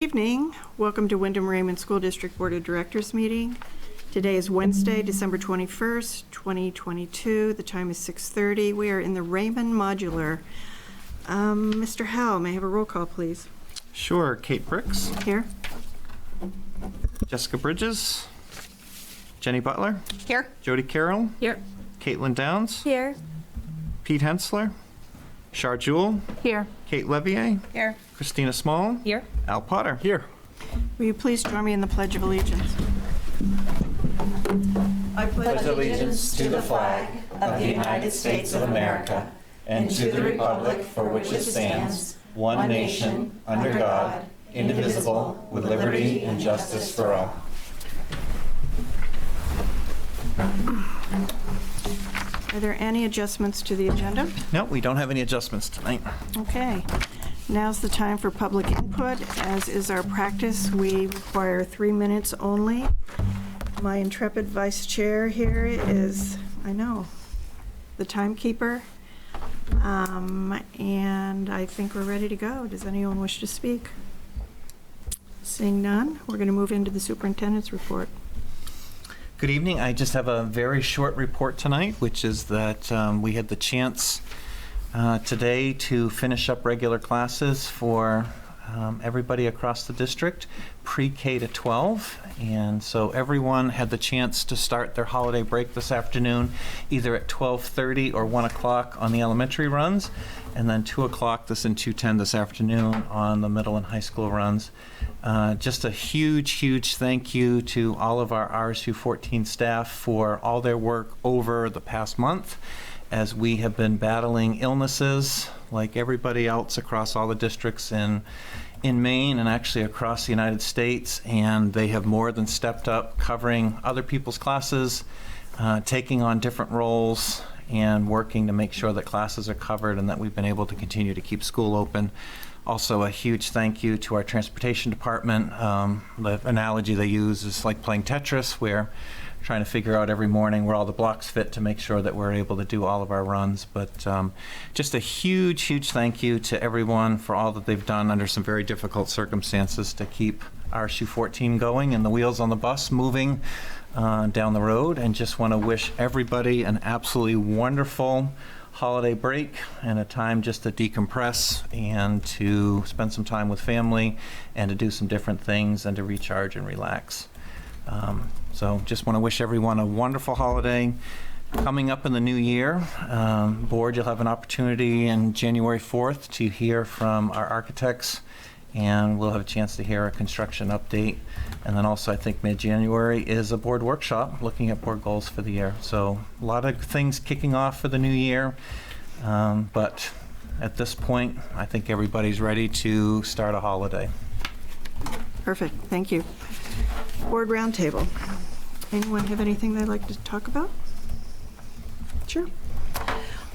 Evening. Welcome to Wyndham Raymond School District Board of Directors meeting. Today is Wednesday, December 21st, 2022. The time is 6:30. We are in the Raymond Modular. Mr. Howell, may I have a roll call, please? Sure. Kate Bricks. Here. Jessica Bridges. Jenny Butler. Here. Jody Carroll. Here. Caitlin Downs. Here. Pete Hensler. Char Jewell. Here. Kate Levier. Here. Christina Small. Here. Al Potter. Here. Will you please join me in the Pledge of Allegiance? I pledge allegiance to the flag of the United States of America and to the republic for which it stands, one nation, under God, indivisible, with liberty and justice for all. Are there any adjustments to the agenda? No, we don't have any adjustments tonight. Okay. Now's the time for public input. As is our practice, we require 3 minutes only. My intrepid vice chair here is, I know, the timekeeper. And I think we're ready to go. Does anyone wish to speak? Seeing none, we're going to move into the superintendent's report. Good evening. I just have a very short report tonight, which is that we had the chance today to finish up regular classes for everybody across the district, pre-K to 12. And so everyone had the chance to start their holiday break this afternoon, either at 12:30 or 1 o'clock on the elementary runs, and then 2 o'clock and 2:10 this afternoon on the middle and high school runs. Just a huge thank you to all of our RSU 14 staff for all their work over the past month, as we have been battling illnesses like everybody else across all the districts in Maine and actually across the United States, and they have more than stepped up covering other people's classes, taking on different roles, and working to make sure that classes are covered and that we've been able to continue to keep school open. Also, a huge thank you to our transportation department. The analogy they use is like playing Tetris, where trying to figure out every morning where all the blocks fit to make sure that we're able to do all of our runs. But just a huge thank you to everyone for all that they've done under some very difficult circumstances to keep RSU 14 going and the wheels on the bus moving down the road. And just want to wish everybody an absolutely wonderful holiday break and a time just to decompress and to spend some time with family and to do some different things and to recharge and relax. So just want to wish everyone a wonderful holiday. Coming up in the new year, board, you'll have an opportunity in January 4th to hear from our architects, and we'll have a chance to hear a construction update. And then also, I think mid-January is a board workshop looking at board goals for the year. So a lot of things kicking off for the new year, but at this point, I think everybody's ready to start a holiday. Perfect. Thank you. Board roundtable. Anyone have anything they'd like to talk about? Sure.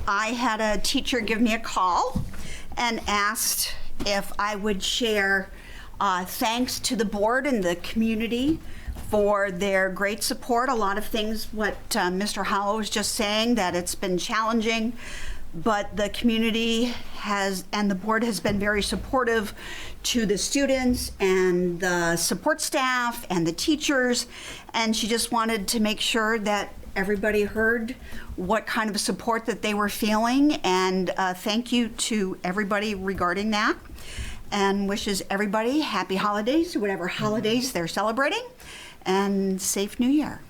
I had a teacher give me a call and asked if I would share thanks to the board and the community for their great support. A lot of things, what Mr. Howell was just saying, that it's been challenging, but the community has, and the board has been very supportive to the students and the support staff and the teachers. And she just wanted to make sure that everybody heard what kind of support that they were feeling. And thank you to everybody regarding that. And wishes everybody happy holidays, whatever holidays they're celebrating, and safe New Year.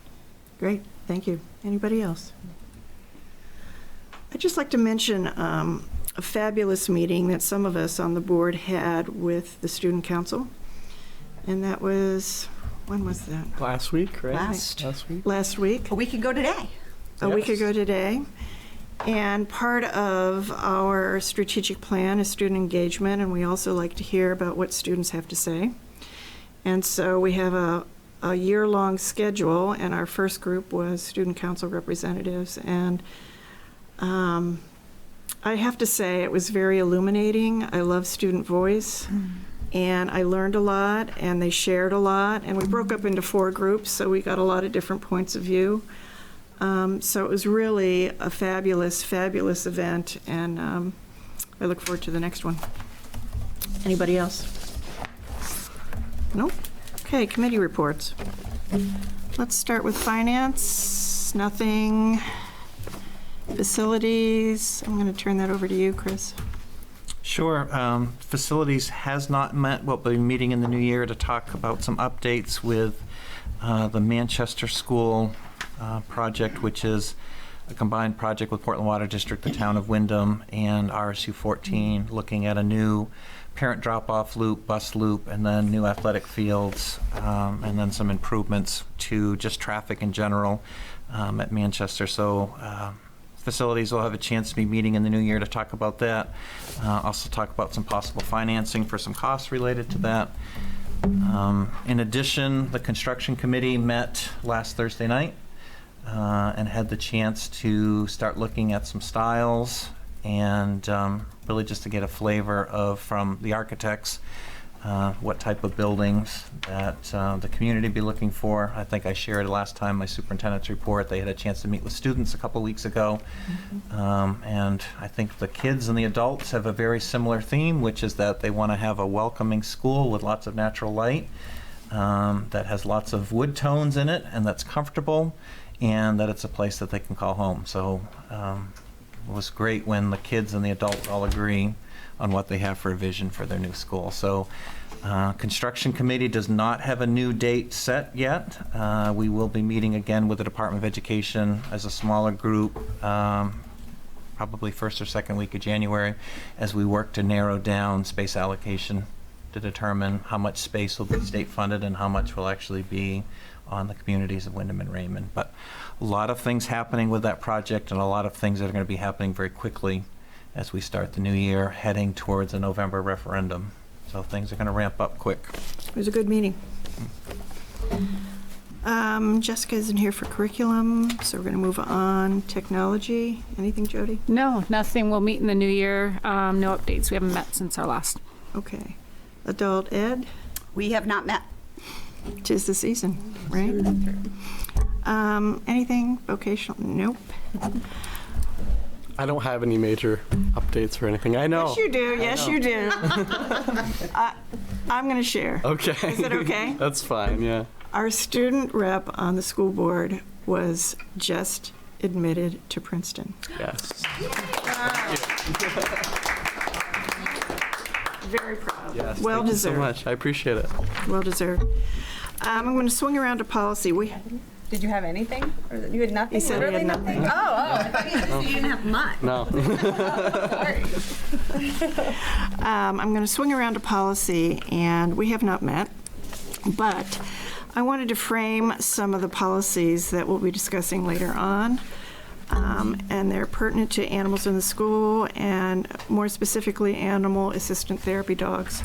Great. Thank you. Anybody else? I'd just like to mention a fabulous meeting that some of us on the board had with the student council. And that was, when was that? Last week, right? Last week. Last week. A week ago today. A week ago today. And part of our strategic plan is student engagement, and we also like to hear about what students have to say. And so we have a year-long schedule, and our first group was student council representatives. And I have to say, it was very illuminating. I love student voice, and I learned a lot, and they shared a lot, and we broke up into 4 groups, so we got a lot of different points of view. So it was really a fabulous event, and I look forward to the next one. Anybody else? Nope. Okay, committee reports. Let's start with finance. Nothing. Facilities. I'm going to turn that over to you, Chris. Sure. Facilities has not met. We'll be meeting in the new year to talk about some updates with the Manchester School project, which is a combined project with Portland Water District, the town of Wyndham, and RSU 14, looking at a new parent drop-off loop, bus loop, and then new athletic fields, and then some improvements to just traffic in general at Manchester. So facilities will have a chance to be meeting in the new year to talk about that. Also talk about some possible financing for some costs related to that. In addition, the construction committee met last Thursday night and had the chance to start looking at some styles and really just to get a flavor of, from the architects, what type of buildings that the community be looking for. I think I shared last time my superintendent's report. They had a chance to meet with students a couple weeks ago. And I think the kids and the adults have a very similar theme, which is that they want to have a welcoming school with lots of natural light, that has lots of wood tones in it, and that's comfortable, and that it's a place that they can call home. So it was great when the kids and the adults all agree on what they have for a vision for their new school. So construction committee does not have a new date set yet. We will be meeting again with the Department of Education as a smaller group, probably first or second week of January, as we work to narrow down space allocation to determine how much space will be state funded and how much will actually be on the communities of Wyndham and Raymond. But a lot of things happening with that project, and a lot of things that are going to be happening very quickly as we start the new year, heading towards a November referendum. So things are going to ramp up quick. It was a good meeting. Jessica isn't here for curriculum, so we're going to move on. Technology. Anything, Jody? No, nothing. We'll meet in the new year. No updates. We haven't met since our last. Okay. Adult ed. We have not met. 'Tis the season, right? Anything vocational? Nope. I don't have any major updates or anything. I know. Yes, you do. Yes, you do. I'm going to share. Okay. Is that okay? That's fine, yeah. Our student rep on the school board was just admitted to Princeton. Yes. Very proud. Yes. Well Thank deserved. you so much. I appreciate it. Well deserved. I'm going to swing around to policy. Did you have anything? Or you had nothing? He said he had Literally nothing. Oh, I thought you didn't have much. No. Sorry. I'm going to swing around to policy, and we have not met, but I wanted to frame some of the policies that we'll be discussing later on, and they're pertinent to animals in the school, and more specifically, animal assistant therapy dogs.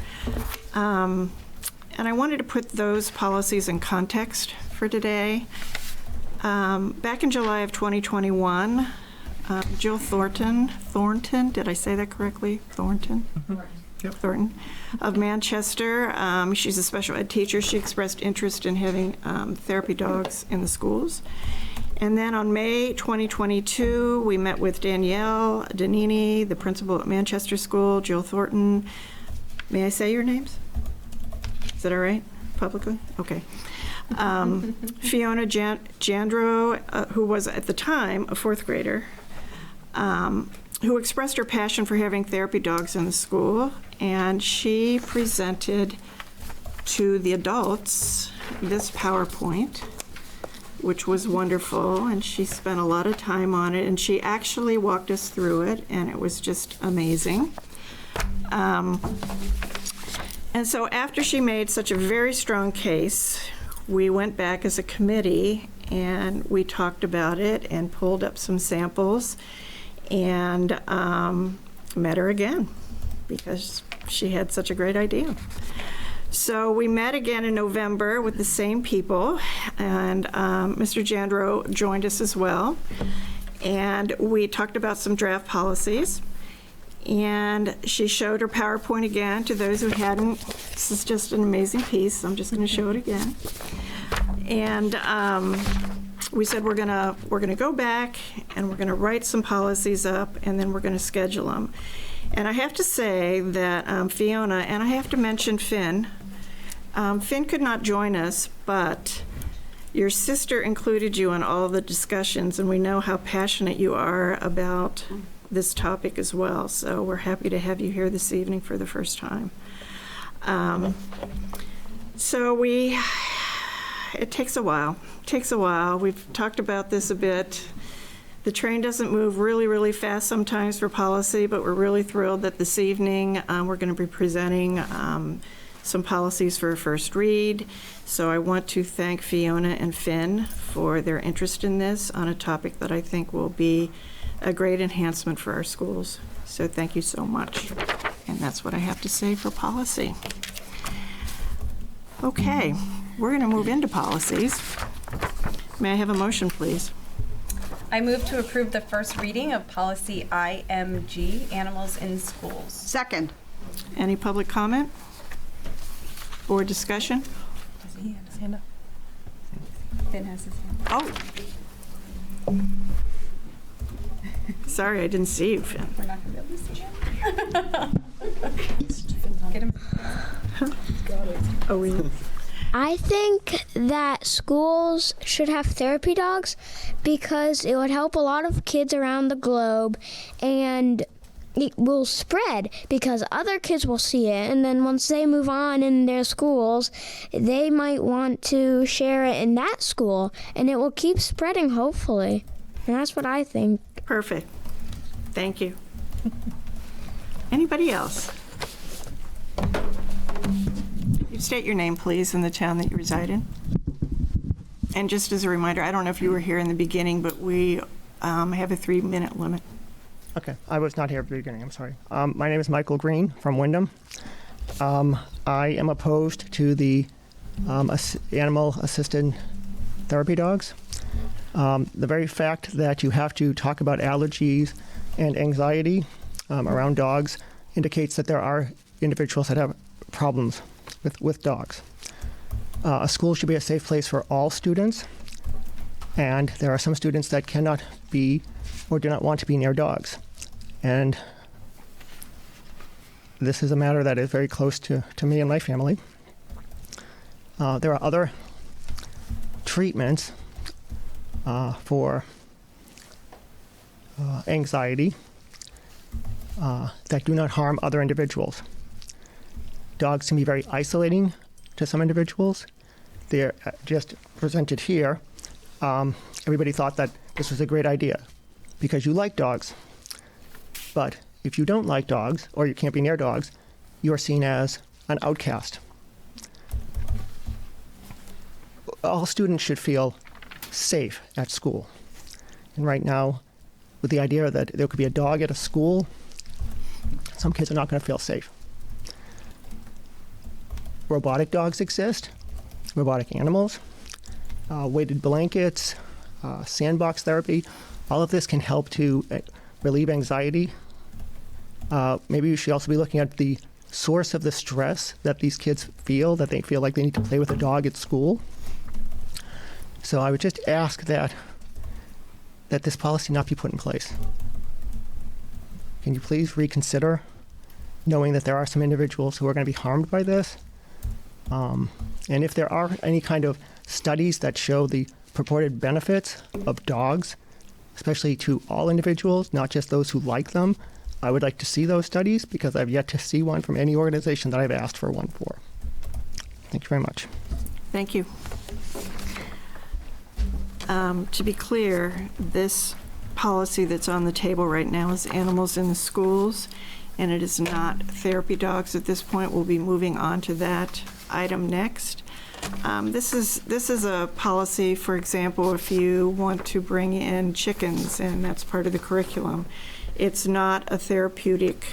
And I wanted to put those policies in context for today. Back in July of 2021, Jill Thornton, did I say that correctly? Thornton? Yep. Thornton, of Manchester. She's a special ed teacher. She expressed interest in having therapy dogs in the schools. And then on May 2022, we met with Danielle Danini, the principal at Manchester School, Jill Thornton. May I say your names? Is that all right, publicly? Okay. Fiona Jandro, who was at the time a fourth grader, who expressed her passion for having therapy dogs in the school, and she presented to the adults this PowerPoint, which was wonderful, and she spent a lot of time on it, and she actually walked us through it, and it was just amazing. And so after she made such a very strong case, we went back as a committee and we talked about it and pulled up some samples and met her again because she had such a great idea. So we met again in November with the same people, and Mr. Jandro joined us as well. And we talked about some draft policies. And she showed her PowerPoint again to those who hadn't. This is just an amazing piece. I'm just going to show it again. And we said we're gonna go back and we're gonna write some policies up, and then we're gonna schedule them. And I have to say that Fiona, and I have to mention Finn, Finn could not join us, but your sister included you in all the discussions, and we know how passionate you are about this topic as well. So we're happy to have you here this evening for the first time. It takes a while. We've talked about this a bit. The train doesn't move really, really fast sometimes for policy, but we're really thrilled that this evening we're going to be presenting some policies for a first read. So I want to thank Fiona and Finn for their interest in this on a topic that I think will be a great enhancement for our schools. So thank you so much. And that's what I have to say for policy. Okay, we're going to move into policies. May I have a motion, please? I move to approve the first reading of policy IMG, animals in schools. Second. Any public comment or discussion? Does he have his hand up? Finn has his hand up. Oh. Sorry, I didn't see you, Finn. We're not going to be able to see him. Get him. Oh, we. I think that schools should have therapy dogs because it would help a lot of kids around the globe, and it will spread because other kids will see it, and then once they move on in their schools, they might want to share it in that school, and it will keep spreading, hopefully. And that's what I think. Perfect. Thank you. Anybody else? You state your name, please, and the town that you reside in. And just as a reminder, I don't know if you were here in the beginning, but we have a 3-minute limit. Okay, I was not here at the beginning, I'm sorry. My name is Michael Green from Wyndham. I am opposed to the animal-assisted therapy dogs. The very fact that you have to talk about allergies and anxiety around dogs indicates that there are individuals that have problems with dogs. A school should be a safe place for all students, and there are some students that cannot be or do not want to be near dogs. And this is a matter that is very close to me and my family. There are other treatments for anxiety that do not harm other individuals. Dogs can be very isolating to some individuals. They're just presented here. Everybody thought that this was a great idea because you like dogs. But if you don't like dogs or you can't be near dogs, you are seen as an outcast. All students should feel safe at school. And right now, with the idea that there could be a dog at a school, some kids are not going to feel safe. Robotic dogs exist, robotic animals, weighted blankets, sandbox therapy. All of this can help to relieve anxiety. Maybe we should also be looking at the source of the stress that these kids feel, that they feel like they need to play with a dog at school. So I would just ask that this policy not be put in place. Can you please reconsider, knowing that there are some individuals who are going to be harmed by this? And if there are any kind of studies that show the purported benefits of dogs, especially to all individuals, not just those who like them, I would like to see those studies because I've yet to see one from any organization that I've asked for one for. Thank you very much. Thank you. To be clear, this policy that's on the table right now is animals in the schools, and it is not therapy dogs at this point. We'll be moving on to that item next. This is a policy, for example, if you want to bring in chickens and that's part of the curriculum. It's not a therapeutic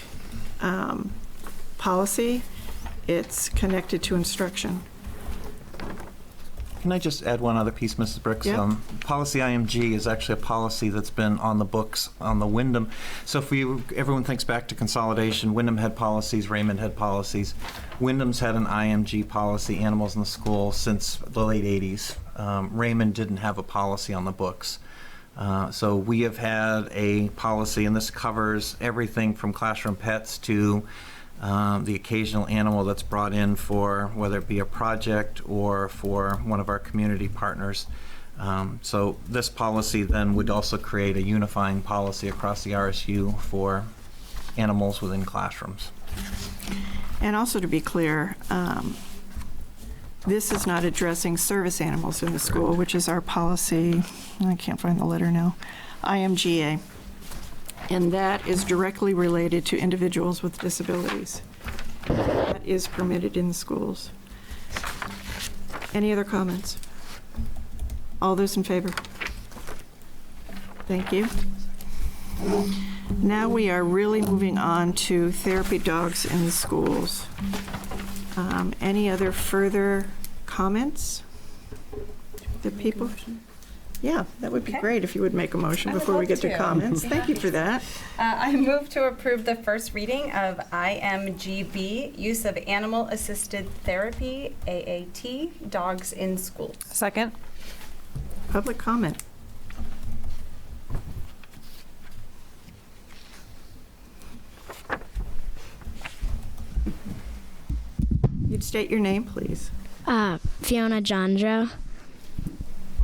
policy. It's connected to instruction. Can I just add one other piece, Mrs. Brooks? Yeah. Policy IMG is actually a policy that's been on the books on the Wyndham. So if everyone thinks back to consolidation, Wyndham had policies, Raymond had policies. Wyndham's had an IMG policy, animals in the school, since the late 80s. Raymond didn't have a policy on the books. So we have had a policy, and this covers everything from classroom pets to the occasional animal that's brought in for whether it be a project or for one of our community partners. So this policy then would also create a unifying policy across the RSU for animals within classrooms. And also to be clear, this is not addressing service animals in the school, which is our policy, I can't find the letter now, IMGA. And that is directly related to individuals with disabilities. That is permitted in the schools. Any other comments? All those in favor? Thank you. Now we are really moving on to therapy dogs in the schools. Any other further comments? The people? Yeah, that would be Okay. great if you would make a motion I would before we love get to to. comments. Thank you for that. I move to approve the first reading of IMGB, Use of Animal Assisted Therapy, AAT, Dogs in Schools. Second. Public comment. You'd state your name, please. Fiona Jandro.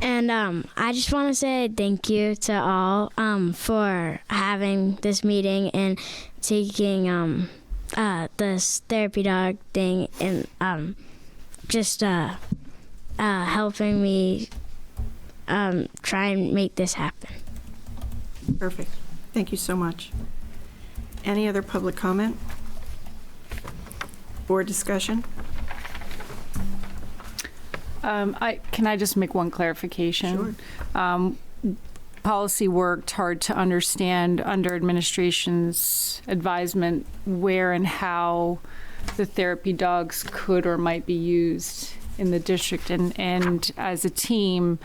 And I just want to say thank you to all for having this meeting and taking this therapy dog thing and just helping me try and make this happen. Perfect. Thank you so much. Any other public comment? Board discussion? Can I just make one clarification? Sure. Policy worked hard to understand under administration's advisement where and how the therapy dogs could or might be used in the district. And as a team,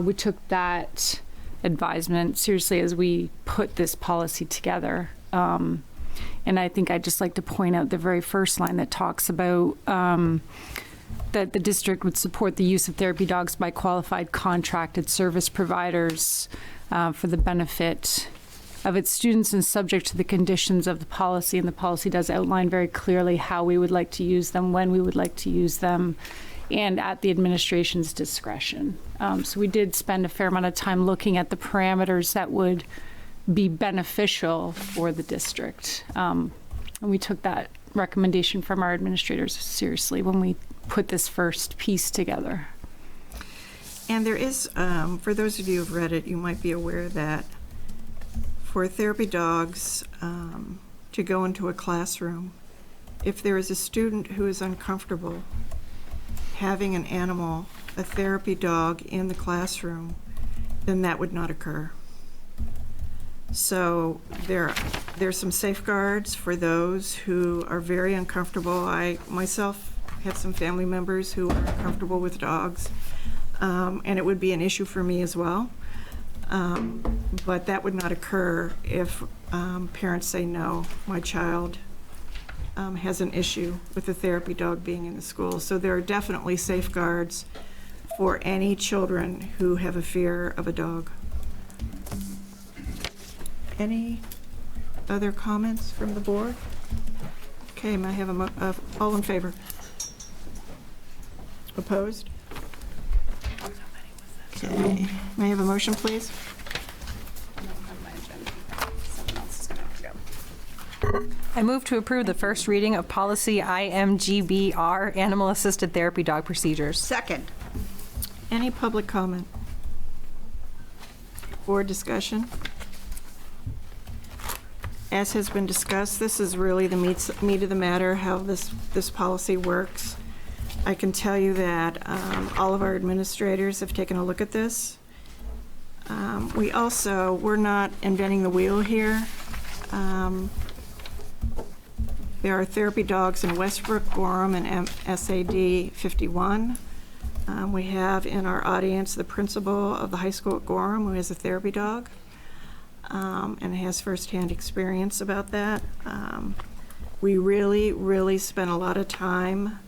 we took that advisement seriously as we put this policy together. And I think I'd just like to point out the very first line that talks about that the district would support the use of therapy dogs by qualified contracted service providers for the benefit of its students and subject to the conditions of the policy. And the policy does outline very clearly how we would like to use them, when we would like to use them, and at the administration's discretion. So we did spend a fair amount of time looking at the parameters that would be beneficial for the district. And we took that recommendation from our administrators seriously when we put this first piece together. And there is, for those of you who've read it, you might be aware that for therapy dogs to go into a classroom, if there is a student who is uncomfortable having an animal, a therapy dog in the classroom, then that would not occur. So there's some safeguards for those who are very uncomfortable. I myself have some family members who are uncomfortable with dogs, and it would be an issue for me as well. But that would not occur if parents say, no, my child has an issue with the therapy dog being in the school. So there are definitely safeguards for any children who have a fear of a dog. Any other comments from the board? Okay, may I have all in favor? Opposed? Okay, may I have a motion, please? I move to approve the first reading of policy IMGBR, Animal Assisted Therapy Dog Procedures. Second. Any public comment? Board discussion? As has been discussed, this is really the meat of the matter, how this policy works. I can tell you that all of our administrators have taken a look at this. We're not inventing the wheel here. There are therapy dogs in Westbrook, Gorham, and SAD 51. We have in our audience the principal of the high school at Gorham, who has a therapy dog. And has firsthand experience about that. We really spent a lot of time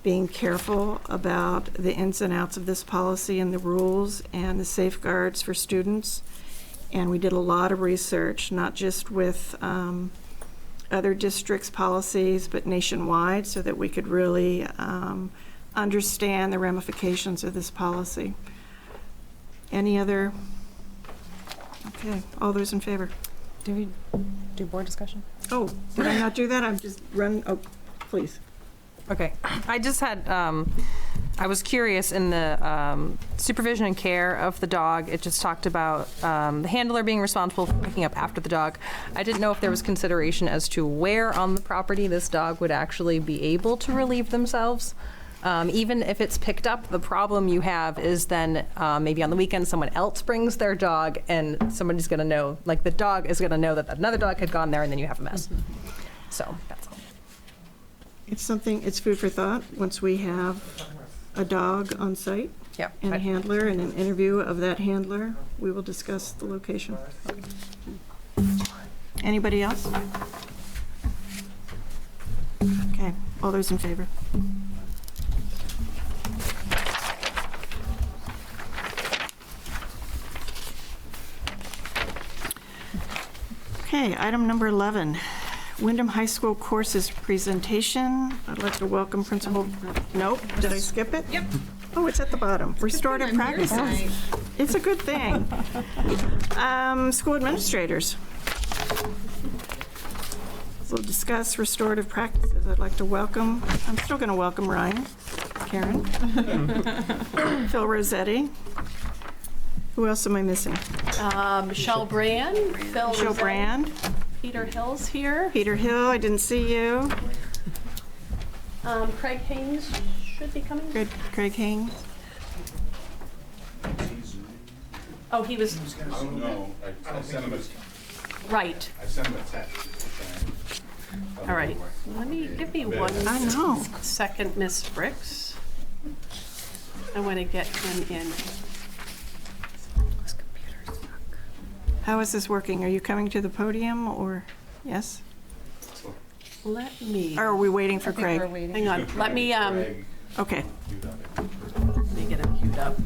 being careful about the ins and outs of this policy and the rules and the safeguards for students. And we did a lot of research, not just with other districts' policies, but nationwide, so that we could really understand the ramifications of this policy. Any other? Okay, all those in favor? Do we do board discussion? Oh, did I not do that? I'm just oh, please. Okay. I just had, I was curious in the supervision and care of the dog, it just talked about the handler being responsible for picking up after the dog. I didn't know if there was consideration as to where on the property this dog would actually be able to relieve themselves. Even if it's picked up, the problem you have is then maybe on the weekend someone else brings their dog and somebody's going to know, like the dog is going to know that another dog had gone there and then you have a mess. So that's all. It's something, it's food for thought. Once we have a dog on site Yep. and a handler and an interview of that handler, we will discuss the location. Anybody else? Okay, all those in favor? Okay, item number 11, Wyndham High School courses presentation. I'd like to welcome Principal, nope, did I skip it? Yep. Oh, it's at the bottom, restorative practices. It's a good thing. School administrators. We'll discuss restorative practices. I'd like to welcome, I'm still going to welcome Ryan, Karen, Phil Rossetti. Who else am I missing? Michelle Brand, Phil Michelle Rossetti, Brand, Peter Hill's here. Peter Hill, I didn't see you. Craig Haynes should be coming. Good, Craig Haynes. Oh, he was, Oh, no, I sent him a, right. I sent him a text. All right. Give me one I know. second, Miss Briggs. I want to get him in. How is this working? Are you coming to the podium or, yes? Let me, Or are we waiting for Craig? hang on, let me Okay. get him queued up.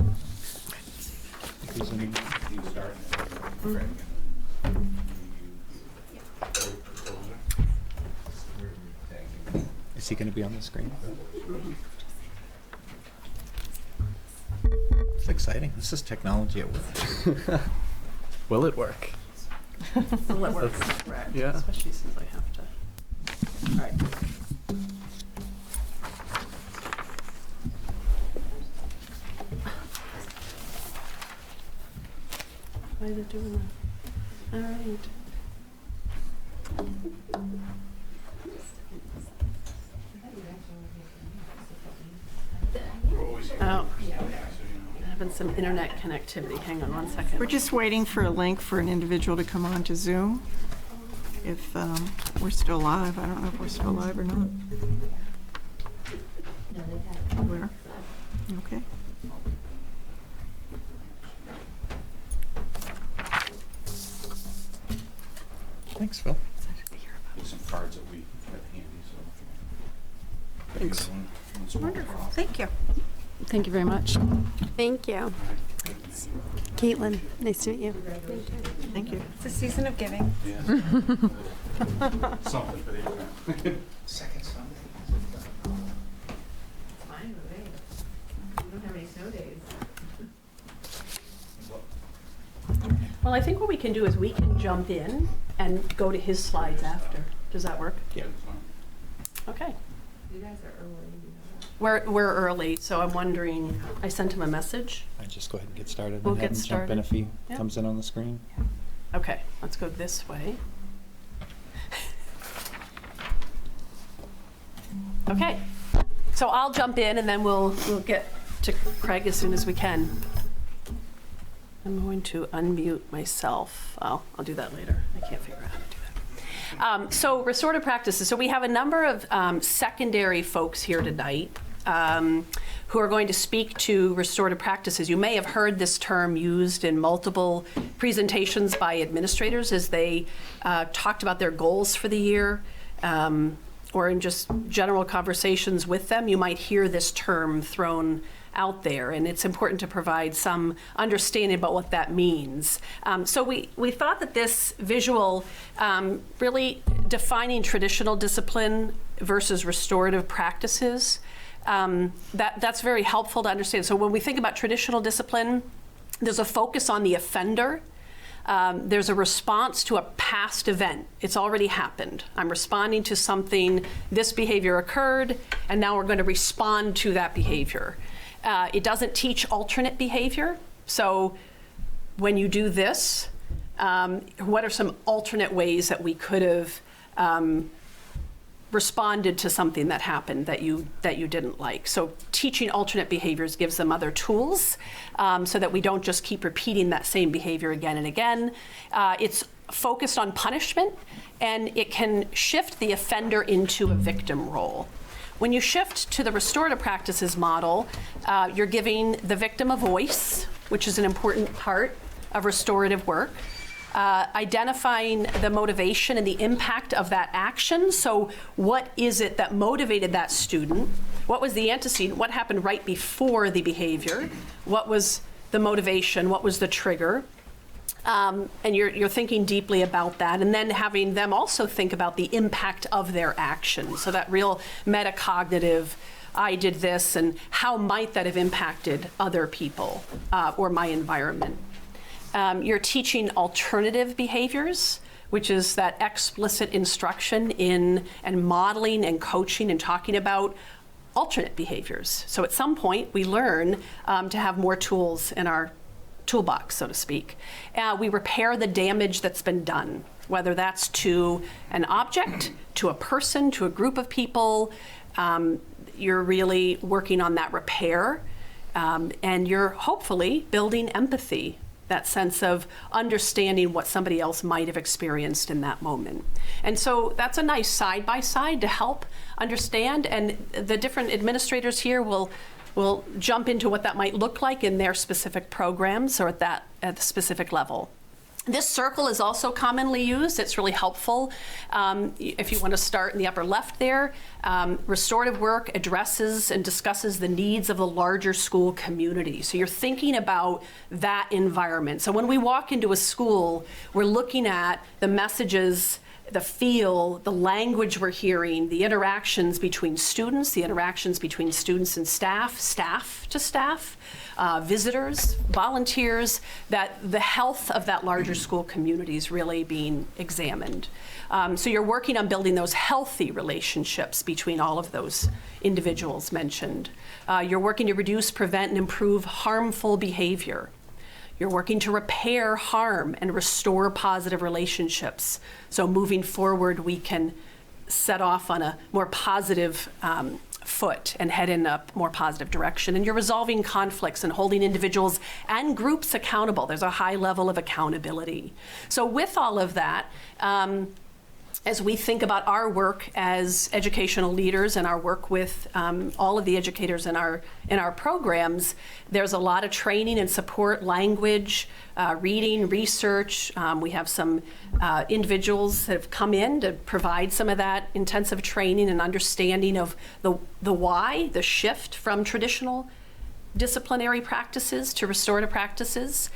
Is he going to be on the screen? It's exciting. This is technology at work. Will it work? Will it work? Correct. Yeah. Especially since I have to. All right. Why is it doing that? All right. Oh, having some internet connectivity. Hang on one second. We're just waiting for a link for an individual to come on to Zoom. If we're still live. I don't know if we're still live or not. Where? Okay. Thanks, Phil. There's some cards that we have handy, so. Thanks. Wonderful, thank you. Thank you very much. Thank you. Caitlin, nice to meet you. Thank you. It's a season of giving. Yeah. Something for the second Sunday. Well, I think what we can do is we can jump in and go to his slides after. Does that work? Yeah. Okay. You guys are early. We're early, so I'm wondering, I sent him a message. I just go ahead and get started We'll and have get him jump in started. if he Yep. comes in on the screen. Okay, let's go this way. Okay, so I'll jump in and then we'll get to Craig as soon as we can. I'm going to unmute myself. I'll do that later. I can't figure out how to do that. So restorative practices. So we have a number of secondary folks here tonight who are going to speak to restorative practices. You may have heard this term used in multiple presentations by administrators as they talked about their goals for the year, or in just general conversations with them. You might hear this term thrown out there, and it's important to provide some understanding about what that means. So we thought that this visual really defining traditional discipline versus restorative practices, that's very helpful to understand. So when we think about traditional discipline, there's a focus on the offender. There's a response to a past event. It's already happened. I'm responding to something, this behavior occurred, and now we're going to respond to that behavior. It doesn't teach alternate behavior. So when you do this, what are some alternate ways that we could have responded to something that happened that you didn't like? So teaching alternate behaviors gives them other tools so that we don't just keep repeating that same behavior again and again. It's focused on punishment, and it can shift the offender into a victim role. When you shift to the restorative practices model, you're giving the victim a voice, which is an important part of restorative work. Identifying the motivation and the impact of that action. So what is it that motivated that student? What was the antecedent? What happened right before the behavior? What was the motivation? What was the trigger? And you're thinking deeply about that, and then having them also think about the impact of their action. So that real metacognitive, I did this, and how might that have impacted other people or my environment? You're teaching alternative behaviors, which is that explicit instruction in and modeling and coaching and talking about alternate behaviors. So at some point, we learn to have more tools in our toolbox, so to speak. We repair the damage that's been done, whether that's to an object, to a person, to a group of people. You're really working on that repair, and you're hopefully building empathy, that sense of understanding what somebody else might have experienced in that moment. And so that's a nice side-by-side to help understand, and the different administrators here will jump into what that might look like in their specific programs or at the specific level. This circle is also commonly used. It's really helpful. If you want to start in the upper left there, restorative work addresses and discusses the needs of the larger school community. So you're thinking about that environment. So when we walk into a school, we're looking at the messages, the feel, the language we're hearing, the interactions between students, the interactions between students and staff, staff to staff, visitors, volunteers, that the health of that larger school community is really being examined. So you're working on building those healthy relationships between all of those individuals mentioned. You're working to reduce, prevent, and improve harmful behavior. You're working to repair harm and restore positive relationships. So moving forward, we can set off on a more positive foot and head in a more positive direction. And you're resolving conflicts and holding individuals and groups accountable. There's a high level of accountability. So with all of that, as we think about our work as educational leaders and our work with all of the educators in our programs, there's a lot of training and support, language, reading, research. We have some individuals that have come in to provide some of that intensive training and understanding of the why, the shift from traditional disciplinary practices to restorative practices.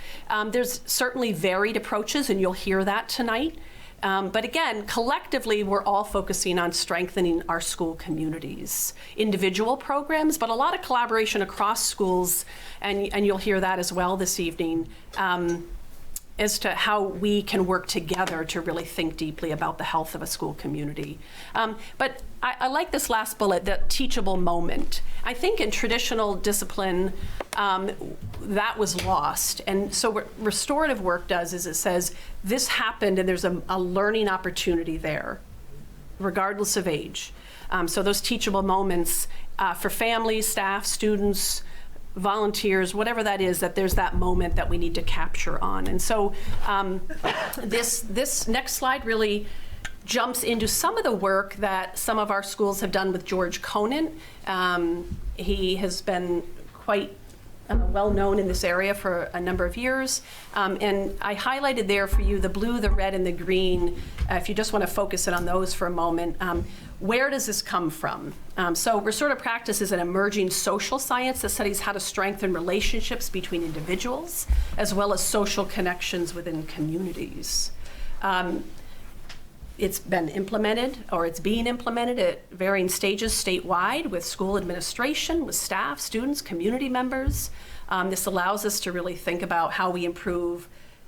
There's certainly varied approaches, and you'll hear that tonight. But again, collectively, we're all focusing on strengthening our school communities, individual programs, but a lot of collaboration across schools, and you'll hear that as well this evening, as to how we can work together to really think deeply about the health of a school community. But I like this last bullet, the teachable moment. I think in traditional discipline, that was lost. And so what restorative work does is it says, this happened and there's a learning opportunity there, regardless of age. So those teachable moments for families, staff, students, volunteers, whatever that is, that there's that moment that we need to capture on. And so this next slide really jumps into some of the work that some of our schools have done with George Conant. He has been quite well known in this area for a number of years. And I highlighted there for you the blue, the red, and the green. If you just want to focus in on those for a moment. Where does this come from? So restorative practice is an emerging social science that studies how to strengthen relationships between individuals, as well as social connections within communities. It's been implemented, or it's being implemented at varying stages statewide with school administration, with staff, students, community members. This allows us to really think about how we improve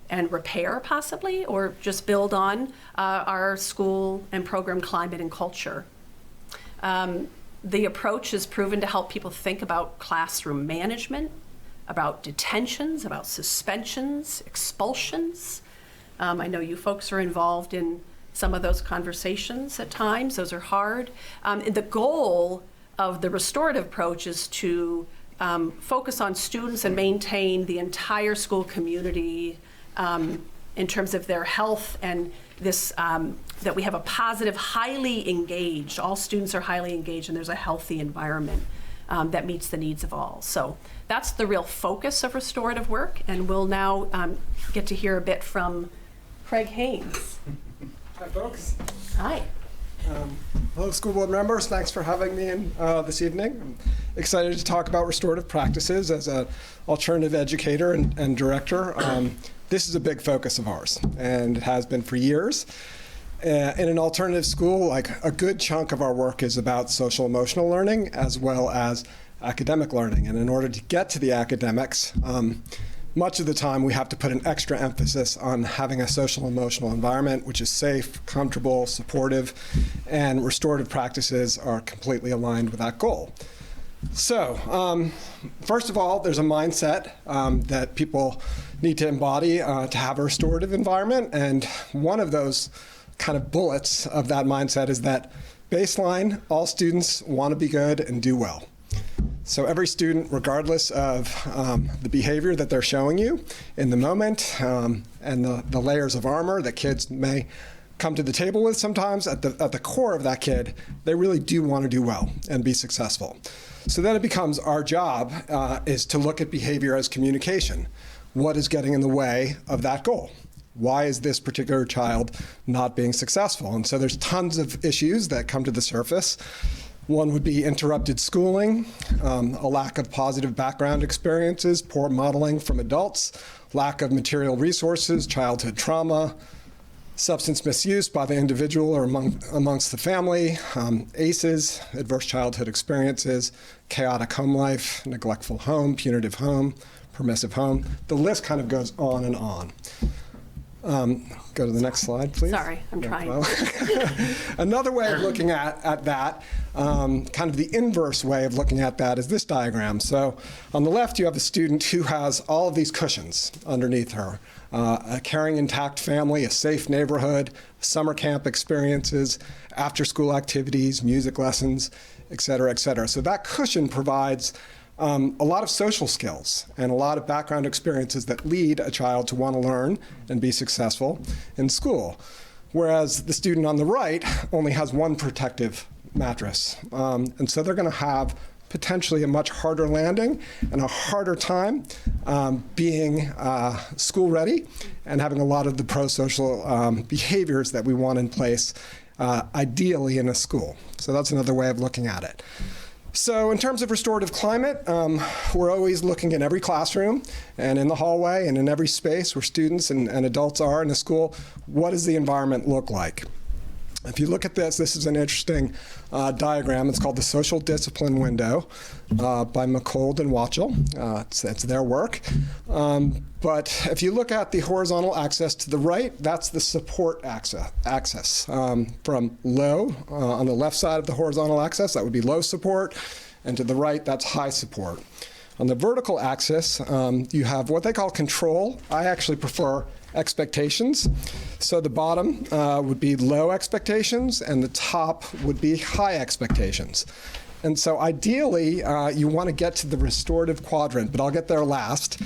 and repair, possibly, or just build on our school and program climate and culture. The approach is proven to help people think about classroom management, about detentions, about suspensions, expulsions. I know you folks are involved in some of those conversations at times. Those are hard. The goal of the restorative approach is to focus on students and maintain the entire school community in terms of their health, and this that we have a positive, highly engaged, all students are highly engaged, and there's a healthy environment that meets the needs of all. So that's the real focus of restorative work, and we'll now get to hear a bit from Craig Haynes. Hi, folks. Hi. Hello, school board members. Thanks for having me in this evening. I'm excited to talk about restorative practices as an alternative educator and director. This is a big focus of ours, and it has been for years. In an alternative school, like a good chunk of our work is about social emotional learning as well as academic learning. And in order to get to the academics, much of the time we have to put an extra emphasis on having a social emotional environment which is safe, comfortable, supportive, and restorative practices are completely aligned with that goal. So, first of all, there's a mindset that people need to embody to have a restorative environment, and one of those kind of bullets of that mindset is that baseline, all students want to be good and do well. So every student, regardless of the behavior that they're showing you in the moment and the layers of armor that kids may come to the table with sometimes, at the core of that kid, they really do want to do well and be successful. So then it becomes our job is to look at behavior as communication. What is getting in the way of that goal? Why is this particular child not being successful? And so there's tons of issues that come to the surface. One would be interrupted schooling, a lack of positive background experiences, poor modeling from adults, lack of material resources, childhood trauma, substance misuse by the individual or amongst the family, ACEs, adverse childhood experiences, chaotic home life, neglectful home, punitive home, permissive home. The list kind of goes on and on. Go to the next slide, please. Sorry, I'm trying. Well, another way of looking at that, kind of the inverse way of looking at that is this diagram. So on the left, you have a student who has all of these cushions underneath her. A caring, intact family, a safe neighborhood, summer camp experiences, after-school activities, music lessons, et cetera, et cetera. So that cushion provides a lot of social skills and a lot of background experiences that lead a child to want to learn and be successful in school. Whereas the student on the right only has one protective mattress. And so they're going to have potentially a much harder landing and a harder time being school ready and having a lot of the pro-social behaviors that we want in place, ideally in a school. So that's another way of looking at it. So in terms of restorative climate, we're always looking in every classroom and in the hallway and in every space where students and adults are in a school, what does the environment look like? If you look at this, this is an interesting diagram. It's called the Social Discipline Window by McCold and Watchell. It's their work. But if you look at the horizontal axis to the right, that's the support axis. From low on the left side of the horizontal axis, that would be low support, and to the right, that's high support. On the vertical axis, you have what they call control. I actually prefer expectations. So the bottom would be low expectations, and the top would be high expectations. And so ideally, you want to get to the restorative quadrant, but I'll get there last.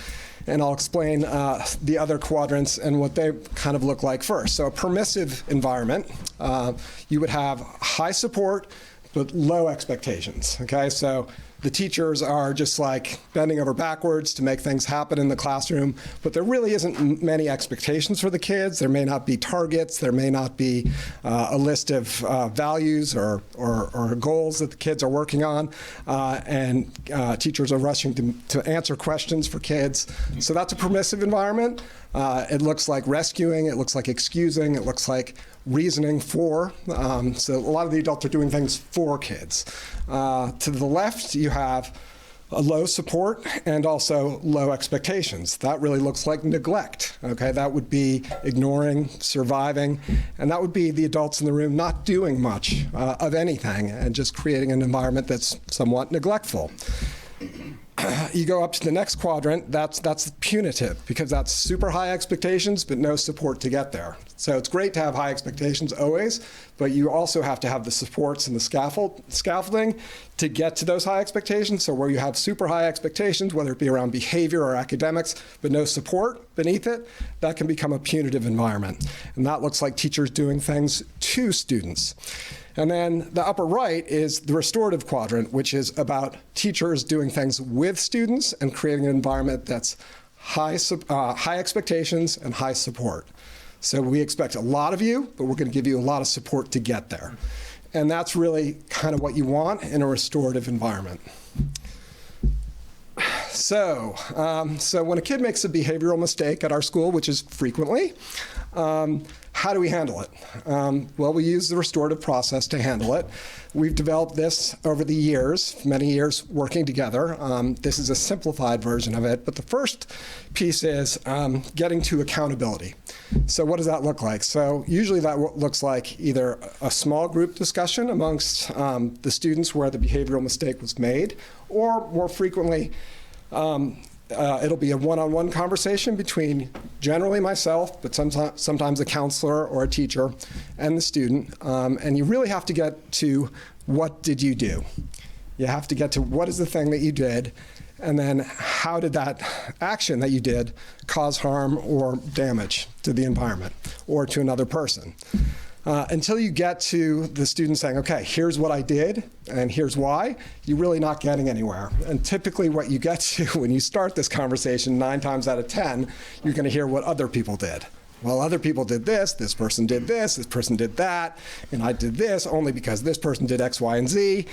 And I'll explain the other quadrants and what they kind of look like first. So a permissive environment, you would have high support, but low expectations, okay? So the teachers are just like bending over backwards to make things happen in the classroom, but there really isn't many expectations for the kids. There may not be targets. There may not be a list of values or goals that the kids are working on, and teachers are rushing to answer questions for kids. So that's a permissive environment. It looks like rescuing. It looks like excusing. It looks like reasoning for. So a lot of the adults are doing things for kids. To the left, you have a low support and also low expectations. That really looks like neglect. Okay, that would be ignoring, surviving, and that would be the adults in the room not doing much of anything and just creating an environment that's somewhat neglectful. You go up to the next quadrant, that's punitive, because that's super high expectations but no support to get there. So it's great to have high expectations always, but you also have to have the supports and the scaffolding to get to those high expectations. So where you have super high expectations, whether it be around behavior or academics, but no support beneath it, that can become a punitive environment. And that looks like teachers doing things to students. And then the upper right is the restorative quadrant, which is about teachers doing things with students and creating an environment that's high expectations and high support. So we expect a lot of you, but we're going to give you a lot of support to get there. And that's really kind of what you want in a restorative environment. So when a kid makes a behavioral mistake at our school, which is frequently, how do we handle it? Well, we use the restorative process to handle it. We've developed this over the years, many years working together. This is a simplified version of it, but the first piece is getting to accountability. So what does that look like? So usually that looks like either a small group discussion amongst the students where the behavioral mistake was made, or more frequently, it'll be a one-on-one conversation between generally myself, but sometimes a counselor or a teacher and the student. And you really have to get to what did you do? You have to get to what is the thing that you did, and then how did that action that you did cause harm or damage to the environment or to another person. Until you get to the student saying, okay, here's what I did and here's why, you're really not getting anywhere. And typically what you get to when you start this conversation, 9 times out of 10, you're going to hear what other people did. Well, other people did this person did this person did that, and I did this only because this person did X, Y, and Z.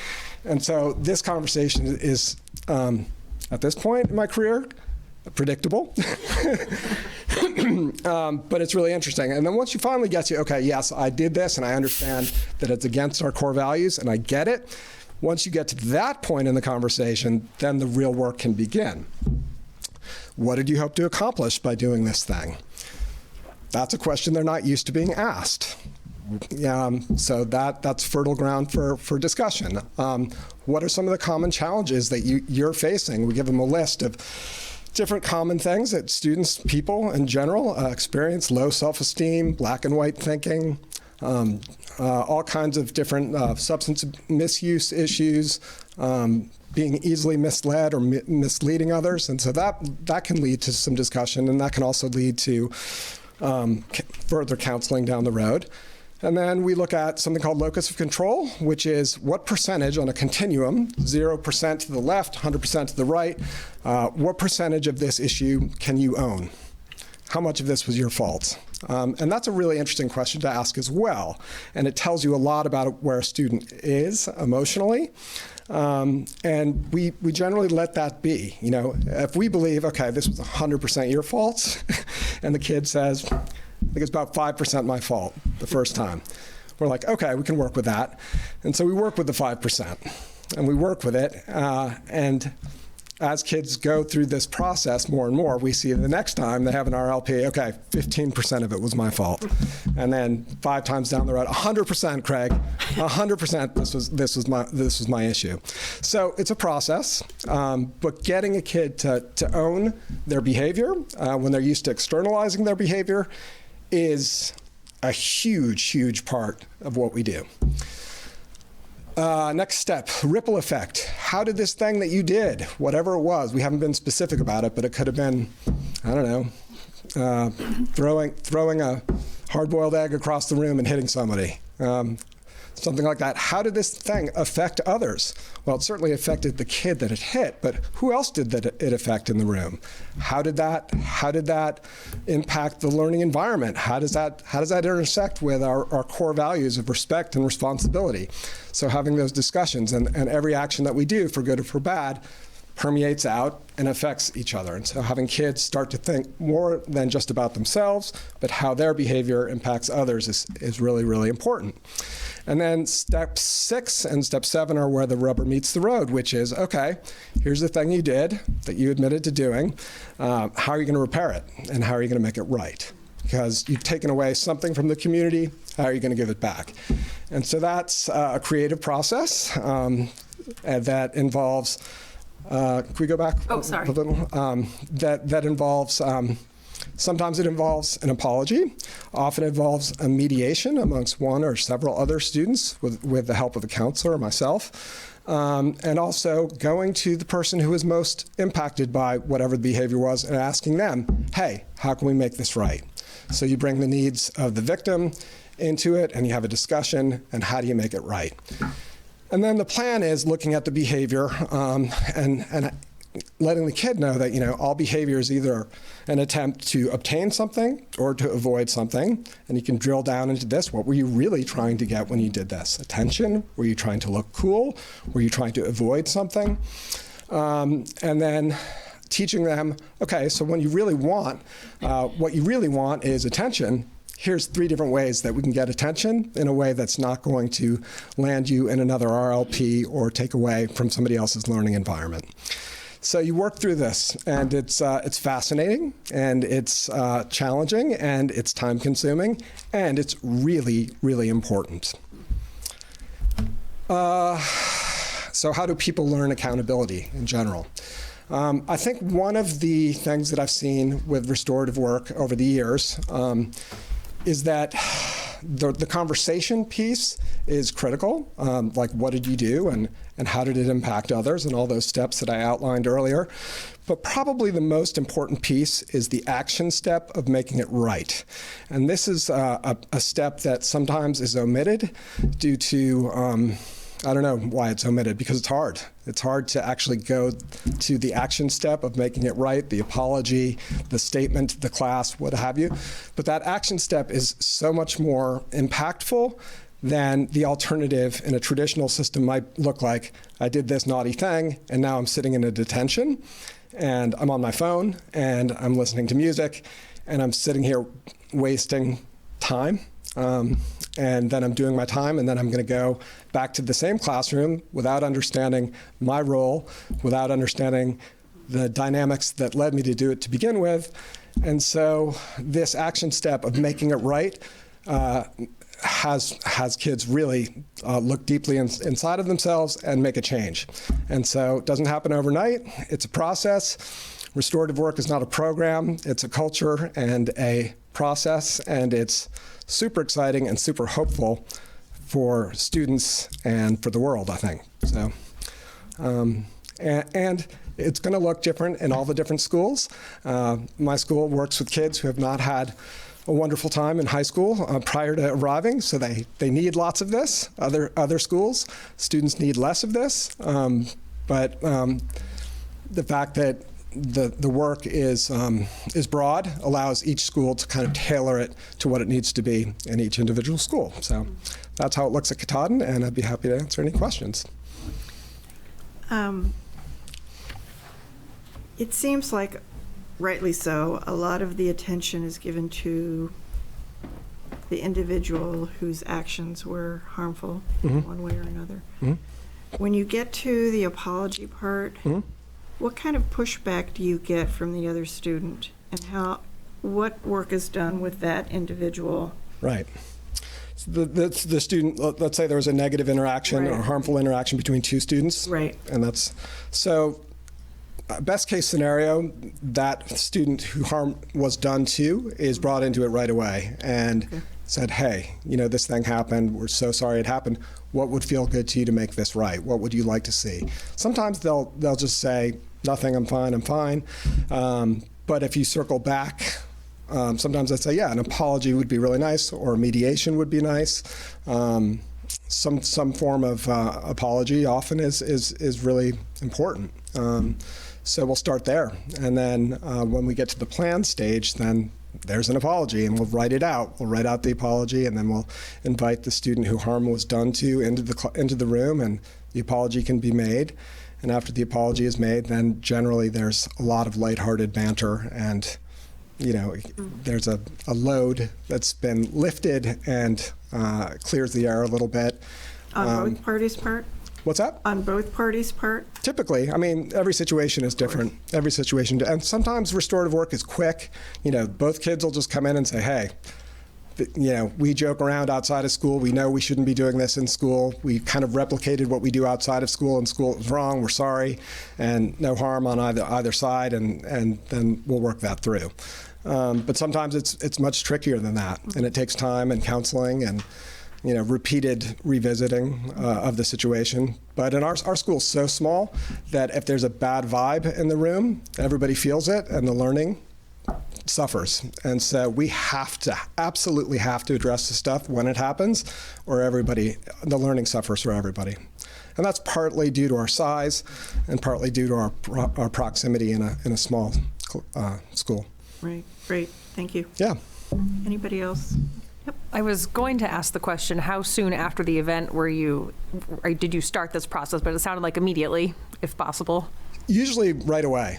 And so this conversation is, at this point in my career, predictable. But it's really interesting. And then once you finally get to, okay, yes, I did this and I understand that it's against our core values and I get it, once you get to that point in the conversation, then the real work can begin. What did you hope to accomplish by doing this thing? That's a question they're not used to being asked. So that's fertile ground for discussion. What are some of the common challenges that you're facing? We give them a list of different common things that students, people in general, experience: low self-esteem, black and white thinking, all kinds of different substance misuse issues, being easily misled or misleading others. And so that can lead to some discussion, and that can also lead to further counseling down the road. And then we look at something called locus of control, which is what percentage on a continuum, 0% to the left, 100% to the right, what percentage of this issue can you own? How much of this was your fault? And that's a really interesting question to ask as well. And it tells you a lot about where a student is emotionally. And we generally let that be. You know, if we believe, okay, this was 100% your fault, and the kid says, I think it's about 5% my fault the first time. We're like, okay, we can work with that. And so we work with the 5%, and we work with it. And as kids go through this process more and more, we see the next time they have an RLP, okay, 15% of it was my fault. And then 5 times down the road, 100%, Craig, 100% this was my issue. So it's a process, but getting a kid to own their behavior when they're used to externalizing their behavior is a huge, huge part of what we do. Next step, ripple effect. How did this thing that you did, whatever it was, we haven't been specific about it, but it could have been, I don't know, throwing a hard-boiled egg across the room and hitting somebody. Something like that. How did this thing affect others? Well, it certainly affected the kid that it hit, but who else did it affect in the room? How did that impact the learning environment? How does that intersect with our core values of respect and responsibility? So having those discussions and every action that we do, for good or for bad, permeates out and affects each other. And so having kids start to think more than just about themselves, but how their behavior impacts others is really, really important. And then step 6 and step 7 are where the rubber meets the road, which is, okay, here's the thing you did that you admitted to doing. How are you going to repair it? And how are you going to make it right? Because you've taken away something from the community, how are you going to give it back? And so that's a creative process that involves, can we go back? Oh, sorry. A little? That involves, sometimes it involves an apology. Often it involves a mediation amongst one or several other students with the help of a counselor or myself. And also going to the person who was most impacted by whatever the behavior was and asking them, hey, how can we make this right? So you bring the needs of the victim into it and you have a discussion, and how do you make it right? And then the plan is looking at the behavior and letting the kid know that, all behavior is either an attempt to obtain something or to avoid something. And you can drill down into this. What were you really trying to get when you did this? Attention? Were you trying to look cool? Were you trying to avoid something? And then teaching them, okay, so when you really want, what you really want is attention. Here's 3 different ways that we can get attention in a way that's not going to land you in another RLP or take away from somebody else's learning environment. So you work through this, and it's fascinating, and it's challenging, and it's time-consuming, and it's really, really important. So how do people learn accountability in general? I think one of the things that I've seen with restorative work over the years is that the conversation piece is critical, like what did you do and how did it impact others and all those steps that I outlined earlier. But probably the most important piece is the action step of making it right. And this is a step that sometimes is omitted due to I don't know why it's omitted, because it's hard. It's hard to actually go to the action step of making it right, the apology, the statement to the class, what have you. But that action step is so much more impactful than the alternative in a traditional system might look like. I did this naughty thing, and now I'm sitting in a detention, and I'm on my phone, and I'm listening to music, and I'm sitting here wasting time. And then I'm doing my time, and then I'm going to go back to the same classroom without understanding my role, without understanding the dynamics that led me to do it to begin with. And so this action step of making it right has kids really look deeply inside of themselves and make a change. And so it doesn't happen overnight. It's a process. Restorative work is not a program. It's a culture and a process, and it's super exciting and super hopeful for students and for the world, I think. So, and it's going to look different in all the different schools. My school works with kids who have not had a wonderful time in high school prior to arriving, so they need lots of this. Other schools, students need less of this. But the fact that the work is broad allows each school to kind of tailor it to what it needs to be in each individual school. So that's how it looks at Katahdin, and I'd be happy to answer any questions. It seems like, rightly so, a lot of the attention is given to the individual whose actions were harmful in one way or another. When you get to the apology part, what kind of pushback do you get from the other student, and what work is done with that individual? Right. So the student, let's say there was a negative interaction or harmful interaction between 2 students. Right. And that's, so best case scenario, that student who harm was done to is brought into it right away and said, hey, this thing happened. We're so sorry it happened. What would feel good to you to make this right? What would you like to see? Sometimes they'll just say, nothing, I'm fine. But if you circle back, sometimes I'd say, yeah, an apology would be really nice, or a mediation would be nice. Some form of apology often is really important. So we'll start there. And then when we get to the plan stage, then there's an apology, and we'll write it out. We'll write out the apology, and then we'll invite the student who harm was done to into the room, and the apology can be made. And after the apology is made, then generally there's a lot of lighthearted banter, and there's a load that's been lifted and clears the air a little bit. On both parties' part? What's that? On both parties' part? Typically. I mean, every situation is different. Every situation. And sometimes restorative work is quick. Both kids will just come in and say, hey, we joke around outside of school. We know we shouldn't be doing this in school. We kind of replicated what we do outside of school. In school, it was wrong. We're sorry. And no harm on either side. And then we'll work that through. But sometimes it's much trickier than that. And it takes time and counseling and repeated revisiting of the situation. But in our school's so small that if there's a bad vibe in the room, everybody feels it and the learning suffers. And so we absolutely have to address the stuff when it happens, or the learning suffers for everybody. And that's partly due to our size and partly due to our proximity in a small school. Right, great, thank you. Yeah. Anybody else? Yep. I was going to ask the question, how soon after the event did you start this process? But it sounded like immediately, if possible. Usually right away.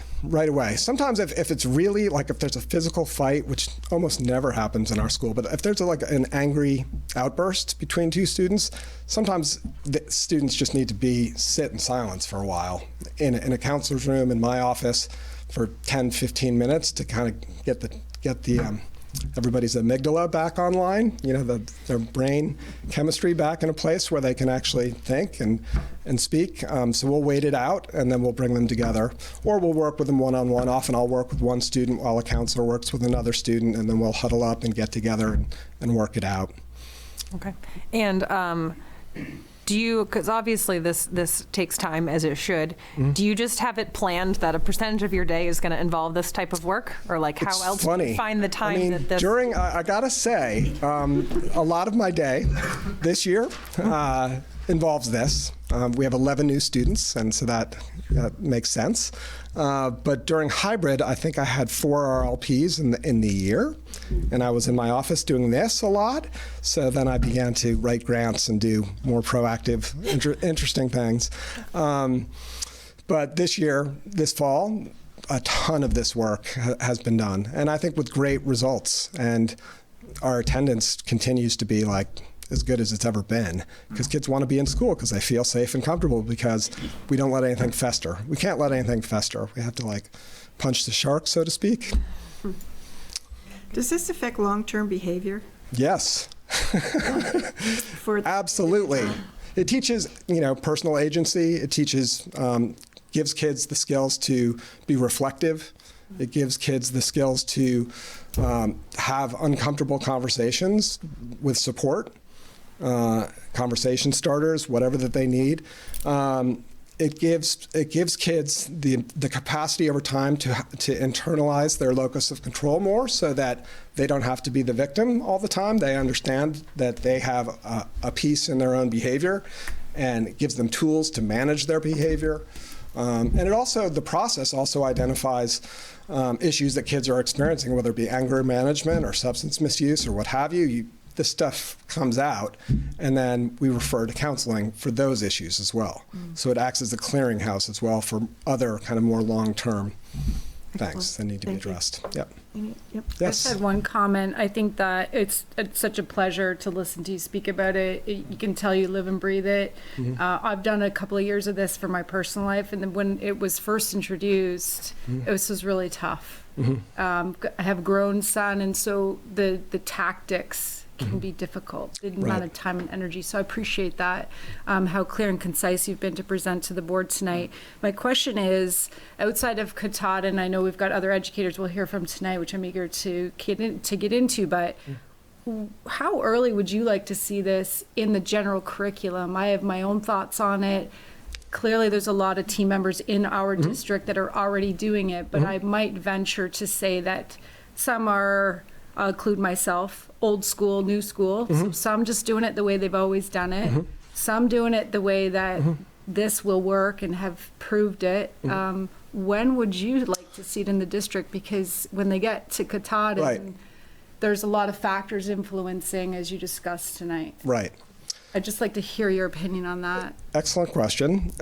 Sometimes if it's really, if there's a physical fight, which almost never happens in our school, but if there's an angry outburst between two students, sometimes the students just need to sit in silence for a while in a counselor's room in my office for 10, 15 minutes to kind of get the everybody's amygdala back online, their brain chemistry back in a place where they can actually think and speak. So we'll wait it out, and then we'll bring them together. Or we'll work with them one-on-one. Often I'll work with one student while a counselor works with another student, and then we'll huddle up and get together and work it out. Okay. And do you, because obviously this takes time, as it should, do you just have it planned that a percentage of your day is going to involve this type of work? Or how else do you find the time that this... I gotta say, a lot of my day this year involves this. We have 11 new students, and so that makes sense. But during hybrid, I think I had 4 RLPs in the year, and I was in my office doing this a lot. So then I began to write grants and do more proactive, interesting things. But this fall, a ton of this work has been done, and I think with great results. And our attendance continues to be as good as it's ever been, because kids want to be in school because they feel safe and comfortable, because we don't let anything fester. We can't let anything fester. We have to punch the shark, so to speak. Does this affect long-term behavior? Yes. Absolutely. It teaches, personal agency. It teaches, gives kids the skills to be reflective. It gives kids the skills to have uncomfortable conversations with support. Conversation starters, whatever that they need. It gives kids the capacity over time to internalize their locus of control more, so that they don't have to be the victim all the time. They understand that they have a piece in their own behavior, and it gives them tools to manage their behavior. And the process also identifies issues that kids are experiencing, whether it be anger management or substance misuse or what have you. This stuff comes out, and then we refer to counseling for those issues as well. So it acts as a clearinghouse as well for other kind of more long-term things that need to be addressed. Yep. Yep. Yes. I just had one comment. I think that it's such a pleasure to listen to you speak about it. You can tell you live and breathe it. I've done a couple of years of this for my personal life, and then when it was first introduced, it was really tough. I have a grown son, and so the tactics can be difficult, the amount of time and energy. So I appreciate that, how clear and concise you've been to present to the board tonight. My question is, outside of Katahdin, and I know we've got other educators we'll hear from tonight, which I'm eager to get into, but how early would you like to see this in the general curriculum? I have my own thoughts on it. Clearly, there's a lot of team members in our district that are already doing it, but I might venture to say that some are, I'll include myself, old school, new school. So some just doing it the way they've always done it. Some doing it the way that this will work and have proved it. When would you like to see it in the district? Because when they get to Katahdin, there's a lot of factors influencing, as you discussed tonight. Right. I'd just like to hear your opinion on that. Excellent question.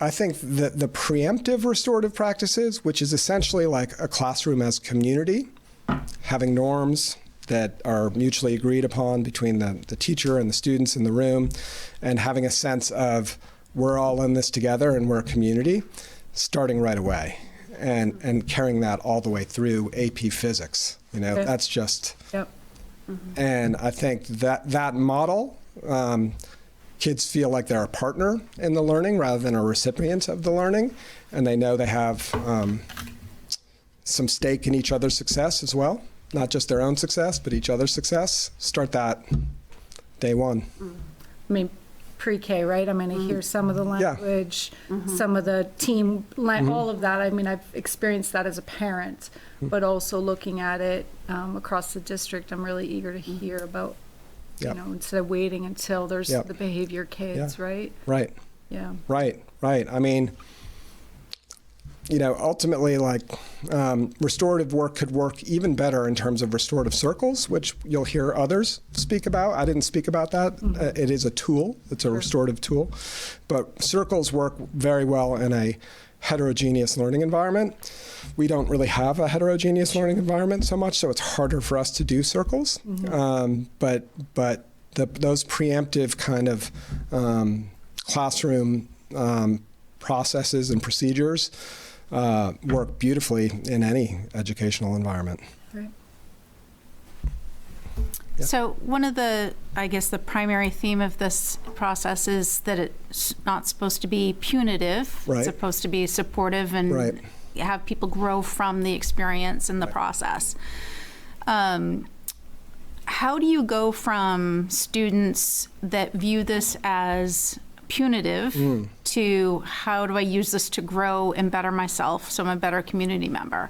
I think that the preemptive restorative practices, which is essentially like a classroom as community, having norms that are mutually agreed upon between the teacher and the students in the room, and having a sense of we're all in this together and we're a community, starting right away, and carrying that all the way through AP Physics. That's just, and I think that model, kids feel like they're a partner in the learning rather than a recipient of the learning, and they know they have some stake in each other's success as well, not just their own success, but each other's success. Start that day one. I mean, pre-K, right? I mean, I hear some of the language, some of the team, all of that. I mean, I've experienced that as a parent, but also looking at it across the district, I'm really eager to hear about, instead of waiting until there's the behavior kids, right? Right. Yeah. Right. I mean, ultimately, like, restorative work could work even better in terms of restorative circles, which you'll hear others speak about. I didn't speak about that. It is a tool. It's a restorative tool. But circles work very well in a heterogeneous learning environment. We don't really have a heterogeneous learning environment so much, so it's harder for us to do circles. But those preemptive kind of classroom processes and procedures work beautifully in any educational environment. Right. Yeah. So one of the, I guess, the primary theme of this process is that it's not supposed to be punitive. Right. It's supposed to be supportive and have people grow from the experience and the process. How do you go from students that view this as punitive to how do I use this to grow and better myself so I'm a better community member?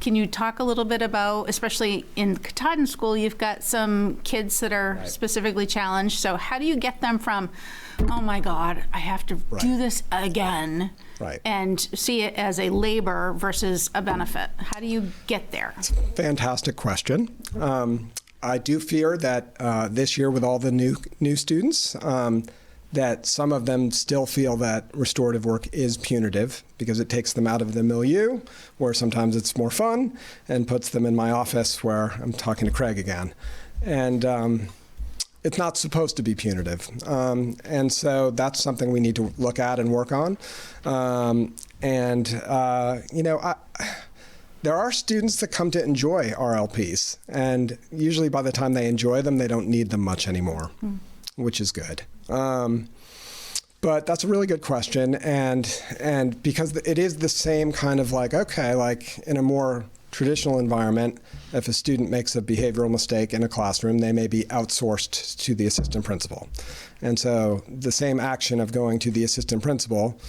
Can you talk a little bit about, especially in Katahdin School, you've got some kids that are specifically challenged. So how do you get them from, oh my God, I have to do this again, and see it as a labor versus a benefit? How do you get there? Fantastic question. I do fear that this year with all the new students, that some of them still feel that restorative work is punitive because it takes them out of the milieu where sometimes it's more fun and puts them in my office where I'm talking to Craig again. And it's not supposed to be punitive. And so that's something we need to look at and work on. There are students that come to enjoy RLPs, and usually by the time they enjoy them, they don't need them much anymore, which is good. But that's a really good question, and because it is the same kind of like in a more traditional environment, if a student makes a behavioral mistake in a classroom, they may be outsourced to the assistant principal. And so the same action of going to the assistant principal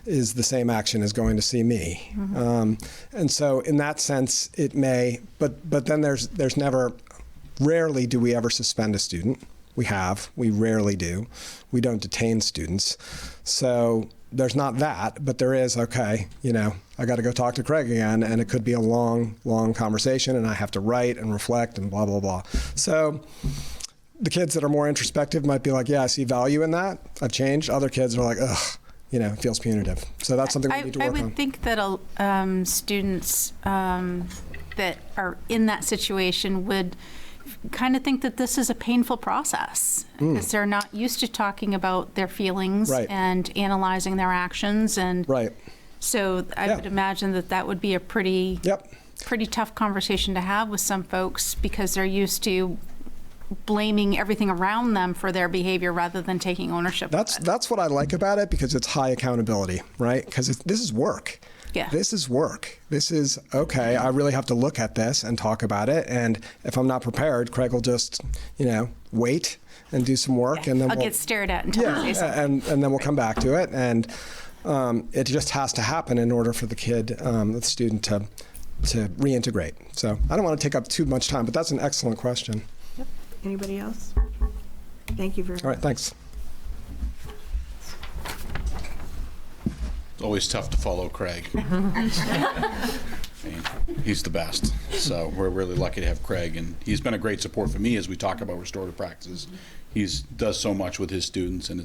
is the same action as going to see me. And so in that sense, it may, but then there's never, rarely do we ever suspend a student. We rarely do. We don't detain students. So there's not that, but there is, I got to go talk to Craig again, and it could be a long, long conversation, and I have to write and reflect and blah, blah, blah. So the kids that are more introspective might be like, yeah, I see value in that. I've changed. Other kids are like, ugh, it feels punitive. So that's something we need to work on. I would think that students that are in that situation would kind of think that this is a painful process because they're not used to talking about their feelings and analyzing their actions. And so I would imagine that would be a pretty tough conversation to have with some folks because they're used to blaming everything around them for their behavior rather than taking ownership of it. That's what I like about it, because it's high accountability, right? Because this is work. Yeah. This is work. This is, okay, I really have to look at this and talk about it. And if I'm not prepared, Craig will just, wait and do some work. And then I'll get stared at until I say something. And then we'll come back to it. And it just has to happen in order for the kid, the student to reintegrate. So I don't want to take up too much time, but that's an excellent question. Yep. Anybody else? Thank you very much. All right, thanks. It's always tough to follow Craig. He's the best. So we're really lucky to have Craig, and he's been a great support for me as we talk about restorative practices. He does so much with his students, and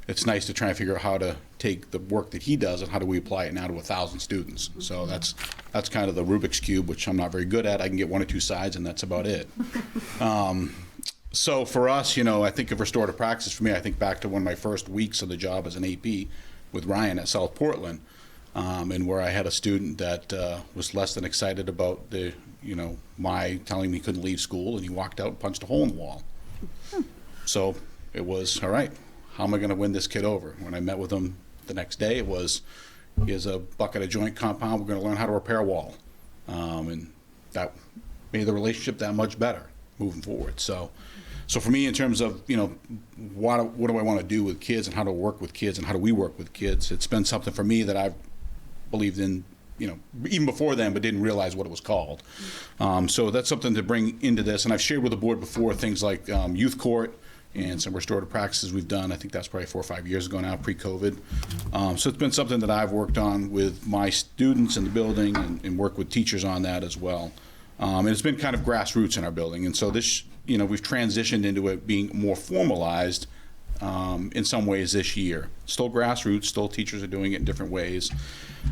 it's nice to try and figure out how to take the work that he does and how do we apply it now to 1,000 students. So that's kind of the Rubik's Cube, which I'm not very good at. I can get 1 or 2 sides and that's about it. So for us, I think of restorative practice, for me, I think back to one of my first weeks of the job as an AP with Ryan at South Portland, and where I had a student that was less than excited about my telling me he couldn't leave school, and he walked out and punched a hole in the wall. So it was, all right, how am I going to win this kid over? When I met with him the next day, it was, here's a bucket of joint compound, we're going to learn how to repair a wall. And that made the relationship that much better moving forward. So for me, in terms of, what do I want to do with kids and how to work with kids and how do we work with kids, it's been something for me that I've believed in, even before then, but didn't realize what it was called. So that's something to bring into this. And I've shared with the board before things like youth court and some restorative practices we've done. I think that's probably 4 or 5 years ago now, pre-COVID. So it's been something that I've worked on with my students in the building and work with teachers on that as well. And it's been kind of grassroots in our building. And so this, we've transitioned into it being more formalized in some ways this year. Still grassroots, still teachers are doing it in different ways.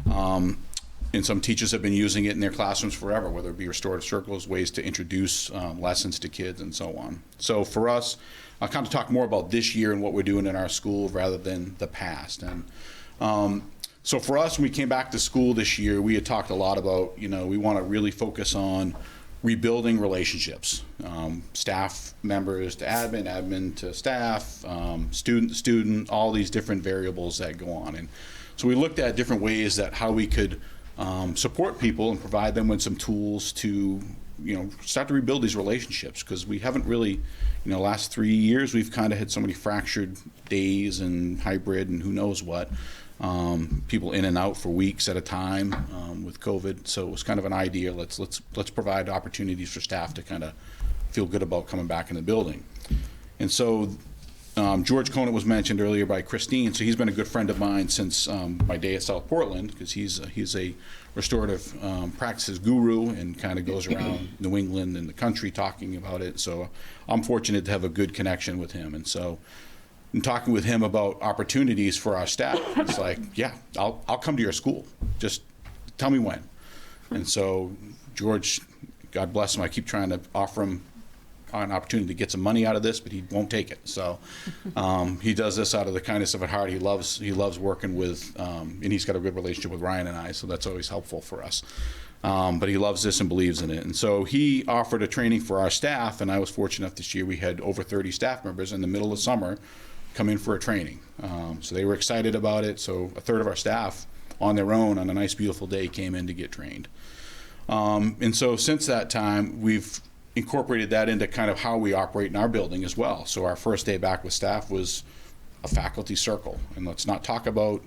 And some teachers have been using it in their classrooms forever, whether it be restorative circles, ways to introduce lessons to kids and so on. So for us, I'll kind of talk more about this year and what we're doing in our school rather than the past. And so for us, when we came back to school this year, we had talked a lot about, we want to really focus on rebuilding relationships, staff members to admin, admin to staff, student to student, all these different variables that go on. And so we looked at different ways that how we could support people and provide them with some tools to, start to rebuild these relationships, because we haven't really, last 3 years, we've kind of had so many fractured days and hybrid and who knows what. People in and out for weeks at a time with COVID. So it was kind of an idea, let's provide opportunities for staff to kind of feel good about coming back in the building. And so George Conant was mentioned earlier by Christine, so he's been a good friend of mine since my day at South Portland, because he's a restorative practices guru and kind of goes around New England and the country talking about it. So I'm fortunate to have a good connection with him. And so in talking with him about opportunities for our staff, it's like, yeah, I'll come to your school. Just tell me when. And so George, God bless him, I keep trying to offer him an opportunity to get some money out of this, but he won't take it. So he does this out of the kindness of his heart. He loves working with, and he's got a good relationship with Ryan and I, so that's always helpful for us. But he loves this and believes in it. And so he offered a training for our staff, and I was fortunate enough this year, we had over 30 staff members in the middle of summer come in for a training. So they were excited about it. So a third of our staff on their own on a nice, beautiful day came in to get trained. And so since that time, we've incorporated that into kind of how we operate in our building as well. So our first day back with staff was a faculty circle. And let's not talk about,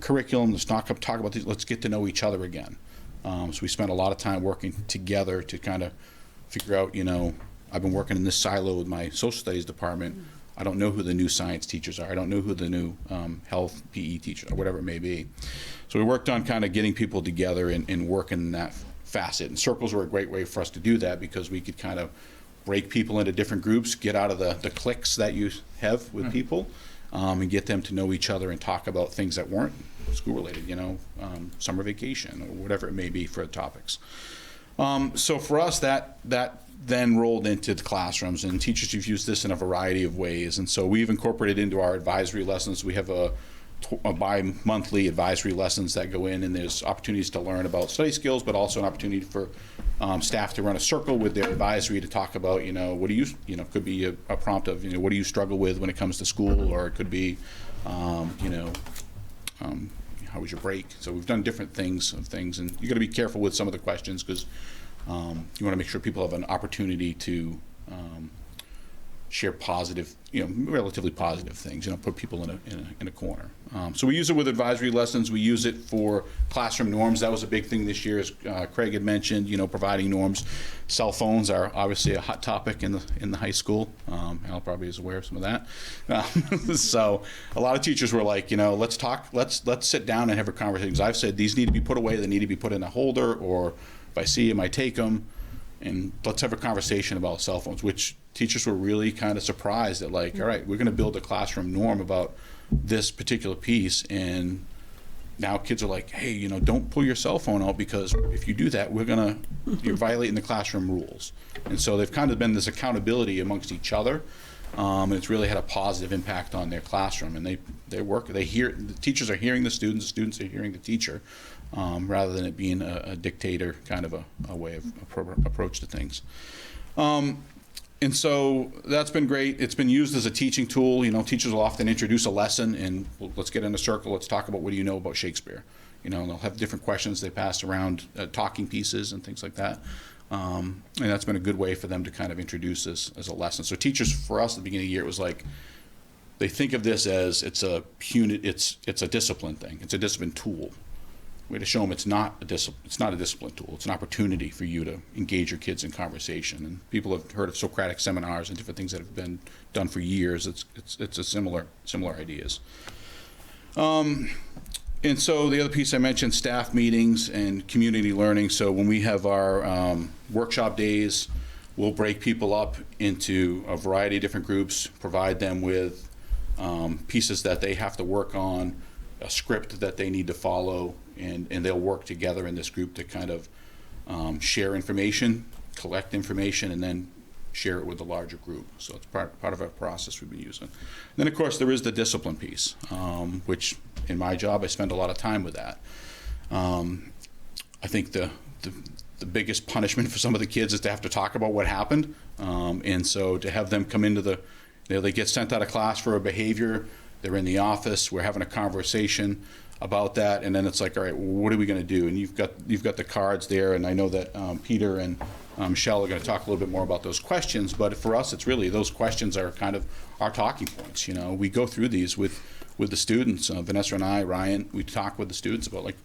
curriculum, let's not talk about these, let's get to know each other again. So we spent a lot of time working together to kind of figure out, I've been working in this silo with my social studies department. I don't know who the new science teachers are. I don't know who the new health PE teachers are, whatever it may be. So we worked on kind of getting people together and working in that facet. And circles were a great way for us to do that, because we could kind of break people into different groups, get out of the cliques that you have with people, and get them to know each other and talk about things that weren't school related, summer vacation or whatever it may be for topics. So for us, that then rolled into the classrooms, and teachers have used this in a variety of ways. And so we've incorporated into our advisory lessons. We have a bi-monthly advisory lessons that go in, and there's opportunities to learn about study skills, but also an opportunity for staff to run a circle with their advisory to talk about, what do you, could be a prompt of, what do you struggle with when it comes to school, or it could be, how was your break? So we've done different things, and you got to be careful with some of the questions, because you want to make sure people have an opportunity to share positive, relatively positive things, put people in a corner. So we use it with advisory lessons. We use it for classroom norms. That was a big thing this year, as Craig had mentioned, providing norms. Cell phones are obviously a hot topic in the high school. Al probably is aware of some of that. So a lot of teachers were like, let's talk, let's sit down and have a conversation. I've said these need to be put away, they need to be put in a holder, or if I see them, I take them, and let's have a conversation about cell phones, which teachers were really kind of surprised at, like, all right, we're going to build a classroom norm about this particular piece, and now kids are like, hey, you know, don't pull your cell phone out, because if you do that, you're violating the classroom rules. And so they've kind of been this accountability amongst each other, and it's really had a positive impact on their classroom. And the teachers are hearing the students are hearing the teacher, rather than it being a dictator kind of a way of approach to things. And so that's been great. It's been used as a teaching tool. You know, teachers will often introduce a lesson and let's get in a circle. Let's talk about what do you know about Shakespeare. You know, and they'll have different questions they pass around, talking pieces and things like that. And that's been a good way for them to kind of introduce this as a lesson. So teachers, for us at the beginning of the year, it was like, they think of this as it's a discipline thing. It's a discipline tool. We had to show them it's not a discipline tool. It's an opportunity for you to engage your kids in conversation. And people have heard of Socratic seminars and different things that have been done for years. It's a similar ideas. And so the other piece I mentioned, staff meetings and community learning. So when we have our workshop days, we'll break people up into a variety of different groups, provide them with pieces that they have to work on, a script that they need to follow, and they'll work together in this group to kind of share information, collect information, and then share it with the larger group. So it's part of our process we've been using. And then, of course, there is the discipline piece, which in my job, I spend a lot of time with that. I think the biggest punishment for some of the kids is to have to talk about what happened. And so to have them come into they get sent out of class for a behavior, they're in the office, we're having a conversation about that, and then it's like, all right, well, what are we going to do? And you've got the cards there, and I know that Peter and Michelle are going to talk a little bit more about those questions, but for us, it's really, those questions are kind of our talking points. You know, we go through these with the students, Vanessa and I, Ryan, we talk with the students about, like,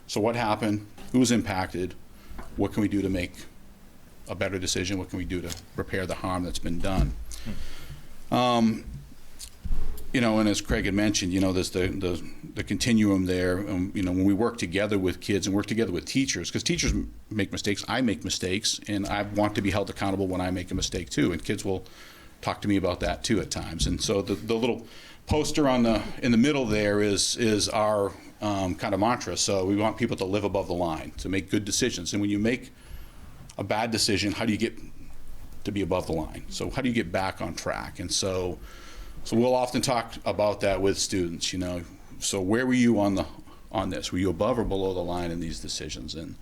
so what happened, who was impacted, what can we do to make a better decision, what can we do to repair the harm that's been done. You know, and as Craig had mentioned, you know, there's the continuum there. You know, when we work together with kids and work together with teachers, because teachers make mistakes, I make mistakes, and I want to be held accountable when I make a mistake too. And kids will talk to me about that too at times. And so the little poster in the middle there is our kind of mantra. So we want people to live above the line, to make good decisions. And when you make a bad decision, how do you get to be above the line? So how do you get back on track? And so we'll often talk about that with students, you know. So where were you on this? Were you above or below the line in these decisions? And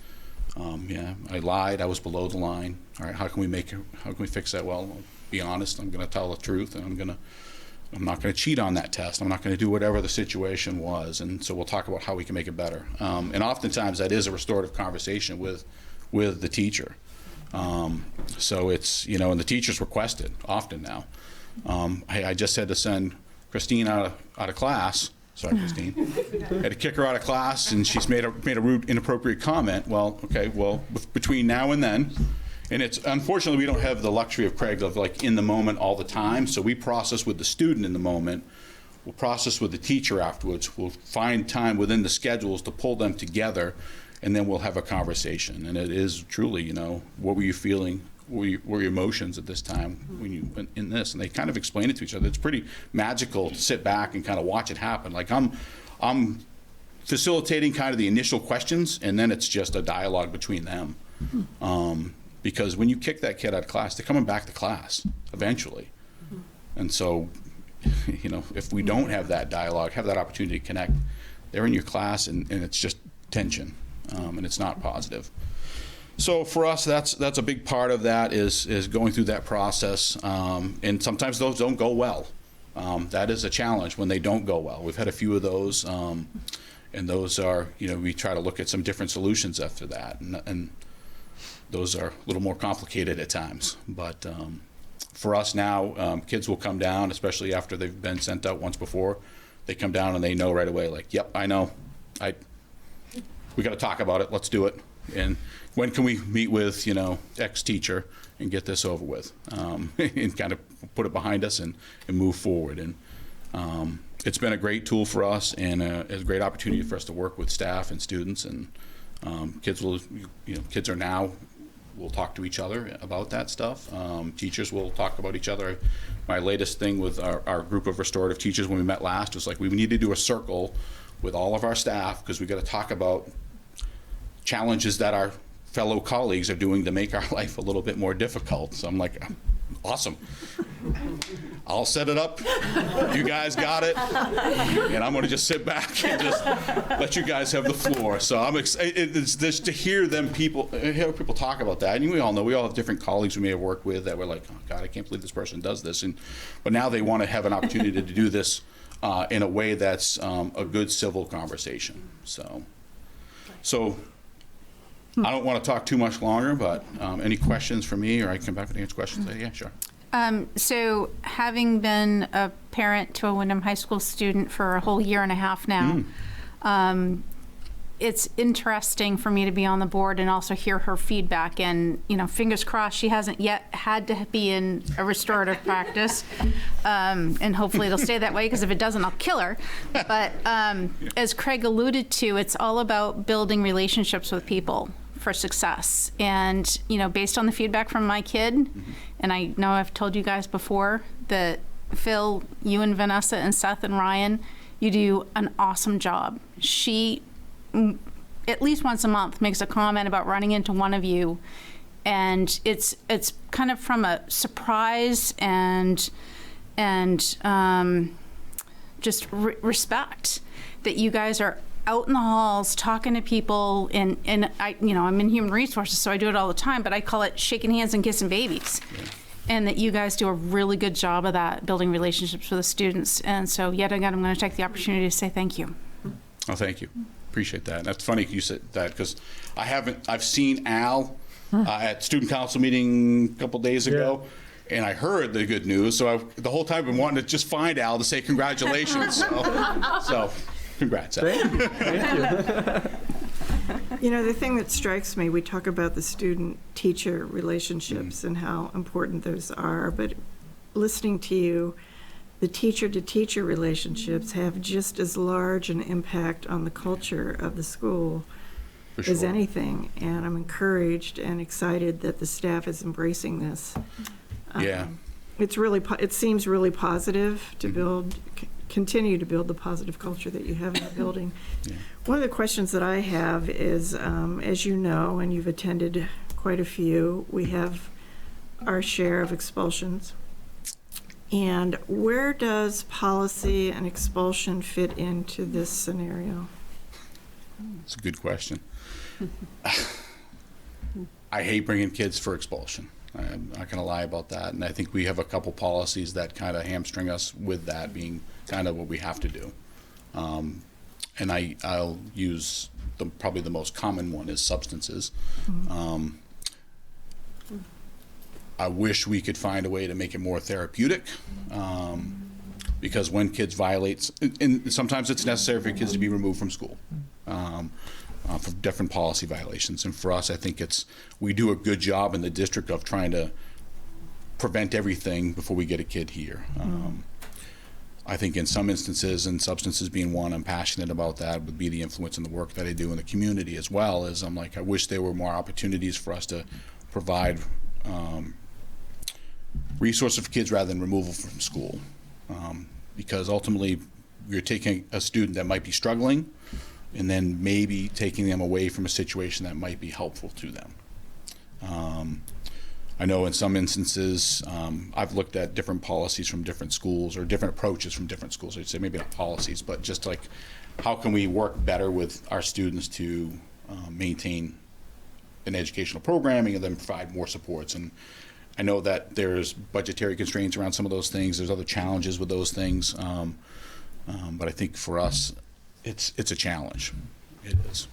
yeah, I lied, I was below the line. All right, how can we fix that? Well, I'll be honest, I'm gonna tell the truth, and I'm not gonna cheat on that test. I'm not gonna do whatever the situation was. And so we'll talk about how we can make it better. And oftentimes that is a restorative conversation with the teacher. So it's, you know, and the teachers request it often now. I just had to send Christine out of class. Sorry, Christine. I had to kick her out of class, and she's made a rude, inappropriate comment. Well, okay, well, between now and then, and it's unfortunately we don't have the luxury of Craig of like in the moment all the time. So we process with the student in the moment. We'll process with the teacher afterwards. We'll find time within the schedules to pull them together, and then we'll have a conversation. And it is truly, you know, what were you feeling? What were your emotions at this time when you went in this? And they kind of explain it to each other. It's pretty magical to sit back and kind of watch it happen. Like I'm facilitating kind of the initial questions, and then it's just a dialogue between them. Because when you kick that kid out of class, they're coming back to class eventually. And so, you know, if we don't have that dialogue, have that opportunity to connect, they're in your class, and it's just tension, and it's not positive. So for us, that's a big part of that is going through that process, and sometimes those don't go well. That is a challenge when they don't go well. We've had a few of those, and those are, you know, we try to look at some different solutions after that, and those are a little more complicated at times. But for us now, kids will come down, especially after they've been sent out once before. They come down and they know right away, like, yep, I know, we got to talk about it. Let's do it. And when can we meet with, you know, X teacher and get this over with, and kind of put it behind us and move forward. And it's been a great tool for us, and a great opportunity for us to work with staff and students. And kids will will talk to each other about that stuff. Teachers will talk about each other. My latest thing with our group of restorative teachers when we met last was like, we need to do a circle with all of our staff because we got to talk about challenges that our fellow colleagues are doing to make our life a little bit more difficult. So I'm like, awesome. I'll set it up. You guys got it. And I'm going to just sit back and just let you guys have the floor. So I'm excited. It's just to hear people talk about that. And we all know, we all have different colleagues we may have worked with that were like, oh God, I can't believe this person does this. But now they want to have an opportunity to do this in a way that's a good civil conversation. So I don't want to talk too much longer, but any questions for me, or I can come back and answer questions? Yeah, sure. So having been a parent to a Wyndham High School student for a whole year and a half now, it's interesting for me to be on the board and also hear her feedback. And, you know, fingers crossed she hasn't yet had to be in a restorative practice. And hopefully it'll stay that way, because if it doesn't, I'll kill her. But as Craig alluded to, it's all about building relationships with people for success. And, you know, based on the feedback from my kid, and I know I've told you guys before that Phil, you and Vanessa and Seth and Ryan, you do an awesome job. She, at least once a month, makes a comment about running into one of you, and it's kind of from a surprise and just respect that you guys are out in the halls talking to people, and I, you know, I'm in human resources, so I do it all the time, but I call it shaking hands and kissing babies. Yeah. And that you guys do a really good job of that, building relationships with the students. And so yet again, I'm going to take the opportunity to say thank you. Oh, thank you. Appreciate that. That's funny you said that, because I've seen Al at student council meeting a couple days ago. And I heard the good news, so the whole time I've been wanting to just find Al to say congratulations. So congrats, Al. Thank you. You know, the thing that strikes me, we talk about the student-teacher relationships and how important those are, but listening to you, the teacher-to-teacher relationships have just as large an impact on the culture of the school as anything. And I'm encouraged and excited that the staff is embracing this. Yeah. It seems really positive to continue to build the positive culture that you have in the building. Yeah. One of the questions that I have is, as you know, and you've attended quite a few, we have our share of expulsions. And where does policy and expulsion fit into this scenario? It's a good question. I hate bringing kids for expulsion. I'm not going to lie about that. And I think we have a couple policies that kind of hamstring us with that being kind of what we have to do. And I'll use probably the most common one is substances. I wish we could find a way to make it more therapeutic, because when kids violate, and sometimes it's necessary for kids to be removed from school for different policy violations. And for us, I think we do a good job in the district of trying to prevent everything before we get a kid here. I think in some instances, and substances being one, I'm passionate about that, would be the influence in the work that I do in the community as well. As I'm like, I wish there were more opportunities for us to provide resources for kids rather than removal from school. Because ultimately, you're taking a student that might be struggling and then maybe taking them away from a situation that might be helpful to them. I know in some instances, I've looked at different policies from different schools, or different approaches from different schools. I'd say maybe not policies, but just like, how can we work better with our students to maintain an educational programming and then provide more supports. And I know that there's budgetary constraints around some of those things. There's other challenges with those things. But I think for us, it's a challenge. It is.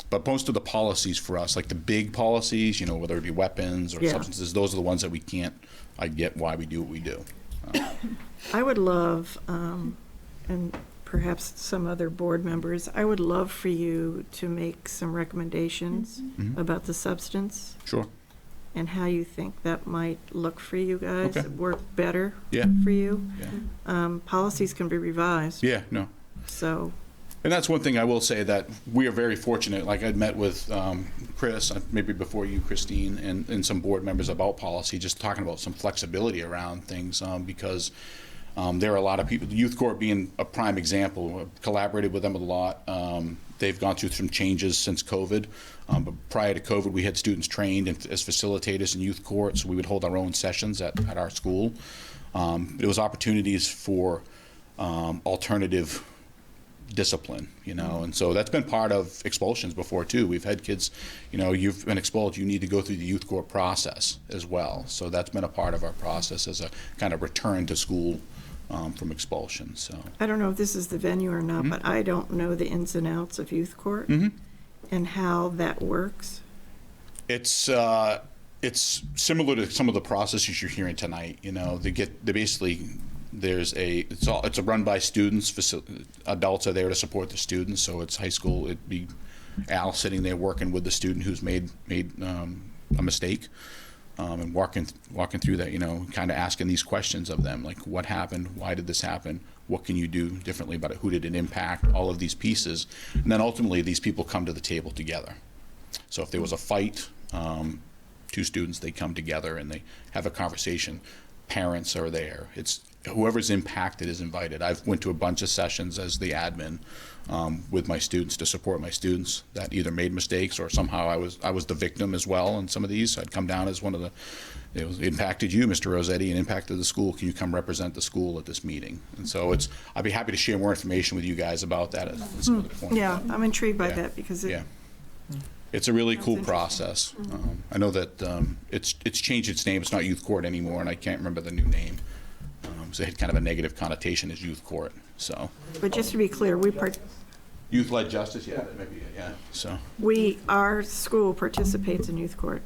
But most of the policies for us, like the big policies, you know, whether it be weapons or substances, those are the ones that we can't. I get why we do what we do. I would love, and perhaps some other board members, I would love for you to make some recommendations about the substance. Sure. And how you think that might look for you guys, work better for you. Policies can be revised. Yeah, no. So And that's one thing I will say, that we are very fortunate. Like, I'd met with Chris, maybe before you, Christine, and some board members about policy, just talking about some flexibility around things, because there are a lot of people, the youth court being a prime example. I've collaborated with them a lot. They've gone through some changes since COVID. But prior to COVID, we had students trained as facilitators in youth court, so we would hold our own sessions at our school. There was opportunities for alternative discipline, and so that's been part of expulsions before too. We've had kids, you've been expelled, you need to go through the youth court process as well. So that's been a part of our process as a kind of return to school from expulsion. So I don't know if this is the venue or not, but I don't know the ins and outs of youth court and how that works. It's similar to some of the processes you're hearing tonight. It's a run by students. Adults are there to support the students. So it's high school. It'd be Al sitting there working with the student who's made a mistake, and walking through that. Kind of asking these questions of them, like, what happened? Why did this happen? What can you do differently about it? Who did it impact? All of these pieces, and then ultimately these people come to the table together. So if there was a fight, two students, they come together and they have a conversation. Parents are there. It's whoever's impacted is invited. I've went to a bunch of sessions as the admin with my students to support my students that either made mistakes or somehow I was the victim as well in some of these. I'd come down as one of the, it impacted you, Mr. Rossetti, and impacted the school. Can you come represent the school at this meeting? And so I'd be happy to share more information with you guys about that at some other point. Yeah, I'm intrigued by that because it's a really cool process. I know that it's changed its name. It's not youth court anymore, and I can't remember the new name. So it had kind of a negative connotation as youth court. So, but just to be clear, youth-led justice, So our school participates in youth court.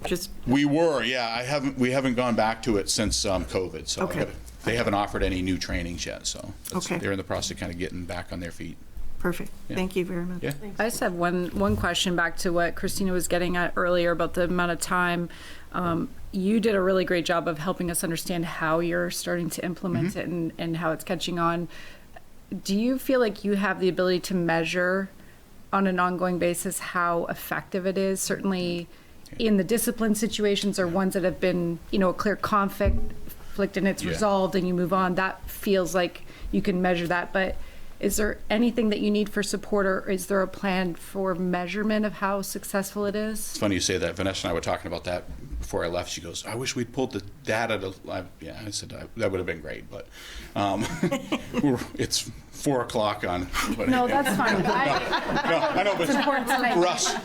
We we haven't gone back to it since COVID. So they haven't offered any new trainings yet. So they're in the process of kind of getting back on their feet. Perfect. Yeah. Thank you very much. Yeah. I just have one question back to what Christina was getting at earlier about the amount of time. You did a really great job of helping us understand how you're starting to implement it and how it's catching on. Do you feel like you have the ability to measure on an ongoing basis how effective it is? Certainly in the discipline situations or ones that have been, a clear conflict and it's resolved and you move on, that feels like you can measure that. But is there anything that you need for support, or is there a plan for measurement of how successful it is? It's funny you say that. Vanessa and I were talking about that before I left. She goes, I wish we'd pulled the data. I said, that would have been great, but it's 4 o'clock on. No, that's fine. I know, but it's important tonight. For us,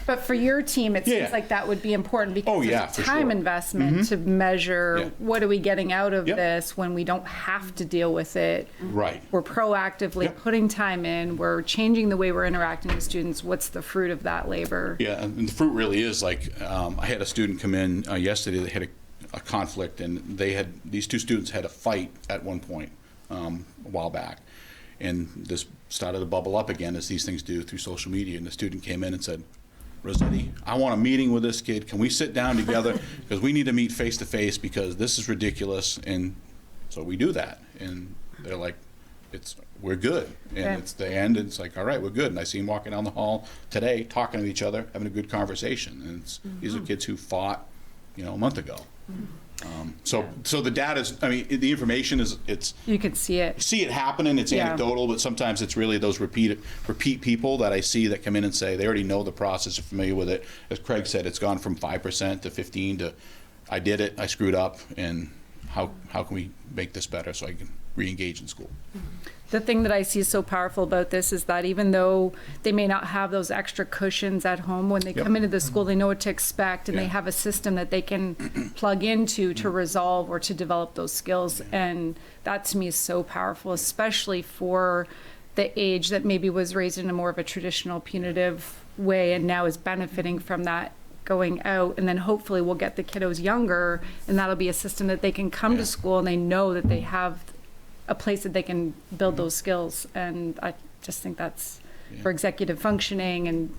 But for your team, it seems like that would be important because it's a time investment to measure what are we getting out of this when we don't have to deal with it. Right. We're proactively putting time in. We're changing the way we're interacting with students. What's the fruit of that labor? Yeah, and the fruit really is like I had a student come in yesterday that had a conflict, and these two students had a fight at one point a while back. And this started to bubble up again, as these things do through social media. And the student came in and said, Rossetti, I want a meeting with this kid. Can we sit down together? Because we need to meet face to face because this is ridiculous. And so we do that. And they're like, we're good. And it's the end. And it's like, all right, we're good. And I see them walking down the hall today, talking to each other, having a good conversation. And these are kids who fought, a month ago. So the data's, the information is, you can see it happening. It's anecdotal, but sometimes it's really those repeat people that I see that come in and say they already know the process, are familiar with it. As Craig said, it's gone from 5% to 15 to I did it, I screwed up, and how can we make this better so I can re-engage in school? The thing that I see so powerful about this is that even though they may not have those extra cushions at home, when they come into the school, they know what to expect, and they have a system that they can plug into to resolve or to develop those skills. And that to me is so powerful, especially for the age that maybe was raised in a more of a traditional punitive way and now is benefiting from that going out. And then hopefully we'll get the kiddos younger, and that'll be a system that they can come to school and they know that they have a place that they can build those skills. And I just think that's for executive functioning and,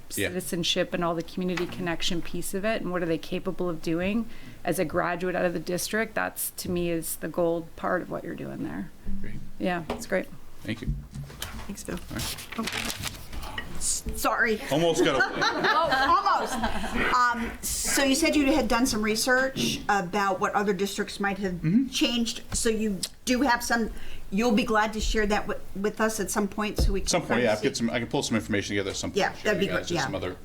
citizenship and all the community connection piece of it. And what are they capable of doing as a graduate out of the district? That's, to me, is the gold part of what you're doing there. Great. Yeah, it's great. Thank you. Thanks, Bill. Sorry. Almost got away. Almost. So you said you had done some research about what other districts might have changed. So you do have some. You'll be glad to share that with us at some point, so we can. Some point, yeah. I can pull some information together. At some point. Yeah, share that'd be you guys great. Yeah. Some other.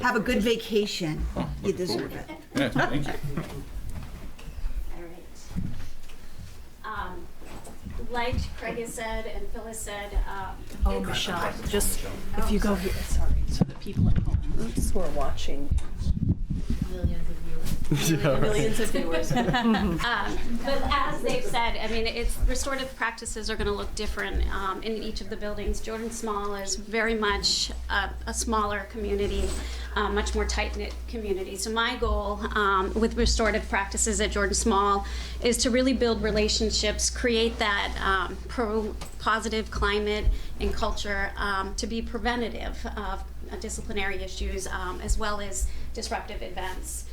Have a good vacation. Oh, You looking deserve forward it. to it. Yeah, thank you. All right. Like Craig has said and Phil has said. Oh, Michelle, just if you go here, sorry, so the people at home who are watching. Millions of viewers. Millions of viewers. But as they've said, I mean, it's restorative practices are going to look different in each of the buildings. Jordan Small is very much a smaller community, much more tight-knit community. So my goal with restorative practices at Jordan Small is to really build relationships, create that positive climate and culture to be preventative of disciplinary issues as well as disruptive events.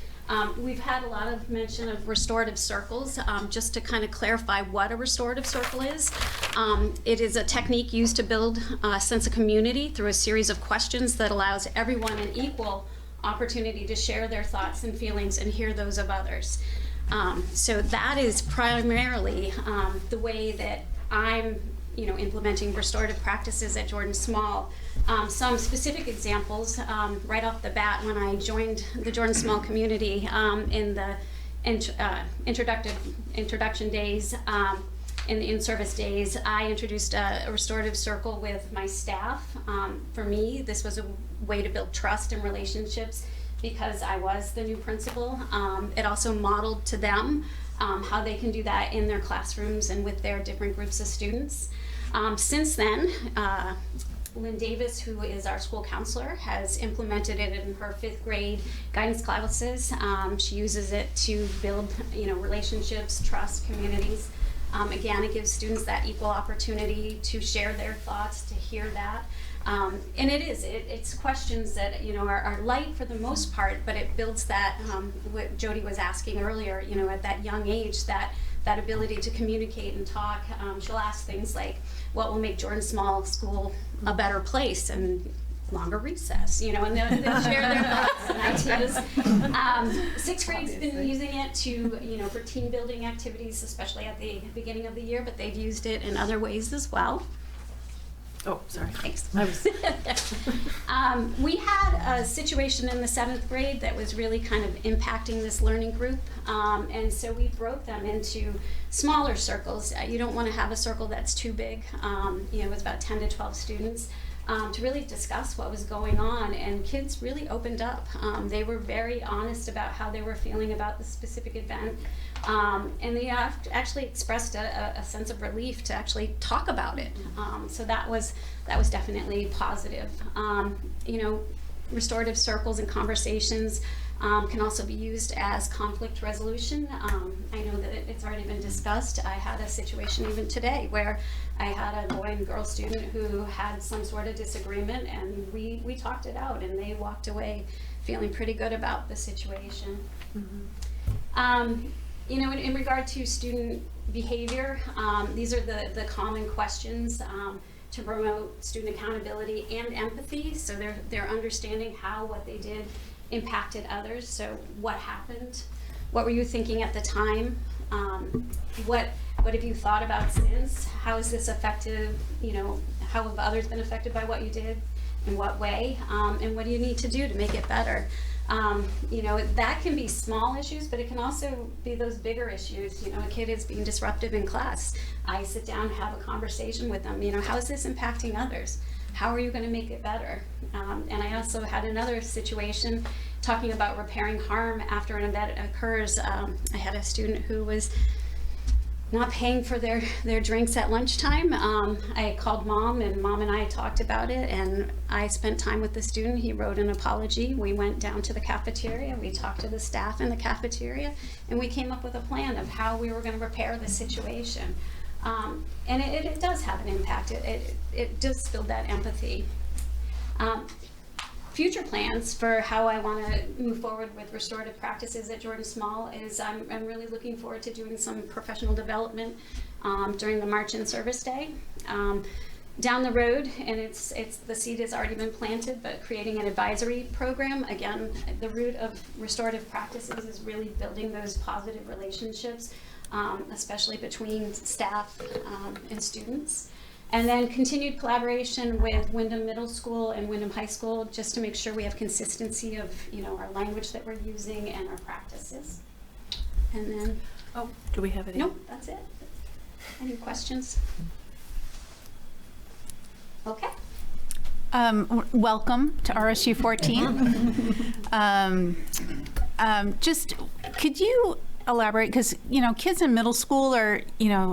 We've had a lot of mention of restorative circles. Just to kind of clarify what a restorative circle is, it is a technique used to build a sense of community through a series of questions that allows everyone an equal opportunity to share their thoughts and feelings and hear those of others. So that is primarily the way that I'm implementing restorative practices at Jordan Small. Some specific examples right off the bat when I joined the Jordan Small community in the introduction days, in the in-service days, I introduced a restorative circle with my staff. For me, this was a way to build trust and relationships because I was the new principal. It also modeled to them how they can do that in their classrooms and with their different groups of students. Since then, Lynn Davis, who is our school counselor, has implemented it in her 5th grade guidance classes. She uses it to build, relationships, trust, communities. Again, it gives students that equal opportunity to share their thoughts, to hear that. And it's questions that, are light for the most part, but it builds that, what Jody was asking earlier, at that young age, that ability to communicate and talk. She'll ask things like, what will make Jordan Small School a better place? And longer recess, and they'll share their thoughts and ideas. 6th grade's been using it to, for team building activities, especially at the beginning of the year, but they've used it in other ways as well. Oh, sorry. Thanks. We had a situation in the 7th grade that was really kind of impacting this learning group, and so we broke them into smaller circles. You don't want to have a circle that's too big. It was about 10 to 12 students. To really discuss what was going on, and kids really opened up. They were very honest about how they were feeling about the specific event, and they actually expressed a sense of relief to actually talk about it. So that was definitely positive. Restorative circles and conversations can also be used as conflict resolution. I know that it's already been discussed. I had a situation even today where I had a boy and girl student who had some sort of disagreement, and we talked it out, and they walked away feeling pretty good about the situation. Mm-hmm. In regard to student behavior, these are the common questions to promote student accountability and empathy, so they're understanding how what they did impacted others. So what happened? What were you thinking at the time? What have you thought about since? How is this effective? How have others been affected by what you did? In what way? And what do you need to do to make it better? That can be small issues, but it can also be those bigger issues. A kid is being disruptive in class. I sit down and have a conversation with them. How is this impacting others? How are you going to make it better? And I also had another situation talking about repairing harm after an event occurs. I had a student who was not paying for their drinks at lunchtime. I called mom, and mom and I talked about it, and I spent time with the student. He wrote an apology. We went down to the cafeteria. We talked to the staff in the cafeteria, and we came up with a plan of how we were going to repair the situation. And it does have an impact. It does build that empathy. Future plans for how I want to move forward with restorative practices at Jordan Small is I'm really looking forward to doing some professional development during the March in Service Day. Down the road, and the seed has already been planted, but creating an advisory program. Again, the root of restorative practices is really building those positive relationships, especially between staff and students. And then continued collaboration with Wyndham Middle School and Wyndham High School, just to make sure we have consistency of, our language that we're using and our practices. And then, do we have any? Nope, that's it. Any questions? Okay. Welcome to RSU 14. Just could you elaborate, because kids in middle school are,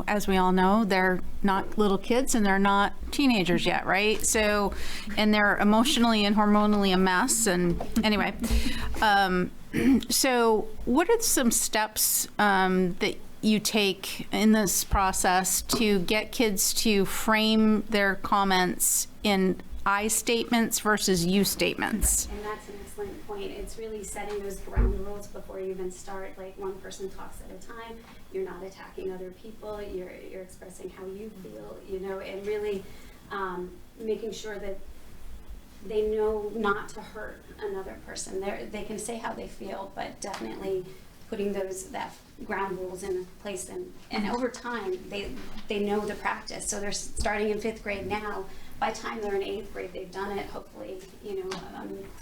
as we all know, they're not little kids and they're not teenagers yet, right? So, and they're emotionally and hormonally a mess. And anyway, so what are some steps that you take in this process to get kids to frame their comments in I statements versus you statements? And that's an excellent point. It's really setting those ground rules before you even start. Like, one person talks at a time. You're not attacking other people. You're expressing how you feel, and really making sure that they know not to hurt another person. They can say how they feel, but definitely putting that ground rules in place, and over time they know the practice. So they're starting in 5th grade now. By the time they're in 8th grade, they've done it hopefully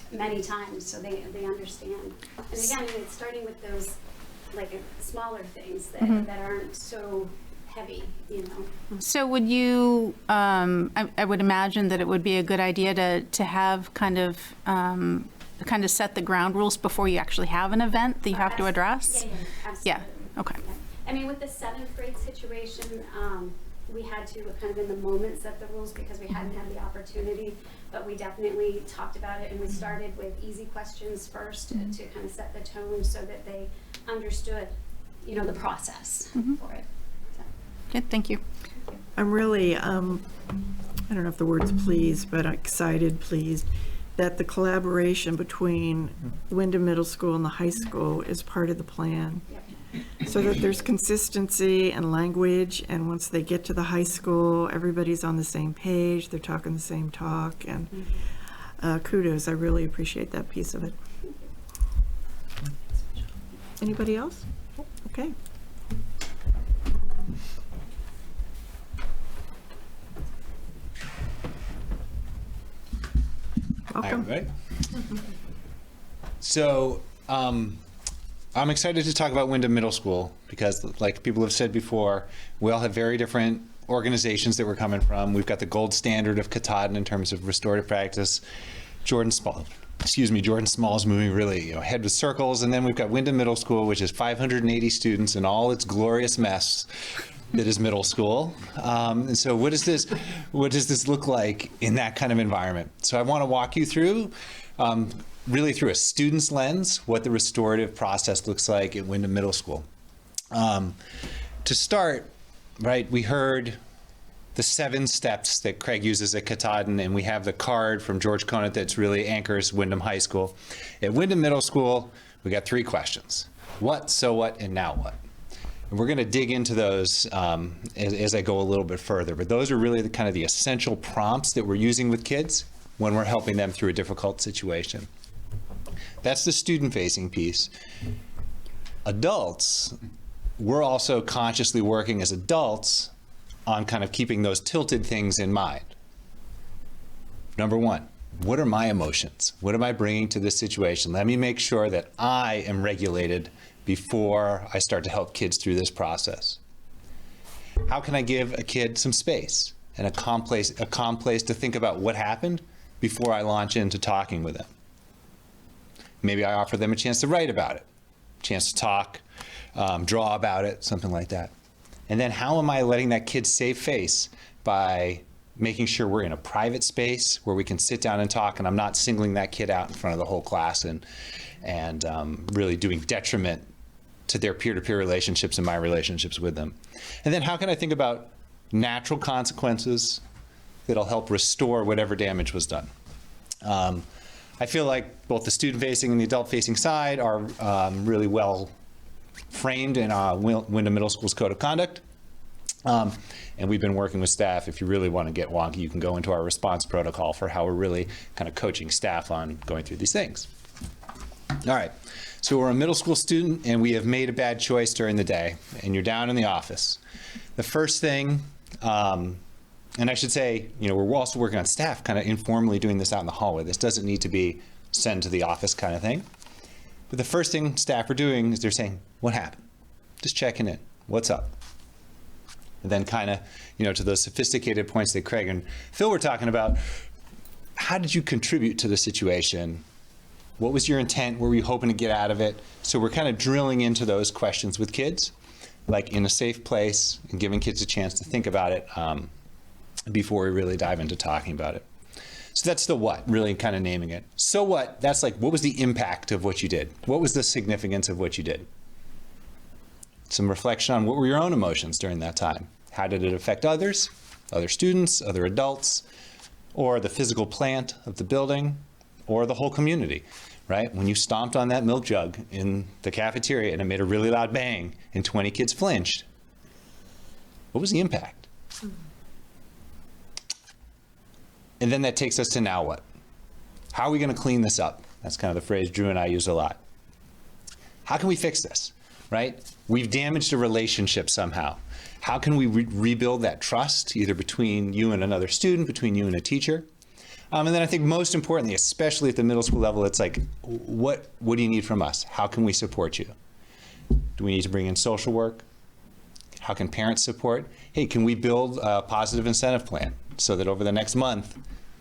many times, so they understand. And again, it's starting with those smaller things that aren't so heavy. So would you? I would imagine that it would be a good idea to have kind of set the ground rules before you actually have an event that you have to address? Yeah, absolutely. Yeah, okay. Yeah. I mean, with the 7th grade situation, we had to kind of in the moment set the rules because we hadn't had the opportunity, but we definitely talked about it, and we started with easy questions first to kind of set the tone so that they understood, the process for it. So. Good, thank you. I'm really, I don't know if the word's pleased, but pleased that the collaboration between Wyndham Middle School and the high school is part of the plan. So that there's consistency and language, and once they get to the high school, everybody's on the same page, they're talking the same talk, and kudos, I really appreciate that piece of it. Anybody else? Okay. Welcome. Hi, everybody. So, I'm excited to talk about Wyndham Middle School because, like people have said before, we all have very different organizations that we're coming from. We've got the gold standard of Katahdin in terms of restorative practice. Jordan Small's moving really ahead with circles, and then we've got Wyndham Middle School, which is 580 students and all its glorious mess that is middle school. And so what does this look like in that kind of environment? So I want to walk you through really through a student's lens, what the restorative process looks like at Wyndham Middle School. To start, right, we heard the 7 steps that Craig uses at Katahdin, and we have the card from George Conant that's really anchors Wyndham High School. At Wyndham Middle School, we got 3 questions. What, so what, and now what? And we're going to dig into those as I go a little bit further, but those are really the kind of the essential prompts that we're using with kids when we're helping them through a difficult situation. That's the student-facing piece. Adults, we're also consciously working as adults on kind of keeping those tilted things in mind. Number 1, what are my emotions? What am I bringing to this situation? Let me make sure that I am regulated before I start to help kids through this process. How can I give a kid some space and a calm place to think about what happened before I launch into talking with them? Maybe I offer them a chance to write about it, a chance to talk, draw about it, something like that. And then how am I letting that kid save face by making sure we're in a private space where we can sit down and talk, and I'm not singling that kid out in front of the whole class and really doing detriment to their peer-to-peer relationships and my relationships with them. And then how can I think about natural consequences that'll help restore whatever damage was done? I feel like both the student-facing and the adult-facing side are really well framed in Wyndham Middle School's Code of Conduct. And we've been working with staff. If you really want to get wonky, you can go into our response protocol for how we're really kind of coaching staff on going through these things. All right, so we're a middle school student and we have made a bad choice during the day and you're down in the office. The first thing, and I should say, we're also working on staff kind of informally doing this out in the hallway. This doesn't need to be send to the office kind of thing. But the first thing staff are doing is they're saying, what happened? Just checking in. What's up? And then kind of, to those sophisticated points that Craig and Phil were talking about, how did you contribute to the situation? What was your intent? What were you hoping to get out of it? So we're kind of drilling into those questions with kids, like in a safe place, and giving kids a chance to think about it before we really dive into talking about it. So that's the what, really kind of naming it. So what, that's like, what was the impact of what you did? What was the significance of what you did? Some reflection on what were your own emotions during that time? How did it affect others, other students, other adults, or the physical plant of the building, or the whole community, right? When you stomped on that milk jug in the cafeteria and it made a really loud bang and 20 kids flinched, what was the impact? And then that takes us to now what? How are we going to clean this up? That's kind of the phrase Drew and I use a lot. How can we fix this, right? We've damaged a relationship somehow. How can we rebuild that trust, either between you and another student, between you and a teacher? And then I think most importantly, especially at the middle school level, it's like, what do you need from us? How can we support you? Do we need to bring in social work? How can parents support? Hey, can we build a positive incentive plan so that over the next month,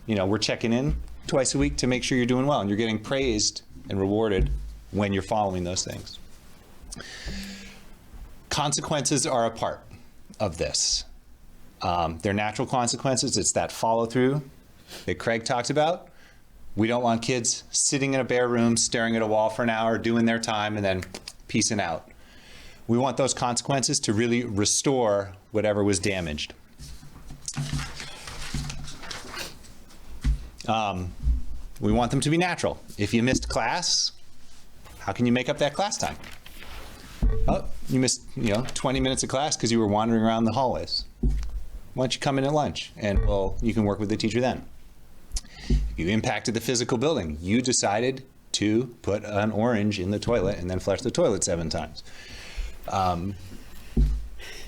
we're checking in twice a week to make sure you're doing well and you're getting praised and rewarded when you're following those things. Consequences are a part of this. They're natural consequences. It's that follow through that Craig talked about. We don't want kids sitting in a bare room, staring at a wall for an hour, doing their time, and then peacing out. We want those consequences to really restore whatever was damaged. We want them to be natural. If you missed class, how can you make up that class time? Oh, you missed 20 minutes of class because you were wandering around the hallways. Why don't you come in at lunch and you can work with the teacher then. You impacted the physical building. You decided to put an orange in the toilet and then flush the toilet 7 times.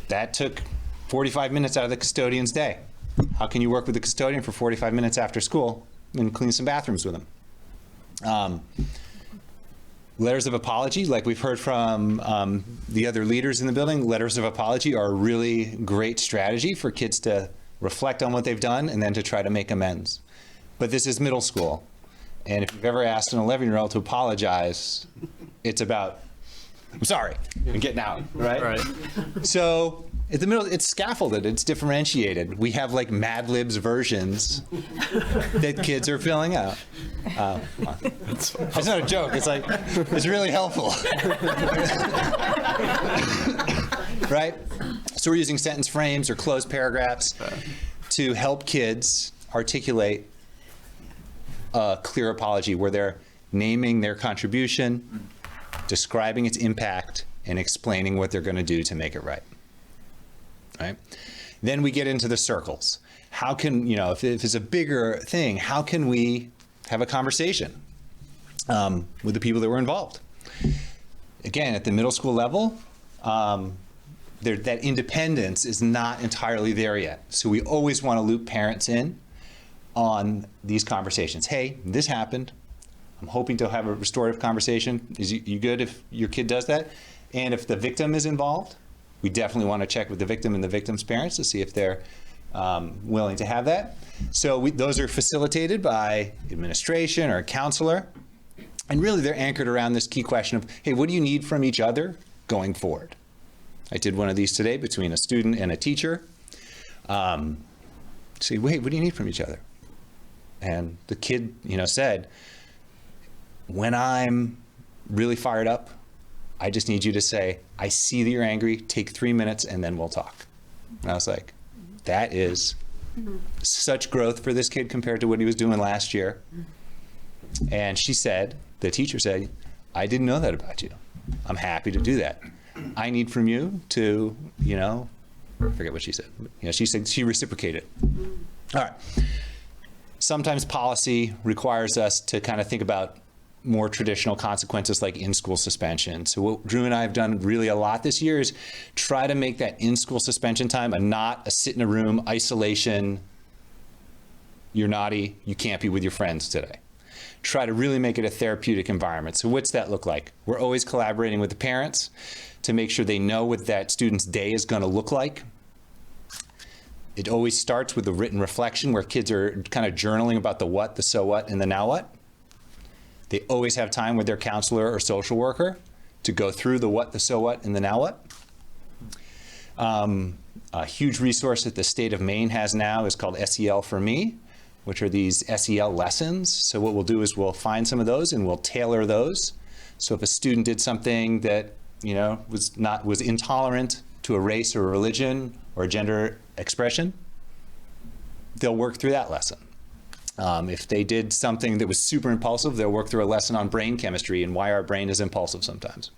That took 45 minutes out of the custodian's day. How can you work with the custodian for 45 minutes after school and clean some bathrooms with them? Letters of apology, like we've heard from the other leaders in the building, letters of apology are a really great strategy for kids to reflect on what they've done and then to try to make amends. But this is middle school. And if you've ever asked an 11-year-old to apologize, it's about, I'm sorry, and getting out, right? Right. So at the middle, it's scaffolded, it's differentiated. We have like Mad Libs versions that kids are filling out. It's not a joke, it's really helpful. Right? So we're using sentence frames or closed paragraphs to help kids articulate a clear apology where they're naming their contribution, describing its impact, and explaining what they're going to do to make it right. Right? Then we get into the circles. How can, if it's a bigger thing, how can we have a conversation with the people that were involved? Again, at the middle school level, that independence is not entirely there yet. So we always want to loop parents in on these conversations. Hey, this happened. I'm hoping to have a restorative conversation. Is you good if your kid does that? And if the victim is involved, we definitely want to check with the victim and the victim's parents to see if they're willing to have that. So those are facilitated by administration or a counselor. And really they're anchored around this key question of, hey, what do you need from each other going forward? I did one of these today between a student and a teacher. Say, wait, what do you need from each other? And the kid, said, when I'm really fired up, I just need you to say, I see that you're angry, take 3 minutes, and then we'll talk. And I was like, that is such growth for this kid compared to what he was doing last year. And she said, the teacher said, I didn't know that about you. I'm happy to do that. I need from you to, I forget what she said. She said she reciprocated. All right. Sometimes policy requires us to kind of think about more traditional consequences like in-school suspension. So what Drew and I have done really a lot this year is try to make that in-school suspension time not a sit in a room, isolation, you're naughty, you can't be with your friends today. Try to really make it a therapeutic environment. So what's that look like? We're always collaborating with the parents to make sure they know what that student's day is going to look like. It always starts with a written reflection where kids are kind of journaling about the what, the so what, and the now what. They always have time with their counselor or social worker to go through the what, the so what, and the now what. A huge resource that the state of Maine has now is called SEL for Me, which are these SEL lessons. So what we'll do is we'll find some of those and we'll tailor those. So if a student did something that was intolerant to a race or a religion or a gender expression, they'll work through that lesson. If they did something that was super impulsive, they'll work through a lesson on brain chemistry and why our brain is impulsive sometimes.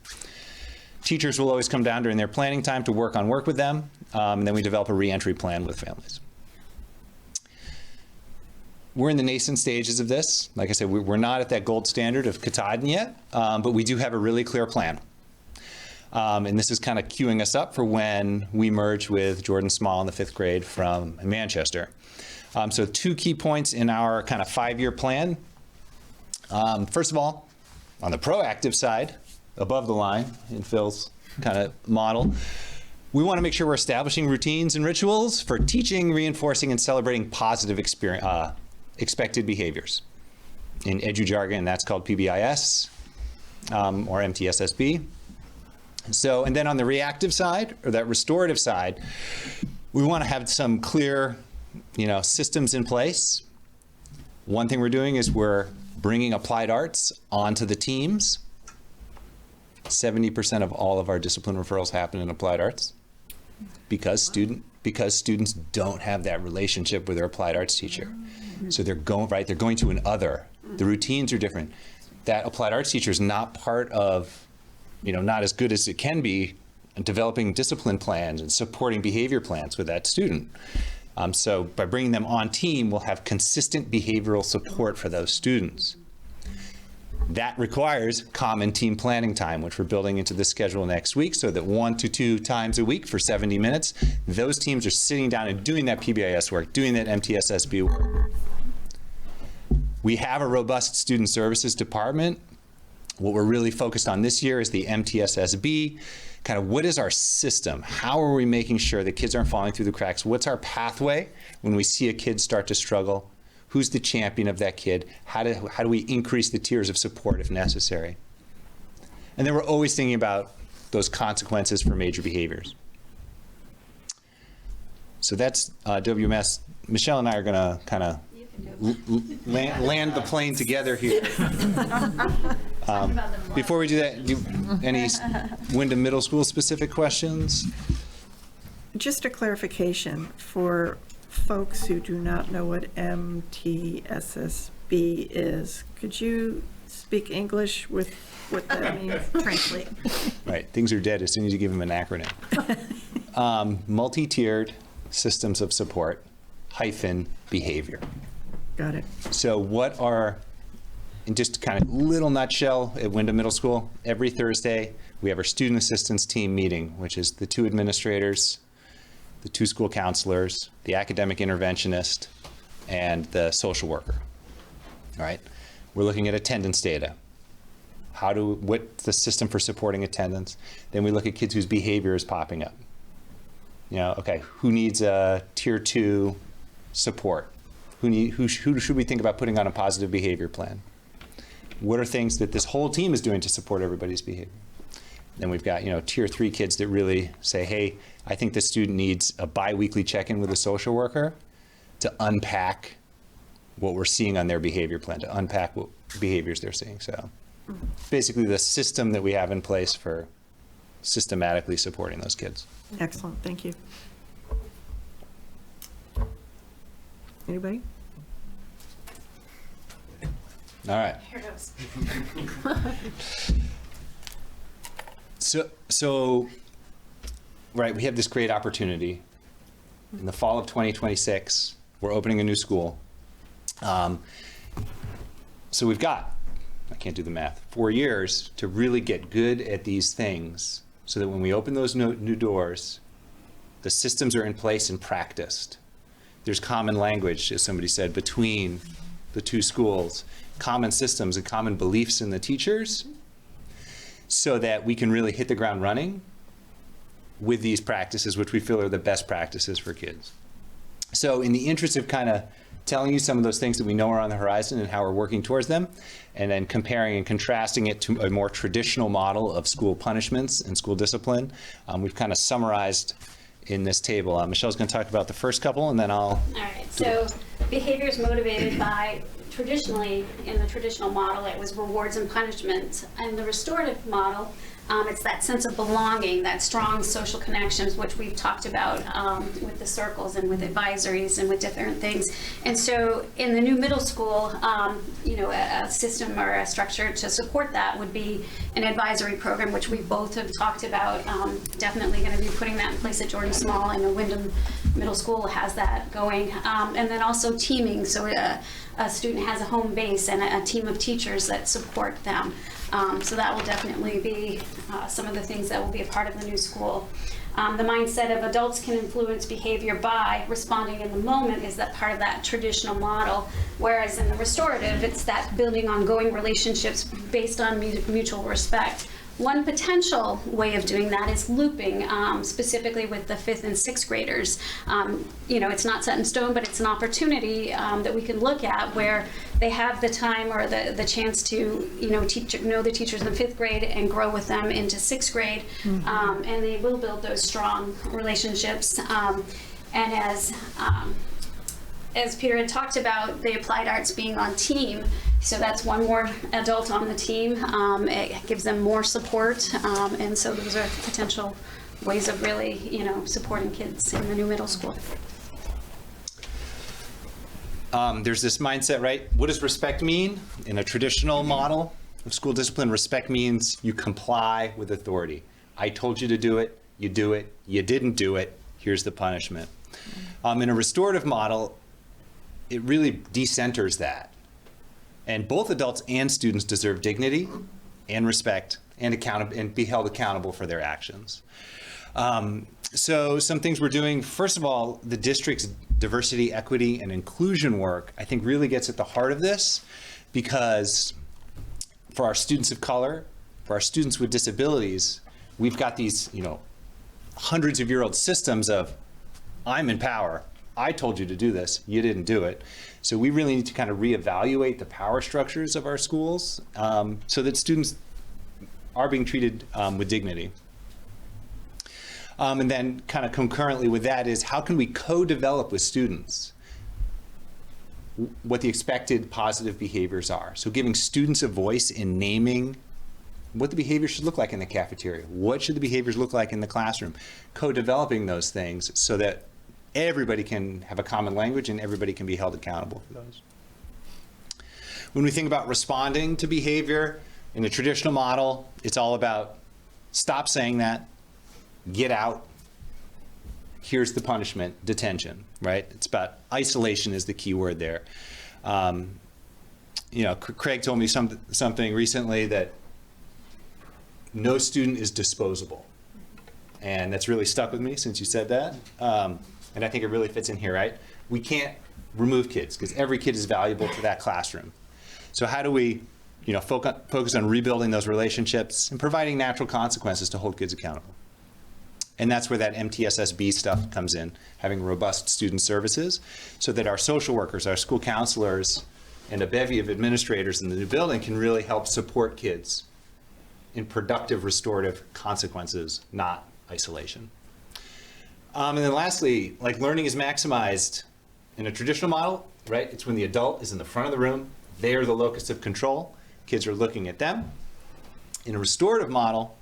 Teachers will always come down during their planning time to work with them, and then we develop a reentry plan with families. We're in the nascent stages of this. Like I said, we're not at that gold standard of Katahdin yet, but we do have a really clear plan. And this is kind of queuing us up for when we merge with Jordan Small in the 5th grade from Manchester. So 2 key points in our kind of 5-year plan. First of all, on the proactive side, above the line in Phil's kind of model, we want to make sure we're establishing routines and rituals for teaching, reinforcing, and celebrating positive expected behaviors. In edu jargon, that's called PBIS or MTSSB. So, and then on the reactive side, or that restorative side, we want to have some clear systems in place. One thing we're doing is we're bringing applied arts onto the teams. 70% of all of our discipline referrals happen in applied arts because students don't have that relationship with their applied arts teacher. So they're going to an other. The routines are different. That applied arts teacher is not part of, not as good as it can be in developing discipline plans and supporting behavior plans with that student. So by bringing them on team, we'll have consistent behavioral support for those students. That requires common team planning time, which we're building into the schedule next week, so that 1 to 2 times a week for 70 minutes, those teams are sitting down and doing that PBIS work, doing that MTSSB work. We have a robust student services department. What we're really focused on this year is the MTSSB. Kind of what is our system? How are we making sure that kids aren't falling through the cracks? What's our pathway when we see a kid start to struggle? Who's the champion of that kid? How do we increase the tiers of support if necessary? And then we're always thinking about those consequences for major behaviors. So that's WMS. Michelle and I are going to kind of land the plane together here. Before we do that, any Wyndham Middle School specific questions? Just a clarification for folks who do not know what MTSSB is. Could you speak English with what that means? Translate. Right, things are dead as soon as you give them an acronym. Multi-tiered systems of support - behavior. Got it. So what are, in just kind of little nutshell at Wyndham Middle School, every Thursday we have our student assistance team meeting, which is the 2 administrators, the 2 school counselors, the academic interventionist, and the social worker. All right, we're looking at attendance data. What's the system for supporting attendance? Then we look at kids whose behavior is popping up. Okay, who needs a tier 2 support? Who should we think about putting on a positive behavior plan? What are things that this whole team is doing to support everybody's behavior? Then we've got, tier 3 kids that really say, hey, I think the student needs a bi-weekly check-in with a social worker to unpack what we're seeing on their behavior plan, to unpack what behaviors they're seeing. So basically the system that we have in place for systematically supporting those kids. Excellent, thank you. Anybody? All right. Here goes. So, right, we have this great opportunity In the fall of 2026, we're opening a new school. So we've got, I can't do the math, 4 years to really get good at these things so that when we open those new doors, the systems are in place and practiced. There's common language, as somebody said, between the two schools, common systems and common beliefs in the teachers, so that we can really hit the ground running with these practices, which we feel are the best practices for kids. So in the interest of kind of telling you some of those things that we know are on the horizon and how we're working towards them, and then comparing and contrasting it to a more traditional model of school punishments and school discipline, we've kind of summarized in this table. Michelle's going to talk about the first couple, and then I'll... All right, so behavior is motivated by, traditionally, in the traditional model, it was rewards and punishment. In the restorative model, it's that sense of belonging, that strong social connections, which we've talked about with the circles and with advisories and with different things. And so in the new middle school, you know, a system or a structure to support that would be an advisory program, which we both have talked about. Definitely going to be putting that in place at Jordan Small, and the Wyndham Middle School has that going. And then also teaming, so a student has a home base and a team of teachers that support them. So that will definitely be some of the things that will be a part of the new school. The mindset of adults can influence behavior by responding in the moment is that part of that traditional model, whereas in the restorative, it's that building ongoing relationships based on mutual respect. One potential way of doing that is looping, specifically with the 5th and 6th graders. You know, it's not set in stone, but it's an opportunity that we can look at where they have the time or the chance to, you know, know the teachers in 5th grade and grow with them into 6th grade. And they will build those strong relationships. And as Peter had talked about, the applied arts being on team, so that's one more adult on the team. It gives them more support, and so those are potential ways of really, you know, supporting kids in the new middle school. There's this mindset, right? What does respect mean? In a traditional model of school discipline, respect means you comply with authority. I told you to do it, you didn't do it, here's the punishment. In a restorative model, it really decenters that. And both adults and students deserve dignity and respect and be held accountable for their actions. So some things we're doing, first of all, the district's diversity, equity, and inclusion work, I think really gets at the heart of this, because for our students of color, for our students with disabilities, we've got these, you know, hundreds of year-old systems of, I'm in power, I told you to do this, you didn't do it. So we really need to kind of reevaluate the power structures of our schools so that students are being treated with dignity. And then kind of concurrently with that is, how can we co-develop with students what the expected positive behaviors are? So giving students a voice in naming what the behavior should look like in the cafeteria. What should the behaviors look like in the classroom? Co-developing those things so that everybody can have a common language and everybody can be held accountable for those. When we think about responding to behavior in a traditional model, it's all about stop saying that, get out, here's the punishment, detention, right? It's about isolation is the key word there. You know, Craig told me something recently that no student is disposable. And that's really stuck with me since you said that. And I think it really fits in here, right? We can't remove kids because every kid is valuable to that classroom. So how do we, you know, focus on rebuilding those relationships and providing natural consequences to hold kids accountable? And that's where that MTSSB stuff comes in, having robust student services so that our social workers, our school counselors, and a bevy of administrators in the new building can really help support kids in productive restorative consequences, not isolation. And then lastly, like learning is maximized in a traditional model, right? It's when the adult is in the front of the room, they are the locus of control, kids are looking at them. In a restorative model,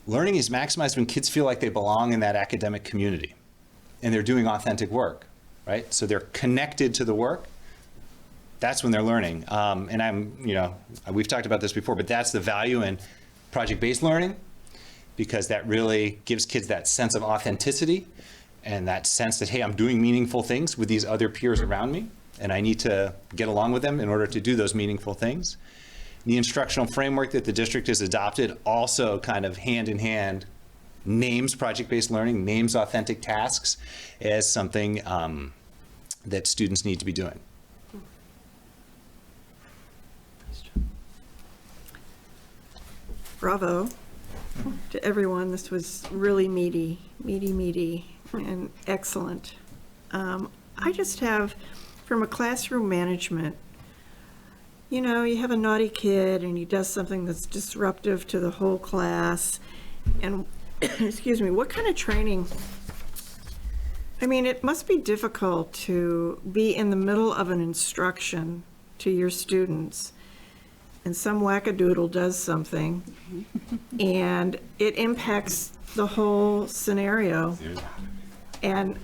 learning is maximized when kids feel like they belong in that academic community and they're doing authentic work, right? So they're connected to the work. That's when they're learning. And you know, we've talked about this before, but that's the value in project-based learning, because that really gives kids that sense of authenticity and that sense that, hey, I'm doing meaningful things with these other peers around me, and I need to get along with them in order to do those meaningful things. The instructional framework that the district has adopted also kind of hand in hand names project-based learning, names authentic tasks as something that students need to be doing. Bravo to everyone. This was really meaty, and excellent. I just have, from a classroom management, you know, you have a naughty kid and he does something that's disruptive to the whole class, and excuse me, what kind of training? I mean, it must be difficult to be in the middle of an instruction to your students and some wackadoodle does something and it impacts the whole scenario. And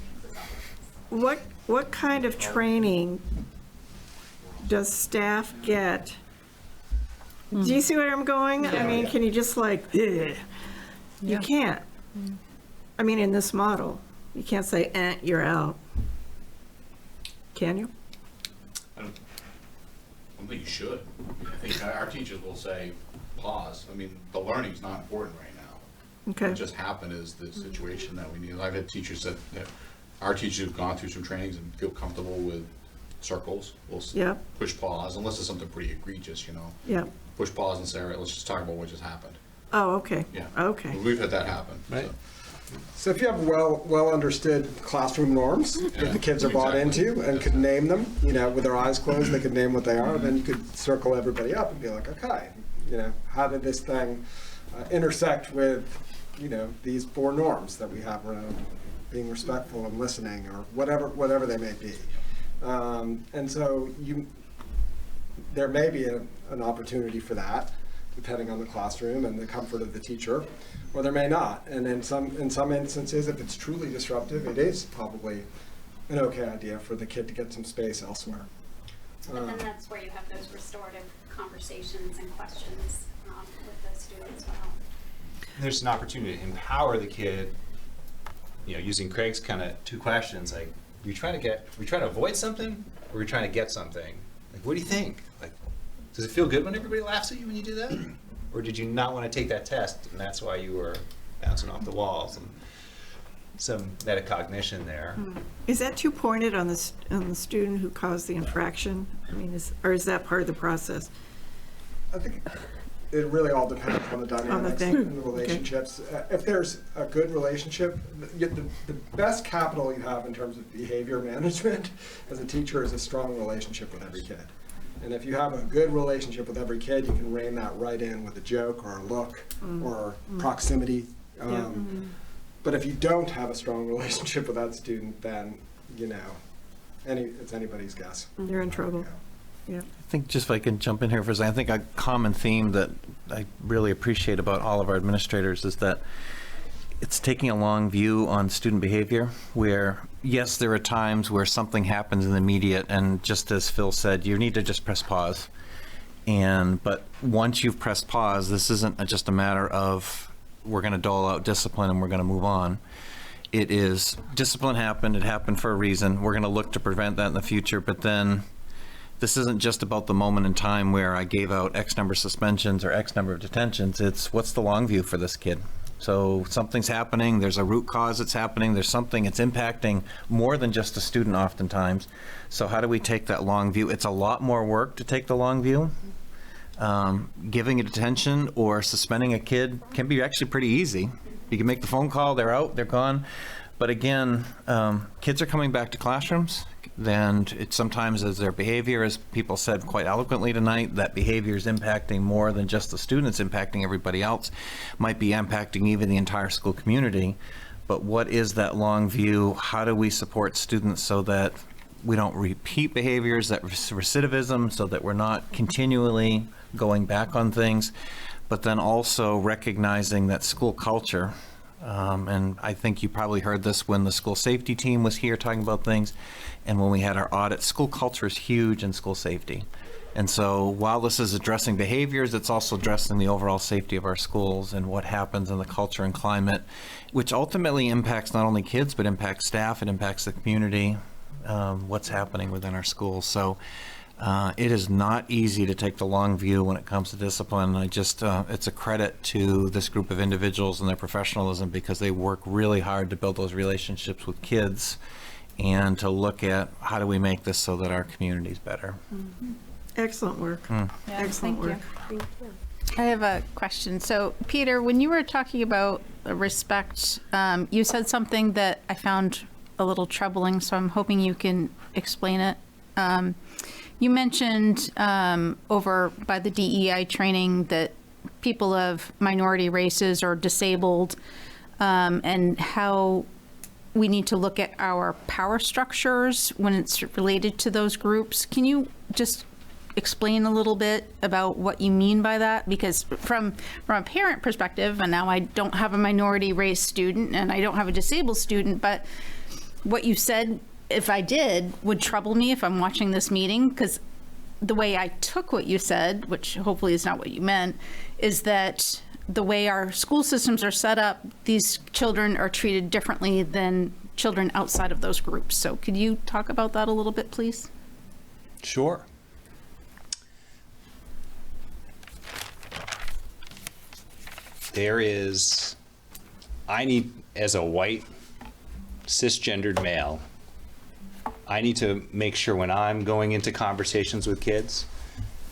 what kind of training does staff get? Do you see where I'm going? I mean, can you just like, ugh. You can't. I mean, in this model, you can't say, you're out. Can you? I don't think you should. I think our teachers will say, pause. I mean, the learning's not important right now. Okay. What just happened is the situation that we need. I've had teachers that our teachers have gone through some trainings and feel comfortable with circles. We'll push pause, unless it's something pretty egregious, you know. Yeah. Push pause and say, all right, let's just talk about what just happened. Oh, okay. Yeah. Okay. We've had that happen. Right. So if you have well understood classroom norms that the kids are bought into and could name them, you know, with their eyes closed, they could name what they are, then you could circle everybody up and be like, okay, you know, how did this thing intersect with, you know, these 4 norms that we have around being respectful and listening, or whatever they may be. And so there may be an opportunity for that, depending on the classroom and the comfort of the teacher, or there may not. And in some instances, if it's truly disruptive, it is probably an okay idea for the kid to get some space elsewhere. But then that's where you have those restorative conversations and questions with the student as well. There's an opportunity to empower the kid, you know, using Craig's kind of 2 questions, like, we trying to avoid something, or we're trying to get something? Like, what do you think? Like, does it feel good when everybody laughs at you when you do that? Or did you not want to take that test, and that's why you were bouncing off the walls? And some metacognition there. Is that too pointed on the student who caused the infraction? I mean, is that part of the process? I think it really all depends on the dynamics and the relationships. If there's a good relationship, the best capital you have in terms of behavior management as a teacher is a strong relationship with every kid. And if you have a good relationship with every kid, you can rein that right in with a joke or a look or proximity. But if you don't have a strong relationship with that student, then, you know, it's anybody's guess. You're in trouble. Yeah. I think, just if I can jump in here for a second, I think a common theme that I really appreciate about all of our administrators is that it's taking a long view on student behavior, where, yes, there are times where something happens in the immediate, and just as Phil said, you need to just press pause. But once you've pressed pause, this isn't just a matter of we're going to dole out discipline and we're going to move on. It is, discipline happened, it happened for a reason. We're going to look to prevent that in the future, but then this isn't just about the moment in time where I gave out X number of suspensions or X number of detentions. It's what's the long view for this kid? So something's happening, there's a root cause that's happening, there's something it's impacting more than just a student oftentimes. So how do we take that long view? It's a lot more work to take the long view. Giving a detention or suspending a kid can be actually pretty easy. You can make the phone call, they're out, they're gone. But again, kids are coming back to classrooms. Then it's sometimes as their behavior, as people said quite eloquently tonight, that behavior is impacting more than just the students, impacting everybody else, might be impacting even the entire school community. But what is that long view? How do we support students so that we don't repeat behaviors, that recidivism, so that we're not continually going back on things, but then also recognizing that school culture, and I think you probably heard this when the school safety team was here talking about things, and when we had our audit, school culture is huge in school safety. And so while this is addressing behaviors, it's also addressing the overall safety of our schools and what happens in the culture and climate, which ultimately impacts not only kids, but impacts staff, it impacts the community, what's happening within our schools. So it is not easy to take the long view when it comes to discipline. It's a credit to this group of individuals and their professionalism, because they work really hard to build those relationships with kids and to look at how do we make this so that our community is better. Mm-hmm. Excellent work. Excellent work. Thank you. I have a question. So, Peter, when you were talking about respect, you said something that I found a little troubling, so I'm hoping you can explain it. You mentioned over by the DEI training that people of minority races are disabled, and how we need to look at our power structures when it's related to those groups. Can you just explain a little bit about what you mean by that? Because from a parent perspective, and now I don't have a minority race student and I don't have a disabled student, but what you said, if I did, would trouble me if I'm watching this meeting, because the way I took what you said, which hopefully is not what you meant, is that the way our school systems are set up, these children are treated differently than children outside of those groups. So could you talk about that a little bit, please? Sure. I need, as a white, cisgendered male, I need to make sure when I'm going into conversations with kids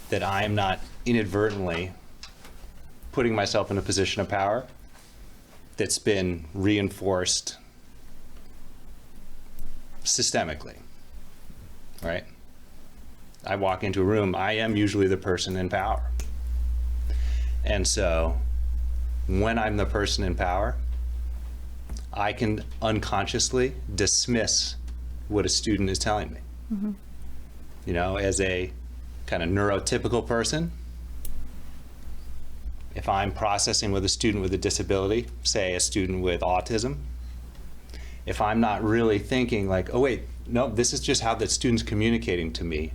that I'm not inadvertently putting myself in a position of power that's been reinforced systemically, right? I walk into a room, I am usually the person in power. And so when I'm the person in power, I can unconsciously dismiss what a student is telling me. Mm-hmm. You know, as a kind of neurotypical person, if I'm processing with a student with a disability, say a student with autism, if I'm not really thinking like, oh wait, no, this is just how that student's communicating to me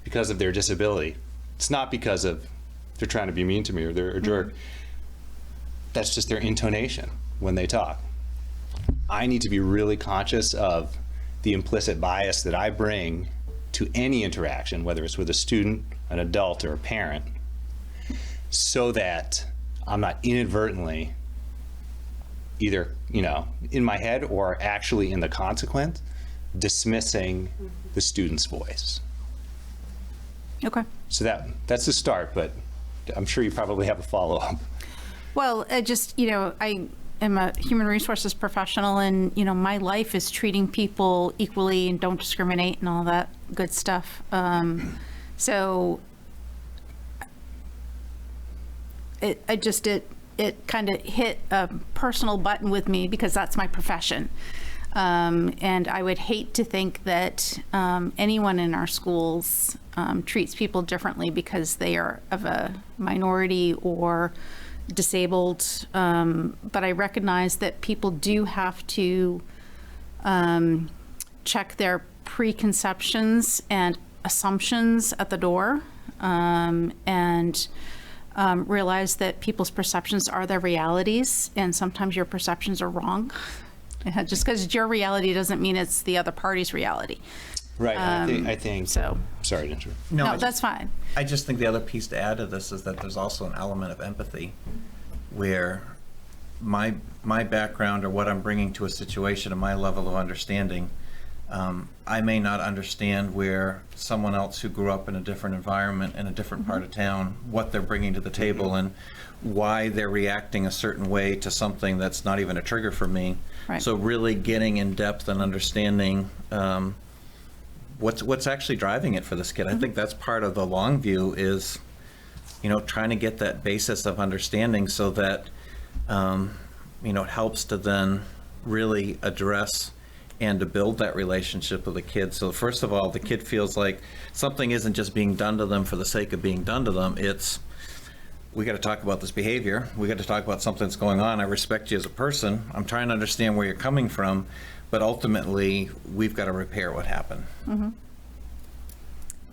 because of their disability. It's not because of they're trying to be mean to me or they're a jerk. That's just their intonation when they talk. I need to be really conscious of the implicit bias that I bring to any interaction, whether it's with a student, an adult, or a parent, so that I'm not inadvertently either, you know, in my head or actually in the consequence, dismissing the student's voice. Okay. So that's the start, but I'm sure you probably have a follow-up. Well, I am a human resources professional, and, my life is treating people equally and don't discriminate and all that good stuff. So it kind of hit a personal button with me because that's my profession. And I would hate to think that anyone in our schools treats people differently because they are of a minority or disabled. But I recognize that people do have to check their preconceptions and assumptions at the door, and realize that people's perceptions are their realities, and sometimes your perceptions are wrong. Just because it's your reality doesn't mean it's the other party's reality. Right. I think so. Sorry to interrupt. No, that's fine. I just think the other piece to add to this is that there's also an element of empathy, where my background or what I'm bringing to a situation and my level of understanding, I may not understand where someone else who grew up in a different environment in a different part of town, what they're bringing to the table and why they're reacting a certain way to something that's not even a trigger for me. Right. So really getting in depth and understanding what's actually driving it for this kid. I think that's part of the long view is, trying to get that basis of understanding so that, it helps to then really address and to build that relationship with the kid. So first of all, the kid feels like something isn't just being done to them for the sake of being done to them. It's, we got to talk about this behavior. We got to talk about something that's going on. I respect you as a person. I'm trying to understand where you're coming from, but ultimately we've got to repair what happened. Mm-hmm.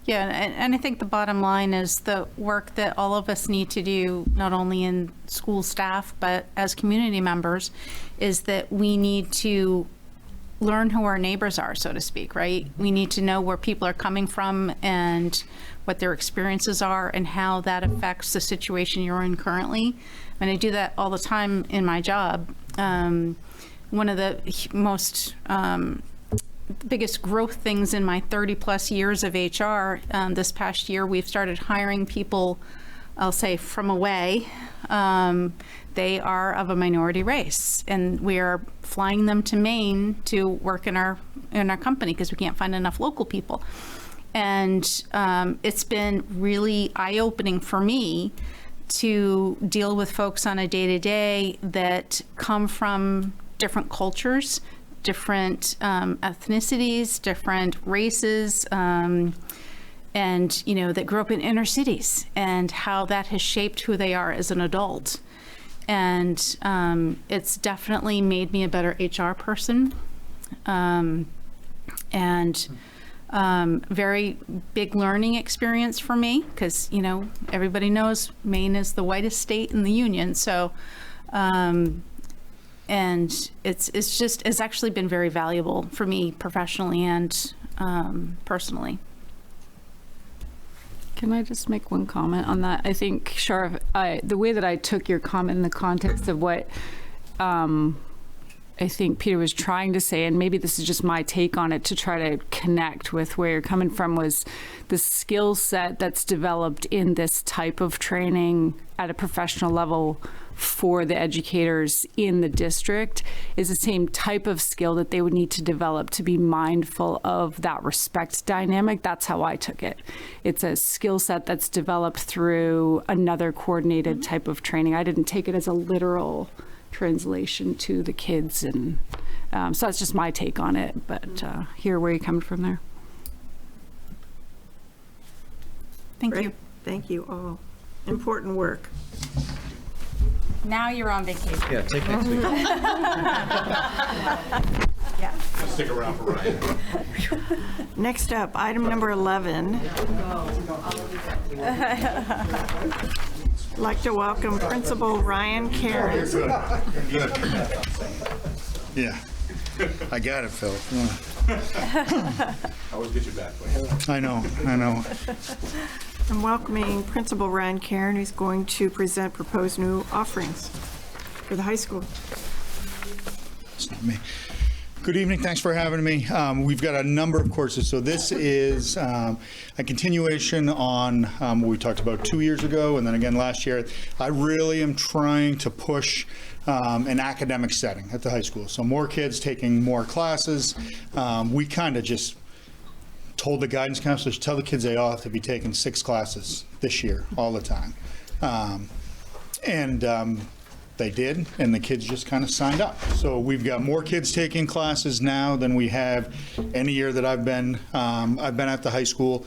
Yeah, and I think the bottom line is the work that all of us need to do, not only in school staff, but as community members, is that we need to learn who our neighbors are, so to speak, right? We need to know where people are coming from and what their experiences are and how that affects the situation you're in currently. And I do that all the time in my job. One of the most biggest growth things in my 30 plus years of HR, this past year, we've started hiring people, I'll say, from away. They are of a minority race, and we are flying them to Maine to work in our company because we can't find enough local people. And it's been really eye-opening for me to deal with folks on a day-to-day that come from different cultures, different ethnicities, different races, and that grew up in inner cities, and how that has shaped who they are as an adult. And it's definitely made me a better HR person, and very big learning experience for me, because everybody knows Maine is the whitest state in the union, so and it's actually been very valuable for me professionally and personally. Can I just make one comment on that? I think, Shara, the way that I took your comment in the context of what I think Peter was trying to say, and maybe this is just my take on it to try to connect with where you're coming from, was the skill set that's developed in this type of training at a professional level for the educators in the district is the same type of skill that they would need to develop to be mindful of that respect dynamic. That's how I took it. It's a skill set that's developed through another coordinated type of training. I didn't take it as a literal translation to the kids, and so that's just my take on it, but hear where you're coming from there. Thank you. Thank you all. Important work. Now you're on vacation. Yeah, take next week. Yeah. Let's stick around for Ryan. Next up, item number 11. I'd like to welcome Principal Ryan Karen. Yeah, I got it, Phil. Always get your back. I know. I'm welcoming Principal Ryan Karen, who's going to present proposed new offerings for the high school. It's not me. Good evening. Thanks for having me. We've got a number of courses. So this is a continuation on what we talked about 2 years ago and then again last year. I really am trying to push an academic setting at the high school. So more kids taking more classes. We kind of just told the guidance counselors, tell the kids they all have to be taking 6 classes this year, all the time. They did, and the kids just kind of signed up. So we've got more kids taking classes now than we have any year that I've been at the high school.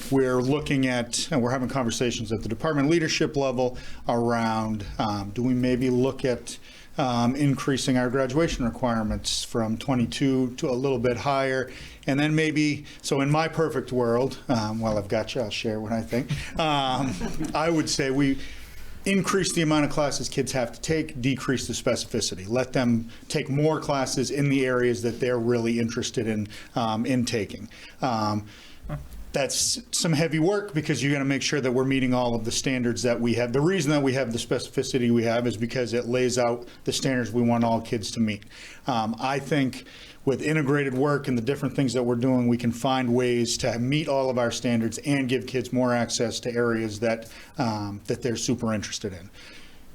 We're looking at, and we're having conversations at the department leadership level around, do we maybe look at increasing our graduation requirements from 22 to a little bit higher, and then maybe, so in my perfect world, while I've got you, I'll share what I think. I would say we increase the amount of classes kids have to take, decrease the specificity. Let them take more classes in the areas that they're really interested in taking. That's some heavy work because you're going to make sure that we're meeting all of the standards that we have. The reason that we have the specificity we have is because it lays out the standards we want all kids to meet. I think with integrated work and the different things that we're doing, we can find ways to meet all of our standards and give kids more access to areas that they're super interested in.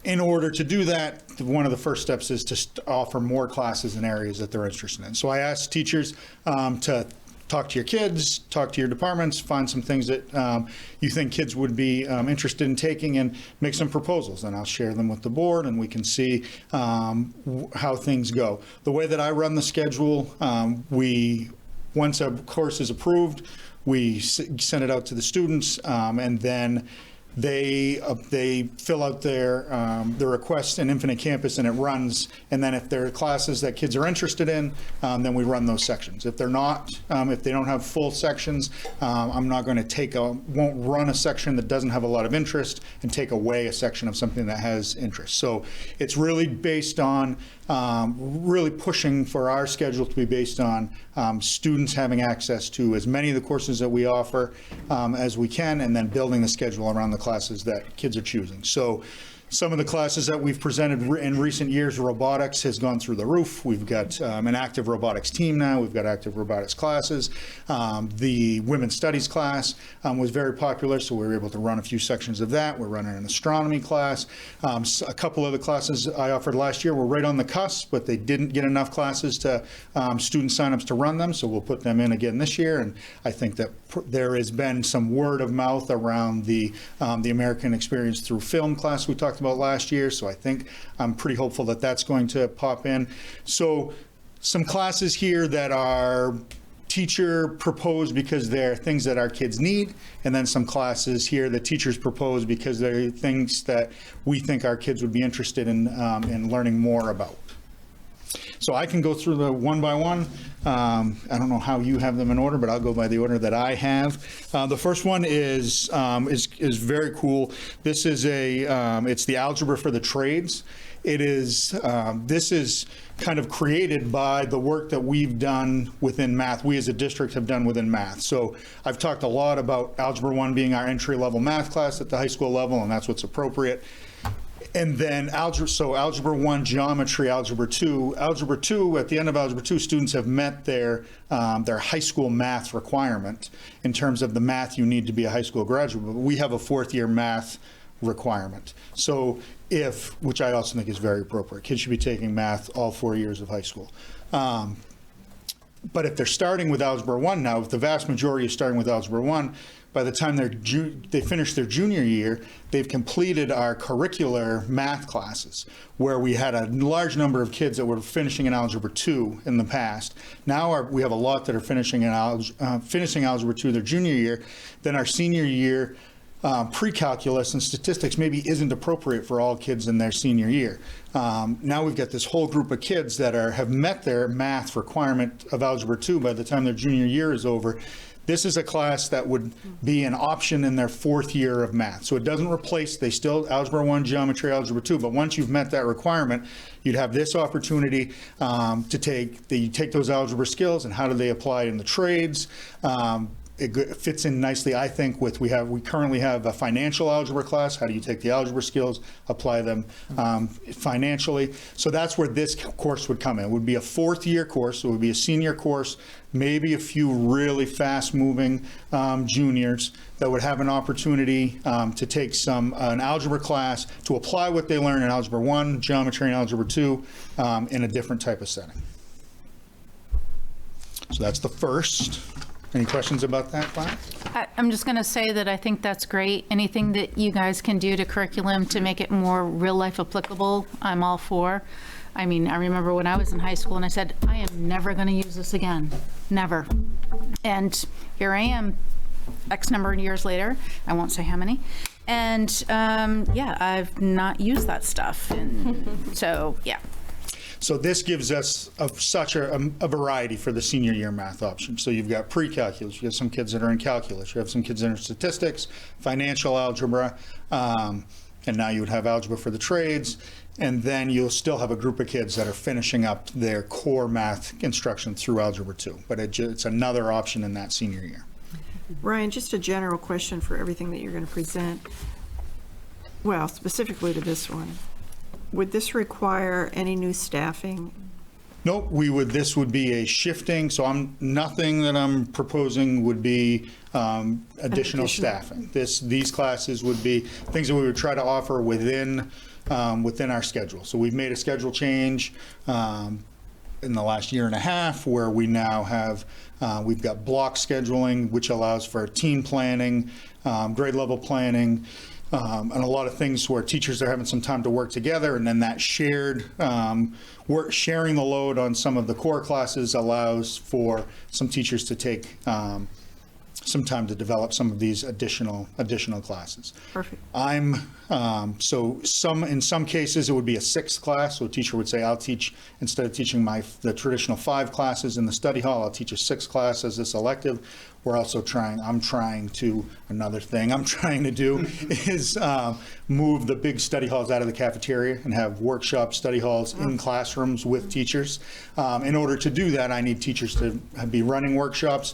In order to do that, one of the first steps is to offer more classes in areas that they're interested in. So I asked teachers to talk to your kids, talk to your departments, find some things that you think kids would be interested in taking, and make some proposals. And I'll share them with the board, and we can see how things go. The way that I run the schedule, once a course is approved, we send it out to the students, and then they fill out their request in Infinite Campus and it runs. And then if there are classes that kids are interested in, then we run those sections. If they're not, if they don't have full sections, I'm not going to won't run a section that doesn't have a lot of interest and take away a section of something that has interest. So it's really based on really pushing for our schedule to be based on students having access to as many of the courses that we offer as we can, and then building the schedule around the classes that kids are choosing. So some of the classes that we've presented in recent years, robotics has gone through the roof. We've got an active robotics team now. We've got active robotics classes. The women's studies class was very popular, so we were able to run a few sections of that. We're running an astronomy class. A couple of the classes I offered last year were right on the cusp, but they didn't get enough classes to student signups to run them, so we'll put them in again this year. And I think that there has been some word of mouth around the American Experience Through Film class we talked about last year, so I think I'm pretty hopeful that that's going to pop in. So some classes here that are teacher proposed because they're things that our kids need, and then some classes here that teachers propose because they're things that we think our kids would be interested in learning more about. So I can go through the one by one. I don't know how you have them in order, but I'll go by the order that I have. The first one is very cool. This is it's the algebra for the trades. It is, this is kind of created by the work that we've done within math, we as a district have done within math. So I've talked a lot about Algebra 1 being our entry-level math class at the high school level, and that's what's appropriate. And then Algebra 1, Geometry, Algebra 2. Algebra 2, at the end of Algebra 2, students have met their high school math requirement in terms of the math you need to be a high school graduate. But we have a fourth-year math requirement. So which I also think is very appropriate. Kids should be taking math all 4 years of high school. But if they're starting with Algebra 1 now, if the vast majority is starting with Algebra 1, by the time they finish their junior year, they've completed our curricular math classes, where we had a large number of kids that were finishing in Algebra 2 in the past. Now we have a lot that are finishing Algebra 2 their junior year. Then our senior year, pre-calculus and statistics maybe isn't appropriate for all kids in their senior year. Now we've got this whole group of kids that have met their math requirement of Algebra 2 by the time their junior year is over. This is a class that would be an option in their fourth year of math. So it doesn't replace, they still Algebra 1, Geometry, Algebra 2, but once you've met that requirement, you'd have this opportunity to take those algebra skills and how do they apply in the trades. It fits in nicely, I think, with we currently have a financial algebra class. How do you take the algebra skills, apply them financially? So that's where this course would come in. It would be a fourth-year course. So it would be a senior course, maybe a few really fast-moving juniors that would have an opportunity to take an algebra class to apply what they learn in Algebra 1, Geometry, and Algebra 2 in a different type of setting. So that's the first. Any questions about that, Claire? I'm just going to say that I think that's great. Anything that you guys can do to curriculum to make it more real life applicable, I'm all for. I mean, I remember when I was in high school and I said, I am never going to use this again. Never. And here I am, X number of years later. I won't say how many. And yeah, I've not used that stuff. And so, yeah. So this gives us such a variety for the senior year math option. So you've got pre-calculus, you have some kids that are in calculus, you have some kids that are in statistics, financial algebra, and now you would have algebra for the trades, and then you'll still have a group of kids that are finishing up their core math instruction through Algebra 2. But it's another option in that senior year. Ryan, just a general question for everything that you're going to present. Well, specifically to this one. Would this require any new staffing? Nope, this would be a shifting, so nothing that I'm proposing would be additional staffing. These classes would be things that we would try to offer within our schedule. So we've made a schedule change in the last year and a half where we now have, we've got block scheduling, which allows for team planning, grade level planning, and a lot of things where teachers are having some time to work together, and then that sharing the load on some of the core classes allows for some teachers to take some time to develop some of these additional classes. Perfect. In some cases, it would be a 6th class. So a teacher would say, I'll teach, instead of teaching the traditional 5 classes in the study hall, I'll teach a 6th class as this elective. I'm trying to do is move the big study halls out of the cafeteria and have workshop study halls in classrooms with teachers. In order to do that, I need teachers to be running workshops,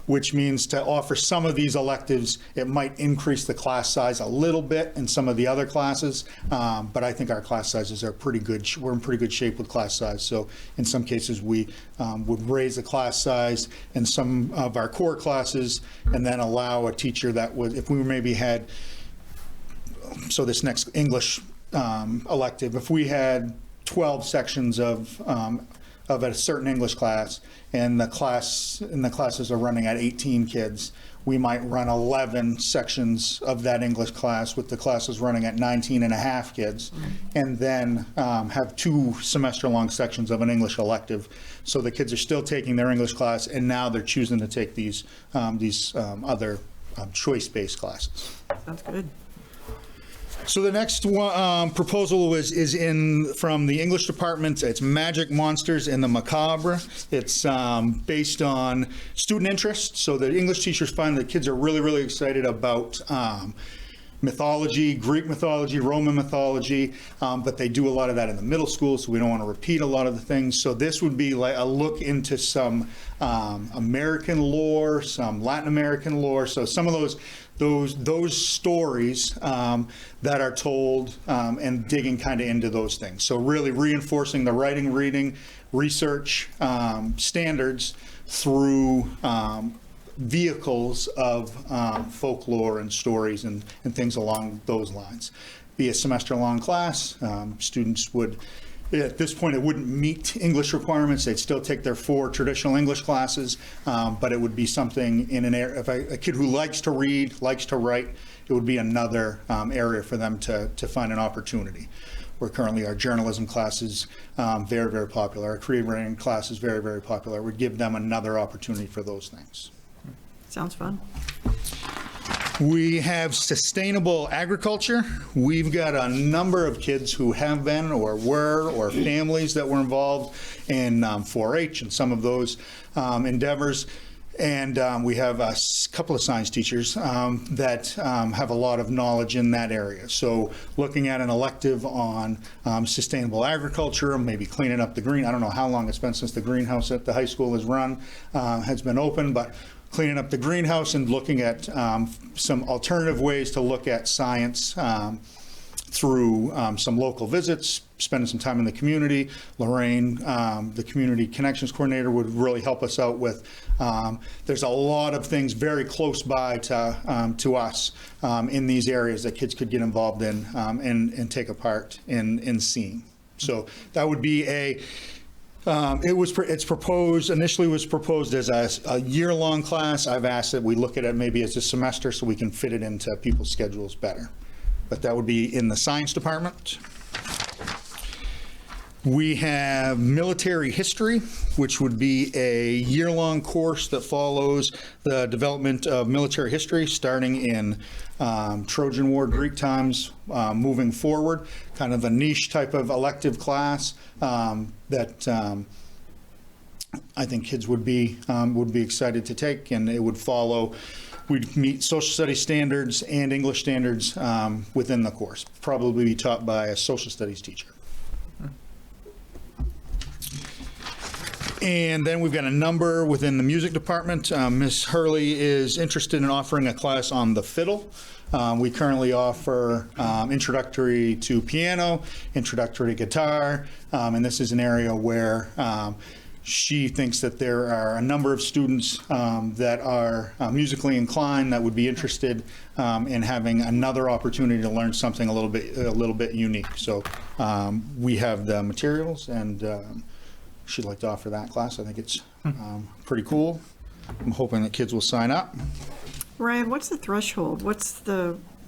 which means to offer some of these electives, it might increase the class size a little bit in some of the other classes, but I think our class sizes are pretty good. We're in pretty good shape with class size. So in some cases, we would raise the class size in some of our core classes and then allow a teacher that would, if we maybe had, so this next English elective, if we had 12 sections of a certain English class, and the classes are running at 18 kids, we might run 11 sections of that English class with the classes running at 19 and a half kids, and then have 2 semester-long sections of an English elective. So the kids are still taking their English class, and now they're choosing to take these other choice-based classes. Sounds good. So the next one, proposal is from the English department. It's Magic Monsters in the Macabre. It's based on student interest. So the English teachers find that kids are really, really excited about mythology, Greek mythology, Roman mythology, but they do a lot of that in the middle school, so we don't want to repeat a lot of the things. So this would be like a look into some American lore, some Latin American lore. So some of those stories that are told and digging kind of into those things. So really reinforcing the writing, reading, research standards through vehicles of folklore and stories and things along those lines. Be a semester-long class. Students would, at this point, it wouldn't meet English requirements. They'd still take their 4 traditional English classes, but it would be something in an area, if a kid who likes to read, likes to write, it would be another area for them to find an opportunity. Where currently our journalism class is very, very popular. Our creative writing class is very, very popular. We'd give them another opportunity for those things. Sounds fun. We have sustainable agriculture. We've got a number of kids who have been or were, or families that were involved in 4-H and some of those endeavors. And we have a couple of science teachers that have a lot of knowledge in that area. So looking at an elective on sustainable agriculture, maybe cleaning up the green. I don't know how long it's been since the greenhouse at the high school has been open, but cleaning up the greenhouse and looking at some alternative ways to look at science through some local visits, spending some time in the community. Lorraine, the Community Connections Coordinator, would really help us out with, there's a lot of things very close by to us in these areas that kids could get involved in and take a part in seeing. So that would be it's proposed, initially was proposed as a year-long class. I've asked that we look at it maybe as a semester so we can fit it into people's schedules better. But that would be in the science department. We have military history, which would be a year-long course that follows the development of military history, starting in Trojan War, Greek times, moving forward. Kind of a niche type of elective class that I think kids would be excited to take, and it would follow. We'd meet social studies standards and English standards within the course. Probably be taught by a social studies teacher. And then we've got a number within the music department. Ms. Hurley is interested in offering a class on the fiddle. We currently offer introductory to piano, introductory to guitar, and this is an area where she thinks that there are a number of students that are musically inclined that would be interested in having another opportunity to learn something a little bit unique. So we have the materials, and she'd like to offer that class. I think it's pretty cool. I'm hoping that kids will sign up. Ryan, what's the threshold?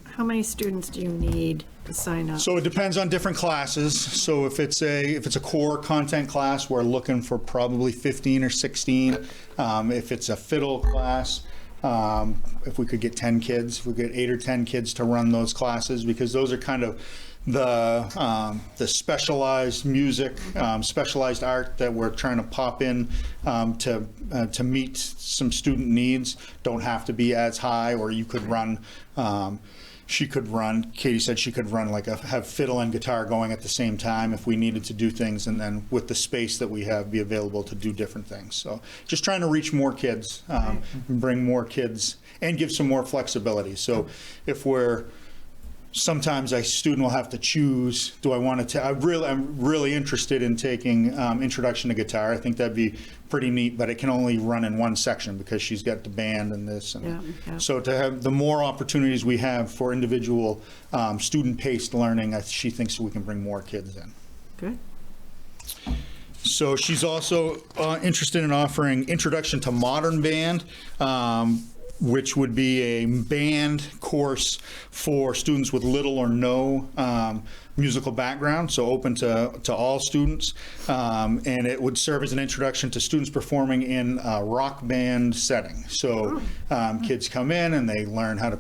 How many students do you need to sign up? So it depends on different classes. So if it's a core content class, we're looking for probably 15 or 16. If it's a fiddle class, if we could get 10 kids, if we get 8 or 10 kids to run those classes, because those are kind of the specialized music, specialized art that we're trying to pop in to meet some student needs. Don't have to be as high, or you could run. Katie said she could run have fiddle and guitar going at the same time if we needed to do things, and then with the space that we have, be available to do different things. So just trying to reach more kids, bring more kids, and give some more flexibility. So if sometimes a student will have to choose, do I want to, I'm really interested in taking introduction to guitar. I think that'd be pretty neat, but it can only run in one section because she's got the band and this. And so to have the more opportunities we have for individual student-paced learning, she thinks we can bring more kids in. Good. So she's also interested in offering Introduction to Modern Band, which would be a band course for students with little or no musical background, so open to all students. And it would serve as an introduction to students performing in a rock band setting. So kids come in and they learn how to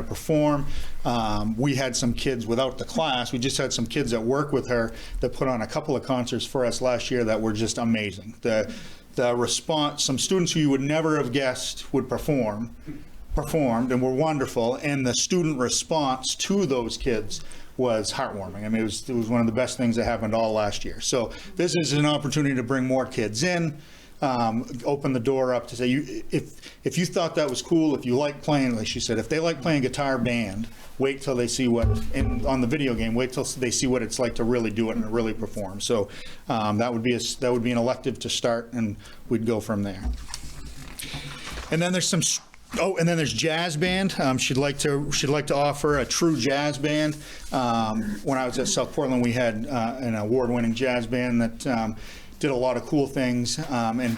perform. We had some kids without the class. We just had some kids that work with her that put on a couple of concerts for us last year that were just amazing. The response, some students who you would never have guessed would performed and were wonderful, and the student response to those kids was heartwarming. I mean, it was one of the best things that happened all last year. So this is an opportunity to bring more kids in, open the door up to say, if you thought that was cool, if you like playing, like she said, if they like playing guitar band, wait till they see on the video game, wait till they see what it's like to really do it and really perform. So that would be an elective to start, and we'd go from there. And then there's jazz band. She'd like to offer a true jazz band. When I was at South Portland, we had an award-winning jazz band that did a lot of cool things and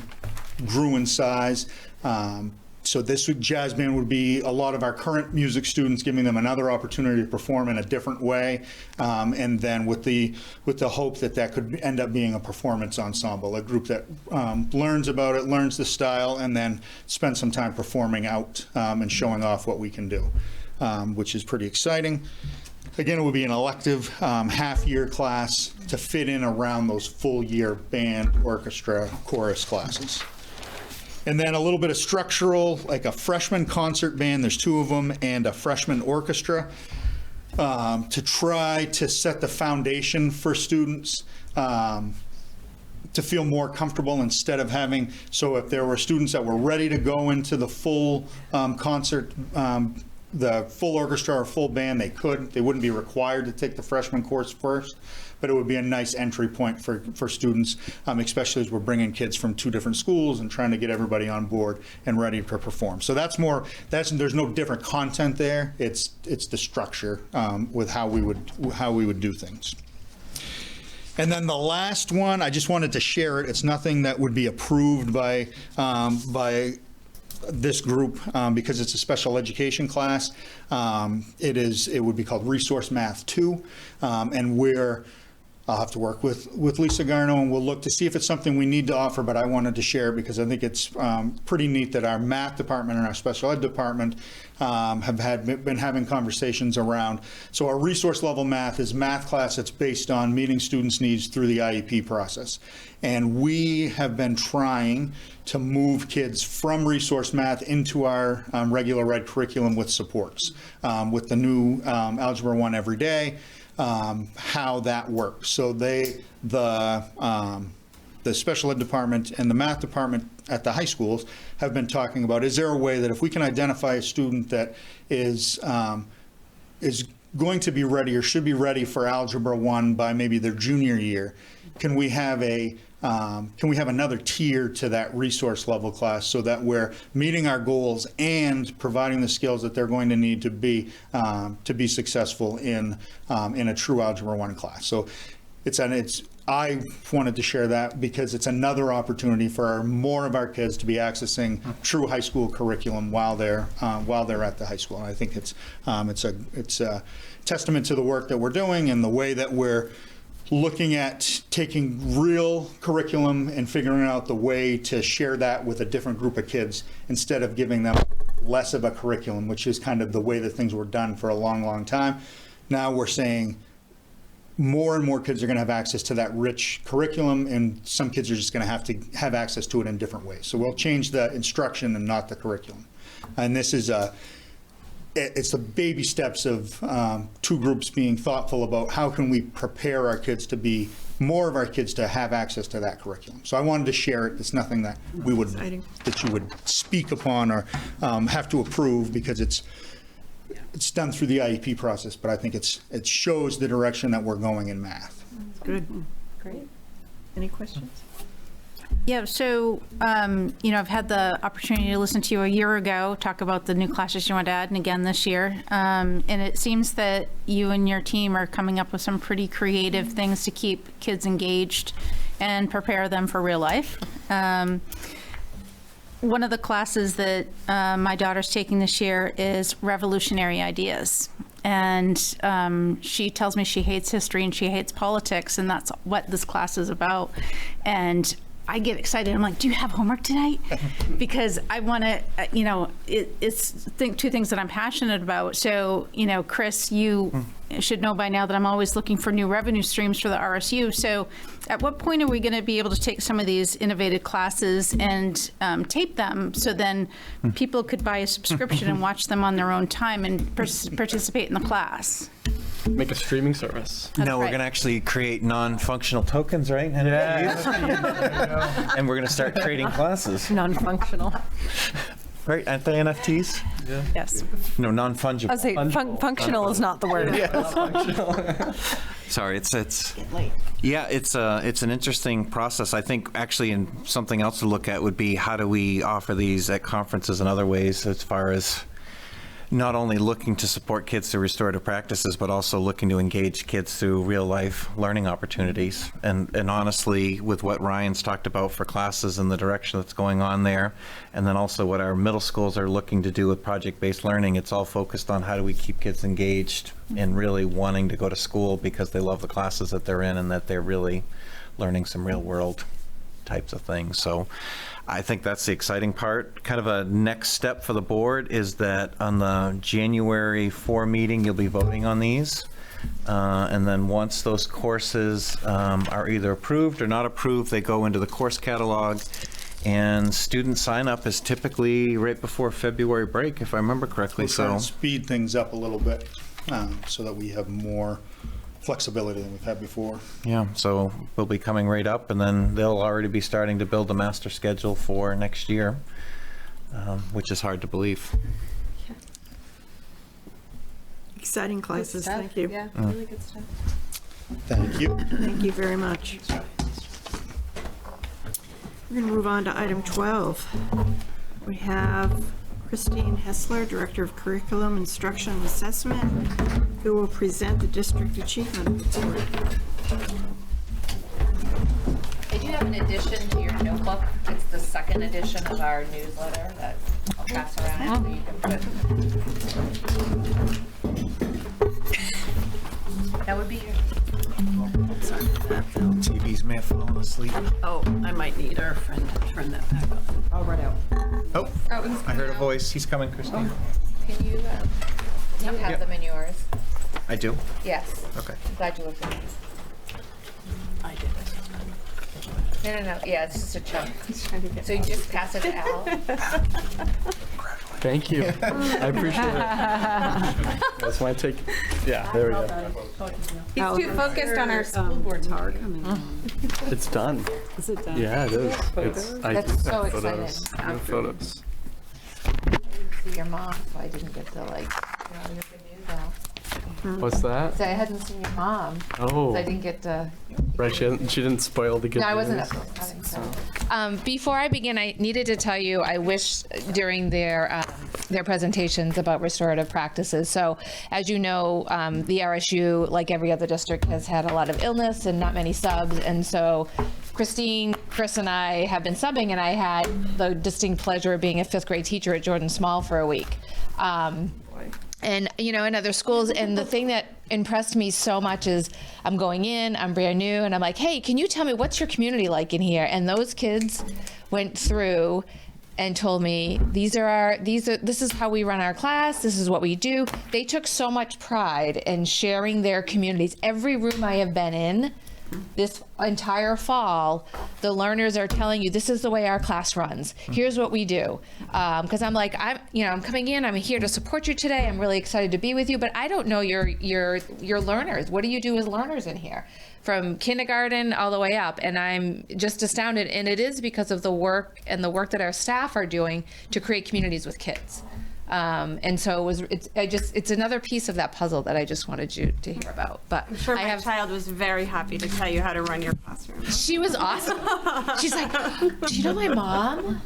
grew in size. So this jazz band would be a lot of our current music students, giving them another opportunity to perform in a different way, and then with the hope that could end up being a performance ensemble, a group that learns about it, learns the style, and then spends some time performing out and showing off what we can do, which is pretty exciting. Again, it would be an elective half-year class to fit in around those full-year band, orchestra, chorus classes. And then a little bit of structural, like a freshman concert band, there's 2 of them, and a freshman orchestra, to try to set the foundation for students to feel more comfortable instead of having, so if there were students that were ready to go into the full concert, the full orchestra or full band, they wouldn't be required to take the freshman course first, but it would be a nice entry point for students, especially as we're bringing kids from 2 different schools and trying to get everybody on board and ready to perform. So there's no different content there. It's the structure with how we would do things. And then the last one, I just wanted to share it. It's nothing that would be approved by this group because it's a special education class. It would be called Resource Math 2, and I'll have to work with Lisa Garno, and we'll look to see if it's something we need to offer, but I wanted to share it because I think it's pretty neat that our math department and our special ed department have been having conversations around. So our resource level math is math class that's based on meeting students' needs through the IEP process. And we have been trying to move kids from resource math into our regular ed curriculum with supports, with the new Algebra 1 Every Day. How that works. So the special ed department and the math department at the high schools have been talking about, is there a way that if we can identify a student that is going to be ready or should be ready for Algebra 1 by maybe their junior year, can we have another tier to that resource level class so that we're meeting our goals and providing the skills that they're going to need to be successful in a true Algebra 1 class. So I wanted to share that because it's another opportunity for more of our kids to be accessing true high school curriculum while they're at the high school. And I think it's a testament to the work that we're doing and the way that we're looking at taking real curriculum and figuring out the way to share that with a different group of kids instead of giving them less of a curriculum, which is kind of the way that things were done for a long, long time. Now we're saying more and more kids are going to have access to that rich curriculum, and some kids are just going to have access to it in different ways. So we'll change the instruction and not the curriculum. And this is it's the baby steps of two groups being thoughtful about how can we prepare our kids to be, more of our kids to have access to that curriculum. So I wanted to share it. It's nothing that we would, that you would speak upon or have to approve, because it's done through the IEP process, but I think it shows the direction that we're going in math. Good. Great. Any questions? Yeah, so, I've had the opportunity to listen to you a year ago, talk about the new classes you want to add, and again this year. And it seems that you and your team are coming up with some pretty creative things to keep kids engaged and prepare them for real life. One of the classes that my daughter's taking this year is Revolutionary Ideas. And she tells me she hates history and she hates politics, and that's what this class is about. And I get excited. I'm like, do you have homework tonight? Because I want to, it's two things that I'm passionate about. So, Chris, you should know by now that I'm always looking for new revenue streams for the RSU. So at what point are we going to be able to take some of these innovative classes and tape them, so then people could buy a subscription and watch them on their own time and participate in the class? Make a streaming service. No, we're going to actually create non-functional tokens, right? And we're going to start creating classes. Non-functional. Right? Aren't they NFTs? Yeah. Yes. No, non-fungible. I say functional is not the word. Sorry, it's an interesting process. I think actually, and something else to look at would be, how do we offer these at conferences and other ways, as far as not only looking to support kids through restorative practices, but also looking to engage kids through real life learning opportunities. And honestly, with what Ryan's talked about for classes and the direction that's going on there, and then also what our middle schools are looking to do with project-based learning, it's all focused on how do we keep kids engaged and really wanting to go to school because they love the classes that they're in and that they're really learning some real world types of things. So I think that's the exciting part. Kind of a next step for the board is that on the January 4 meeting, you'll be voting on these. And then once those courses are either approved or not approved, they go into the course catalog. And student sign up is typically right before February break, if I remember correctly. We're trying to speed things up a little bit so that we have more flexibility than we've had before. Yeah, so we'll be coming right up, and then they'll already be starting to build the master schedule for next year, which is hard to believe. Exciting classes. Thank you. Yeah, really good stuff. Thank you. Thank you very much. We're going to move on to item 12. We have Christine Hessler, Director of Curriculum, Instruction, and Assessment, who will present the District Achievement Report. I do have an addition to your notebook. It's the second edition of our newsletter that I'll pass around so you can put. That would be your. TV's may have fallen asleep. Oh, I might need our friend to turn that back up. I'll run out. Oh, I heard a voice. He's coming, Christine. Can you, do you have them in yours? I do? Yes. Okay. I'm glad you looked at these. I did this. No. Yeah, it's just a chunk. So you just pass it to Al. Thank you. I appreciate it. That's my take. Yeah, there we go. He's too focused on our school board meeting. It's done. Is it done? Yeah, it is. That's so exciting. Photos. I didn't see your mom, so I didn't get to you get the news out. What's that? So I hadn't seen your mom. Oh. So I didn't get to. Right, she didn't spoil the good No, I news. wasn't at the wedding, so. Before I begin, I needed to tell you, I wish during their presentations about restorative practices. So, as you know, the RSU, like every other district, has had a lot of illness and not many subs. And so Christine, Chris, and I have been subbing, and I had the distinct pleasure of being a 5th grade teacher at Jordan Small for a week. And, in other schools. And the thing that impressed me so much is I'm going in, I'm brand new, and I'm like, hey, can you tell me what's your community like in here? And those kids went through and told me, this is how we run our class, this is what we do. They took so much pride in sharing their communities. Every room I have been in this entire fall, the learners are telling you, this is the way our class runs. Here's what we do. Because I'm coming in, I'm here to support you today. I'm really excited to be with you, but I don't know your learners. What do you do as learners in here? From kindergarten all the way up, and I'm just astounded. And it is because of the work that our staff are doing to create communities with kids. And so it's another piece of that puzzle that I just wanted you to hear about. But I'm sure my child was very happy to tell you how to run your classroom. She was awesome. She's like, do you know my mom?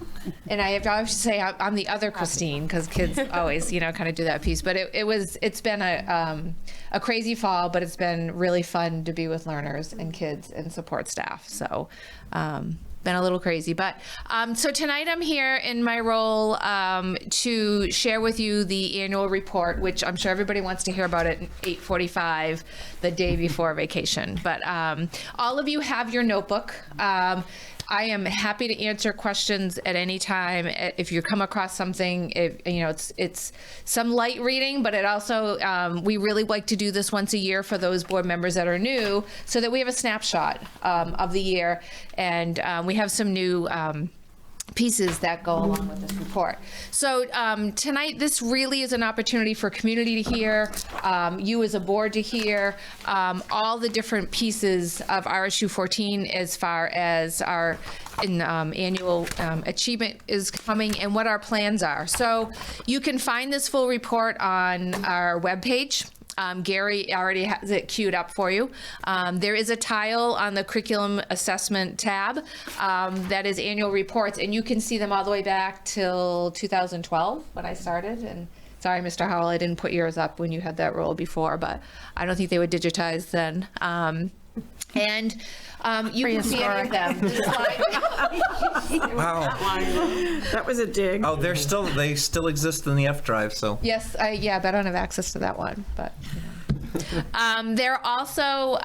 And I have to say I'm the other Christine, because kids always, kind of do that piece. But it's been a crazy fall, but it's been really fun to be with learners and kids and support staff. So been a little crazy. But so tonight I'm here in my role to share with you the annual report, which I'm sure everybody wants to hear about at 8:45, the day before vacation. But all of you have your notebook. I am happy to answer questions at any time. If you come across something, it's some light reading, but it also, we really like to do this once a year for those board members that are new, so that we have a snapshot of the year, and we have some new pieces that go along with this report. So tonight, this really is an opportunity for community to hear, you as a board to hear all the different pieces of RSU 14 as far as our annual achievement is coming and what our plans are. So you can find this full report on our webpage. Gary already has it queued up for you. There is a tile on the curriculum assessment tab that is annual reports, and you can see them all the way back till 2012 when I started. And sorry, Mr. Howell, I didn't put yours up when you had that role before, but I don't think they were digitized then. And you can see any of them. Wow. That was a dig. Oh, they still exist in the F drive, so. Yes, but I don't have access to that one, but. There also,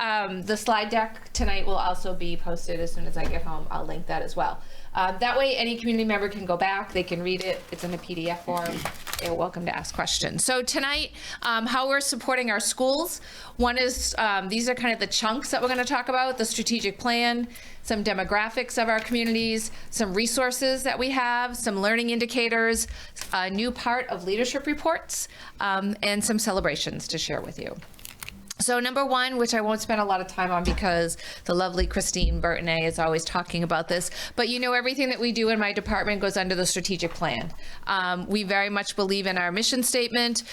the slide deck tonight will also be posted as soon as I get home. I'll link that as well. That way any community member can go back, they can read it, it's in a PDF form. They're welcome to ask questions. So tonight, how we're supporting our schools. One is, these are kind of the chunks that we're going to talk about, the strategic plan, some demographics of our communities, some resources that we have, some learning indicators, a new part of leadership reports, and some celebrations to share with you. So number one, which I won't spend a lot of time on because the lovely Christine Burtonay is always talking about this, but everything that we do in my department goes under the strategic plan. We very much believe in our mission statement,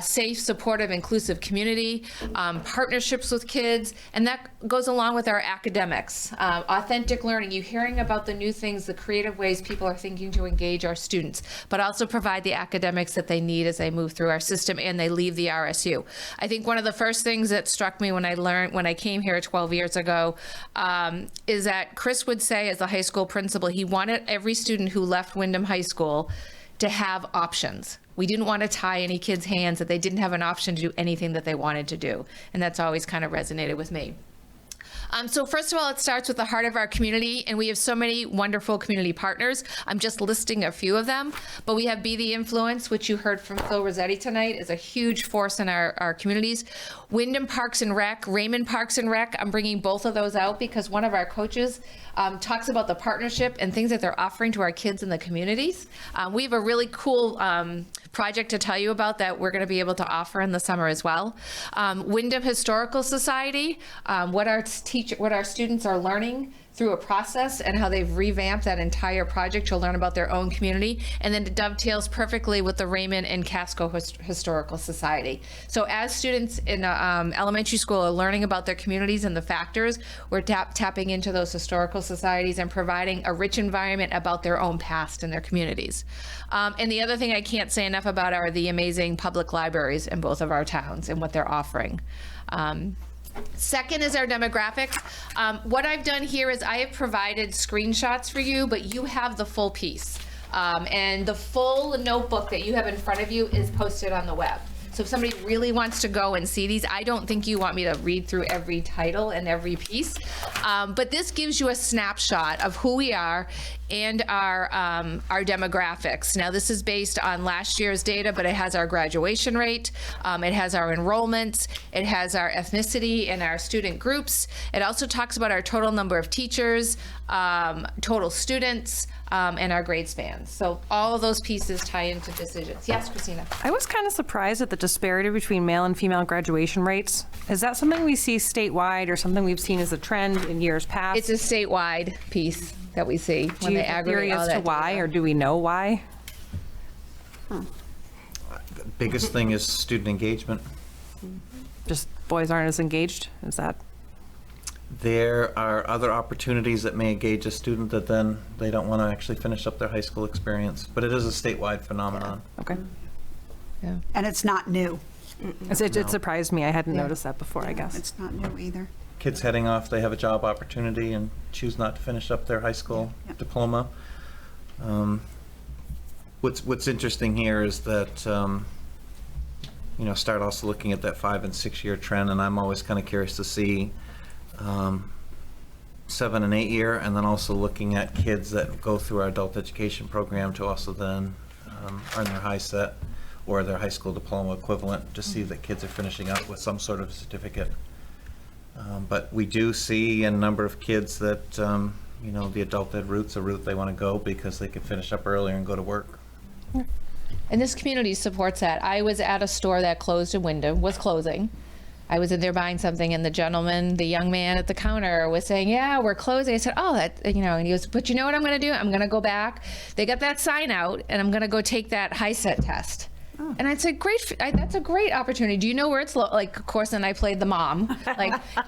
safe, supportive, inclusive community, partnerships with kids, and that goes along with our academics. Authentic learning, you hearing about the new things, the creative ways people are thinking to engage our students, but also provide the academics that they need as they move through our system and they leave the RSU. I think one of the first things that struck me when I came here 12 years ago is that Chris would say, as a high school principal, he wanted every student who left Windham High School to have options. We didn't want to tie any kids' hands that they didn't have an option to do anything that they wanted to do. And that's always kind of resonated with me. So first of all, it starts with the heart of our community, and we have so many wonderful community partners. I'm just listing a few of them, but we have Be the Influence, which you heard from Phil Rossetti tonight, is a huge force in our communities. Wyndham Parks and Rec, Raymond Parks and Rec, I'm bringing both of those out because one of our coaches talks about the partnership and things that they're offering to our kids in the communities. We have a really cool project to tell you about that we're going to be able to offer in the summer as well. Wyndham Historical Society, what our students are learning through a process and how they've revamped that entire project to learn about their own community, and then it dovetails perfectly with the Raymond and Casco Historical Society. So as students in elementary school are learning about their communities and the factors, we're tapping into those historical societies and providing a rich environment about their own past and their communities. And the other thing I can't say enough about are the amazing public libraries in both of our towns and what they're offering. Second is our demographics. What I've done here is I have provided screenshots for you, but you have the full piece. And the full notebook that you have in front of you is posted on the web. So if somebody really wants to go and see these, I don't think you want me to read through every title and every piece. But this gives you a snapshot of who we are and our demographics. Now, this is based on last year's data, but it has our graduation rate, it has our enrollments, it has our ethnicity and our student groups. It also talks about our total number of teachers, total students, and our grade spans. So all of those pieces tie into decisions. Yes, Christina? I was kind of surprised at the disparity between male and female graduation rates. Is that something we see statewide or something we've seen as a trend in years past? It's a statewide piece that we see when they aggregate all as that to why, data. or do we know why? The biggest thing is student engagement. Just boys aren't as engaged? Is that? There are other opportunities that may engage a student that then they don't want to actually finish up their high school experience. But it is a statewide phenomenon. Okay. Yeah. And it's not new. It surprised me. I hadn't noticed that before, I guess. It's not new either. Kids heading off, they have a job opportunity and choose not to finish up their high school diploma. What's interesting here is that, start also looking at that 5 and 6 year trend, and I'm always kind of curious to see 7 and 8 year, and then also looking at kids that go through our adult education program to also then earn their high set or their high school diploma equivalent, to see that kids are finishing up with some sort of certificate. But we do see a number of kids that, the adult ed route's a route they want to go because they can finish up earlier and go to work. And this community supports that. I was at a store that closed in Wyndham, was closing. I was in there buying something, and the young man at the counter was saying, yeah, we're closing. I said, oh, and he goes, but you know what I'm going to do? I'm going to go back. They got that sign out, and I'm going to go take that high set test. Oh. And I said, great, that's a great opportunity. Do you know where it's, of course, then I played the mom,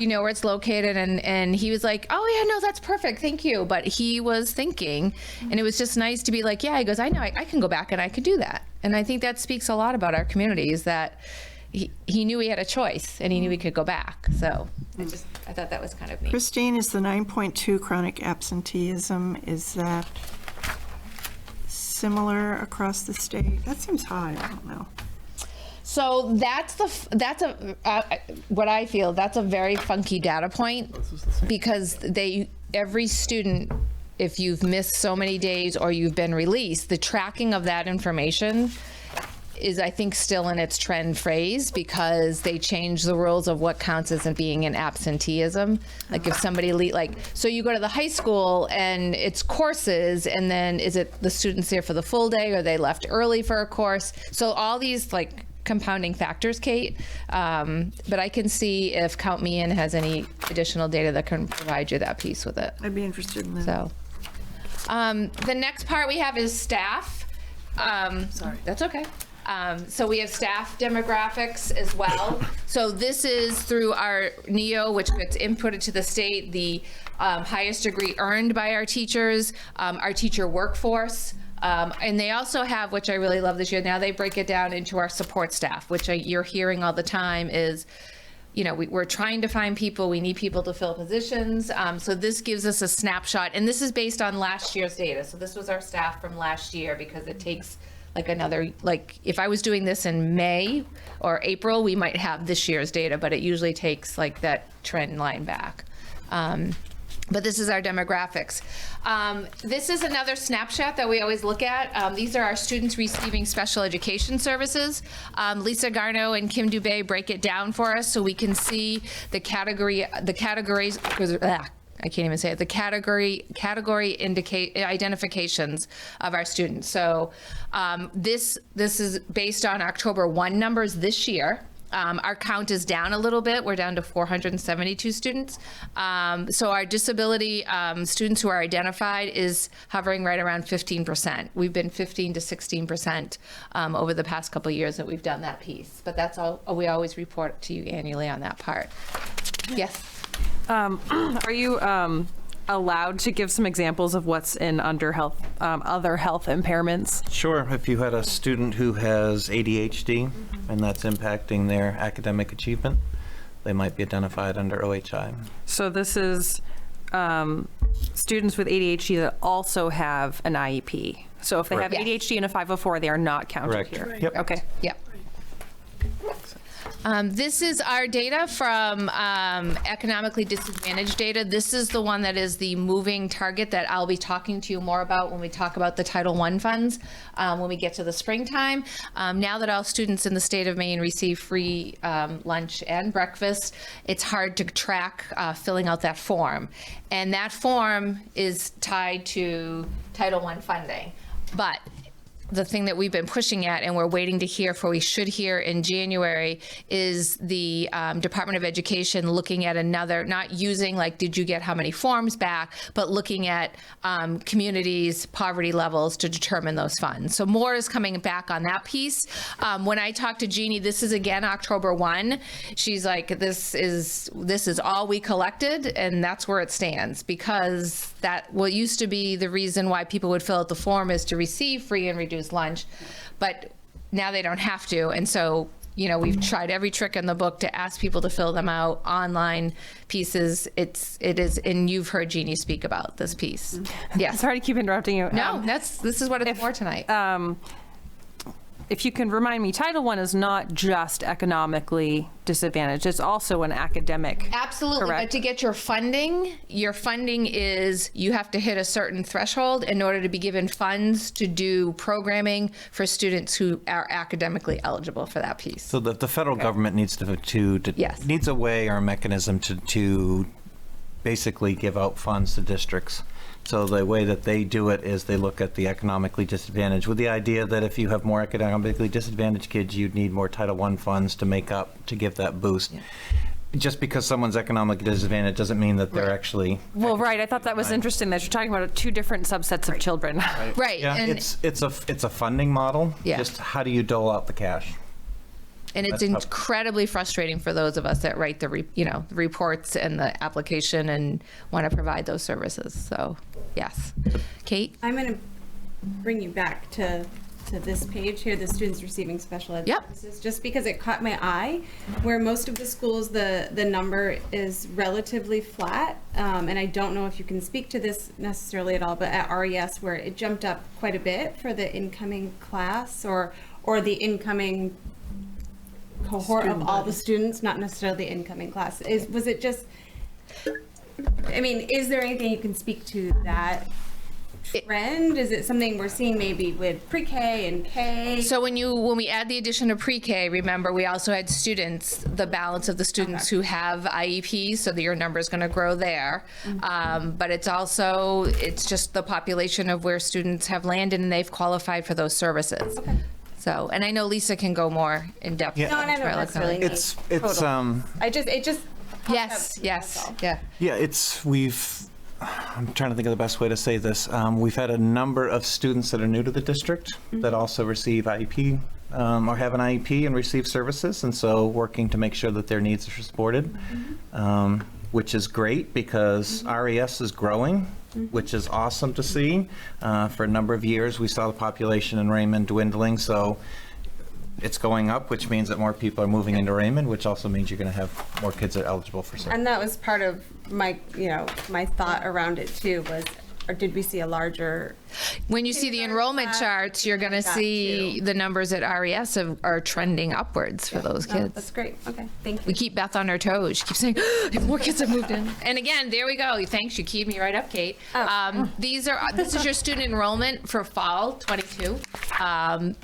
you know where it's located? And he was like, oh yeah, no, that's perfect, thank you. But he was thinking, and it was just nice to be like, yeah, he goes, I know, I can go back and I could do that. And I think that speaks a lot about our community, is that he knew he had a choice, and he knew he could go back. So I thought that was kind of neat. Christine, is the 9.2 chronic absenteeism, is that similar across the state? That seems high. I don't know. So that's what I feel. That's a very funky data point, because every student, if you've missed so many days or you've been released, the tracking of that information is, I think, still in its trend phase, because they change the rules of what counts as being an absenteeism. Like if somebody so you go to the high school and it's courses, and then is it the students there for the full day, or they left early for a course? So all these compounding factors, Kate. But I can see if Count Me In has any additional data that can provide you that piece with it. I'd be interested in that. So the next part we have is staff. Sorry. That's okay. So we have staff demographics as well. So this is through our NEO, which gets inputted to the state, the highest degree earned by our teachers, our teacher workforce. And they also have, which I really love this year, now they break it down into our support staff, which you're hearing all the time is, we're trying to find people, we need people to fill positions. So this gives us a snapshot, and this is based on last year's data. So this was our staff from last year, because it takes if I was doing this in May or April, we might have this year's data, but it usually takes that trend line back. But this is our demographics. This is another snapshot that we always look at. These are our students receiving special education services. Lisa Garno and Kim Dubé break it down for us so we can see the categories, I can't even say it, the category identifications of our students. So this is based on October 1 numbers this year. Our count is down a little bit. We're down to 472 students. So our disability students who are identified is hovering right around 15%. We've been 15 to 16% over the past couple of years that we've done that piece. But that's all, we always report to you annually on that part. Yes. Are you allowed to give some examples of what's in other health impairments? Sure. If you had a student who has ADHD and that's impacting their academic achievement, they might be identified under OHI. So this is students with ADHD that also have an IEP. So if they have ADHD and a 504, they are not counted Correct. here. Yep. Okay. Yep. This is our data from economically disadvantaged data. This is the one that is the moving target that I'll be talking to you more about when we talk about the Title I funds when we get to the springtime. Now that all students in the state of Maine receive free lunch and breakfast, it's hard to track filling out that form. And that form is tied to Title I funding. But the thing that we've been pushing at and we're waiting to hear for, we should hear in January, is the Department of Education looking at another, not using like, did you get how many forms back, but looking at communities' poverty levels to determine those funds. So more is coming back on that piece. When I talked to Jeannie, this is again October 1, she's like, this is all we collected, and that's where it stands, because that what used to be the reason why people would fill out the form is to receive free and reduced lunch, but now they don't have to. And so, you know, we've tried every trick in the book to ask people to fill them out, online pieces. It is, and you've heard Jeannie speak about this piece. Yes. Sorry to keep interrupting you. No, this is what it's for tonight. If you can remind me, Title I is not just economically disadvantaged, it's also an academic. Absolutely, correct? but to get your funding is you have to hit a certain threshold in order to be given funds to do programming for students who are academically eligible for that piece. So the federal government needs needs a way or a mechanism to basically give out funds to districts. So the way that they do it is they look at the economically disadvantaged, with the idea that if you have more economically disadvantaged kids, you'd need more Title I funds to give that boost. Yeah. Just because someone's economically disadvantaged doesn't mean that they're actually. Well, right. I thought that was interesting that you're talking about two different subsets of children. Right. Yeah, and it's a funding model. Yeah. Just how do you dole out the cash? And it's incredibly frustrating for those of us that write the reports and the application and want to provide those services. So, yes. Kate? I'm going to bring you back to this page here, the students receiving special ed services, just because it caught my eye, where most of the schools, the number is relatively flat. And I don't know if you can speak to this necessarily at all, but at RES, where it jumped up quite a bit for the incoming class or the incoming cohort of all the students, not necessarily the incoming class. Was it just, I mean, is there anything you can speak to that trend? Is it something we're seeing maybe with pre-K and K? So when we add the addition of pre-K, remember we also had students, the balance of the students who have IEPs, so that your number is going to grow there. But it's just the population of where students have landed and they've qualified for those services. Okay. So, and I know Lisa can go more in depth. Yeah. No, and I don't necessarily need total. It just yes, yeah. Yeah, I'm trying to think of the best way to say this. We've had a number of students that are new to the district that also receive IEP or have an IEP and receive services, and so working to make sure that their needs are supported, which is great because RES is growing, which is awesome to see. For a number of years, we saw the population in Raymond dwindling, so it's going up, which means that more people are moving into Raymond, which also means you're going to have more kids that are eligible for service. And that was part of my, my thought around it too, was, or did we see a larger? When you see the enrollment charts, you're going to see the numbers at RES are trending upwards for those kids. That's great. Okay, thank you. We keep Beth on her toes. She keeps saying, more kids have moved in. And again, there we go. Thanks, you keyed me right up, Kate. This is your student enrollment for fall 22. I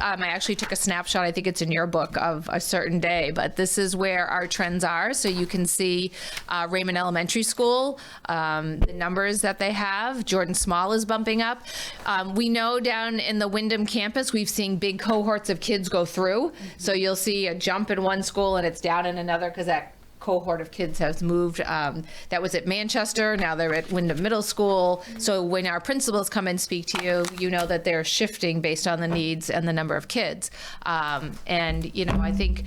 actually took a snapshot, I think it's in your book, of a certain day, but this is where our trends are. So you can see Raymond Elementary School, the numbers that they have. Jordan Small is bumping up. We know down in the Wyndham campus, we've seen big cohorts of kids go through. So you'll see a jump in one school and it's down in another because that cohort of kids has moved. That was at Manchester. Now they're at Wyndham Middle School. So when our principals come and speak to you, you know that they're shifting based on the needs and the number of kids. And, I think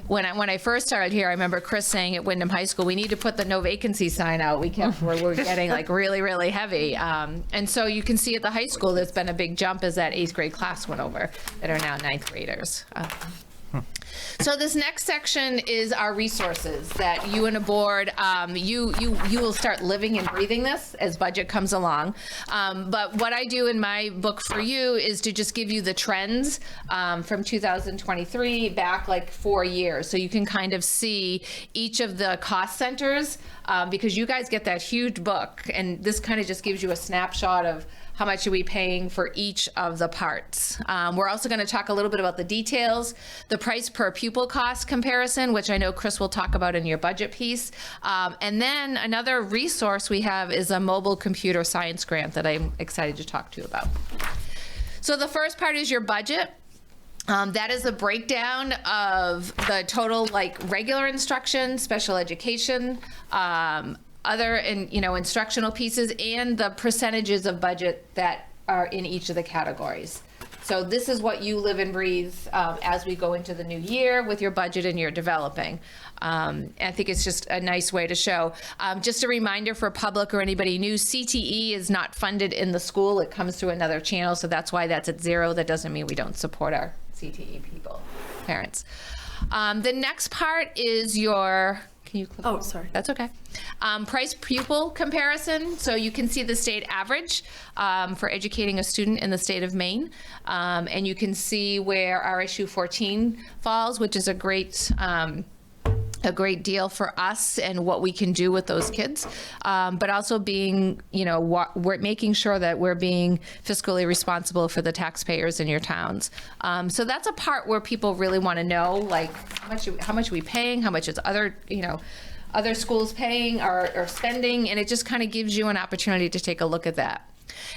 when I first started here, I remember Chris saying at Wyndham High School, we need to put the no vacancy sign out. We're getting like really, really heavy. And so you can see at the high school, there's been a big jump as that 8th grade class went over that are now 9th graders. So this next section is our resources that you and the board, you will start living and breathing this as budget comes along. But what I do in my book for you is to just give you the trends from 2023 back like 4 years. So you can kind of see each of the cost centers because you guys get that huge book, and this kind of just gives you a snapshot of how much are we paying for each of the parts. We're also going to talk a little bit about the details, the price per pupil cost comparison, which I know Chris will talk about in your budget piece. And then another resource we have is a mobile computer science grant that I'm excited to talk to you about. So the first part is your budget. That is a breakdown of the total like regular instruction, special education, other instructional pieces, and the percentages of budget that are in each of the categories. So this is what you live and breathe as we go into the new year with your budget and you're developing. I think it's just a nice way to show. Just a reminder for public or anybody new, CTE is not funded in the school. It comes through another channel, so that's why that's at 0. That doesn't mean we don't support our CTE parents. The next part is your, can you click? Oh, sorry. That's okay. Price pupil comparison. So you can see the state average for educating a student in the state of Maine. And you can see where RSU 14 falls, which is a great deal for us and what we can do with those kids, but also being, we're making sure that we're being fiscally responsible for the taxpayers in your towns. So that's a part where people really want to know, like, how much are we paying, how much is other schools paying or spending, and it just kind of gives you an opportunity to take a look at that.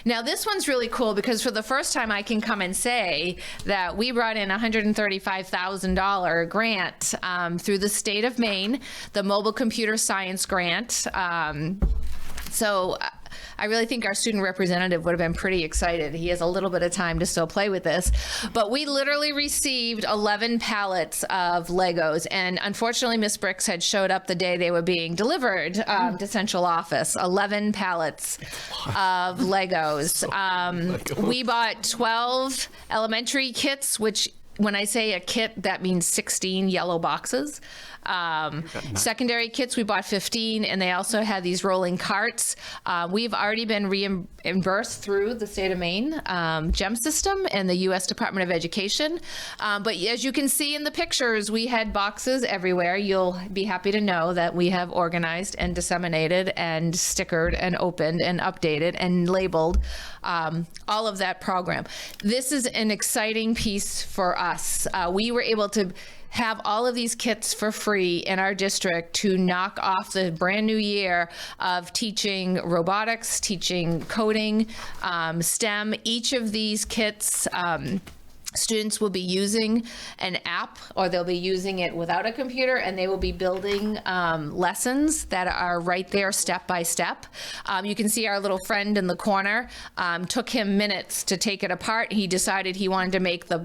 Now, this one's really cool because for the first time I can come and say that we brought in a $135,000 grant through the state of Maine, the Mobile Computer Science Grant. So I really think our student representative would have been pretty excited. He has a little bit of time to still play with this. But we literally received 11 pallets of Legos. And unfortunately, Miss Bricks had showed up the day they were being delivered to central office. 11 pallets of Legos. We bought 12 elementary kits, which when I say a kit, that means 16 yellow boxes. Secondary kits, we bought 15, and they also had these rolling carts. We've already been reimbursed through the state of Maine GEM system and the U.S. Department of Education. But as you can see in the pictures, we had boxes everywhere. You'll be happy to know that we have organized and disseminated and stickered and opened and updated and labeled all of that program. This is an exciting piece for us. We were able to have all of these kits for free in our district to knock off the brand new year of teaching robotics, teaching coding, STEM. Each of these kits, students will be using an app, or they'll be using it without a computer, and they will be building lessons that are right there step by step. You can see our little friend in the corner. Took him minutes to take it apart. He decided he wanted to make the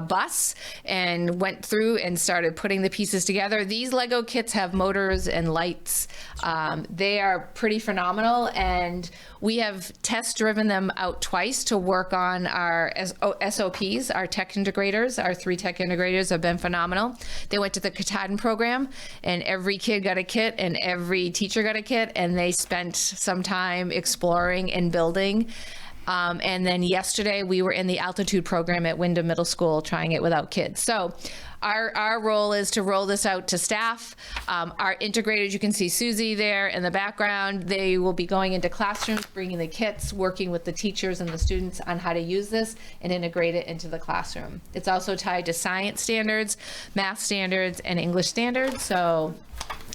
bus and went through and started putting the pieces together. These Lego kits have motors and lights. They are pretty phenomenal, and we have test driven them out twice to work on our SOPs, our tech integrators. Our 3 tech integrators have been phenomenal. They went to the Katahdin program, and every kid got a kit and every teacher got a kit, and they spent some time exploring and building. And then yesterday we were in the altitude program at Wyndham Middle School trying it without kids. So our role is to roll this out to staff. Our integrators, you can see Susie there in the background. They will be going into classrooms, bringing the kits, working with the teachers and the students on how to use this and integrate it into the classroom. It's also tied to science standards, math standards, and English standards. So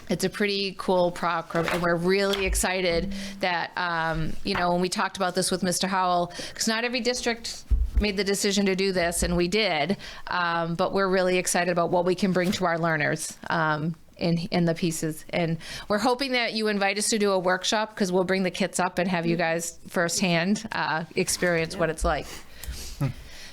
it's a pretty cool program, and we're really excited that, when we talked about this with Mr. Howell, because not every district made the decision to do this, and we did, but we're really excited about what we can bring to our learners in the pieces. And we're hoping that you invite us to do a workshop, because we'll bring the kits up and have you guys firsthand experience what it's like.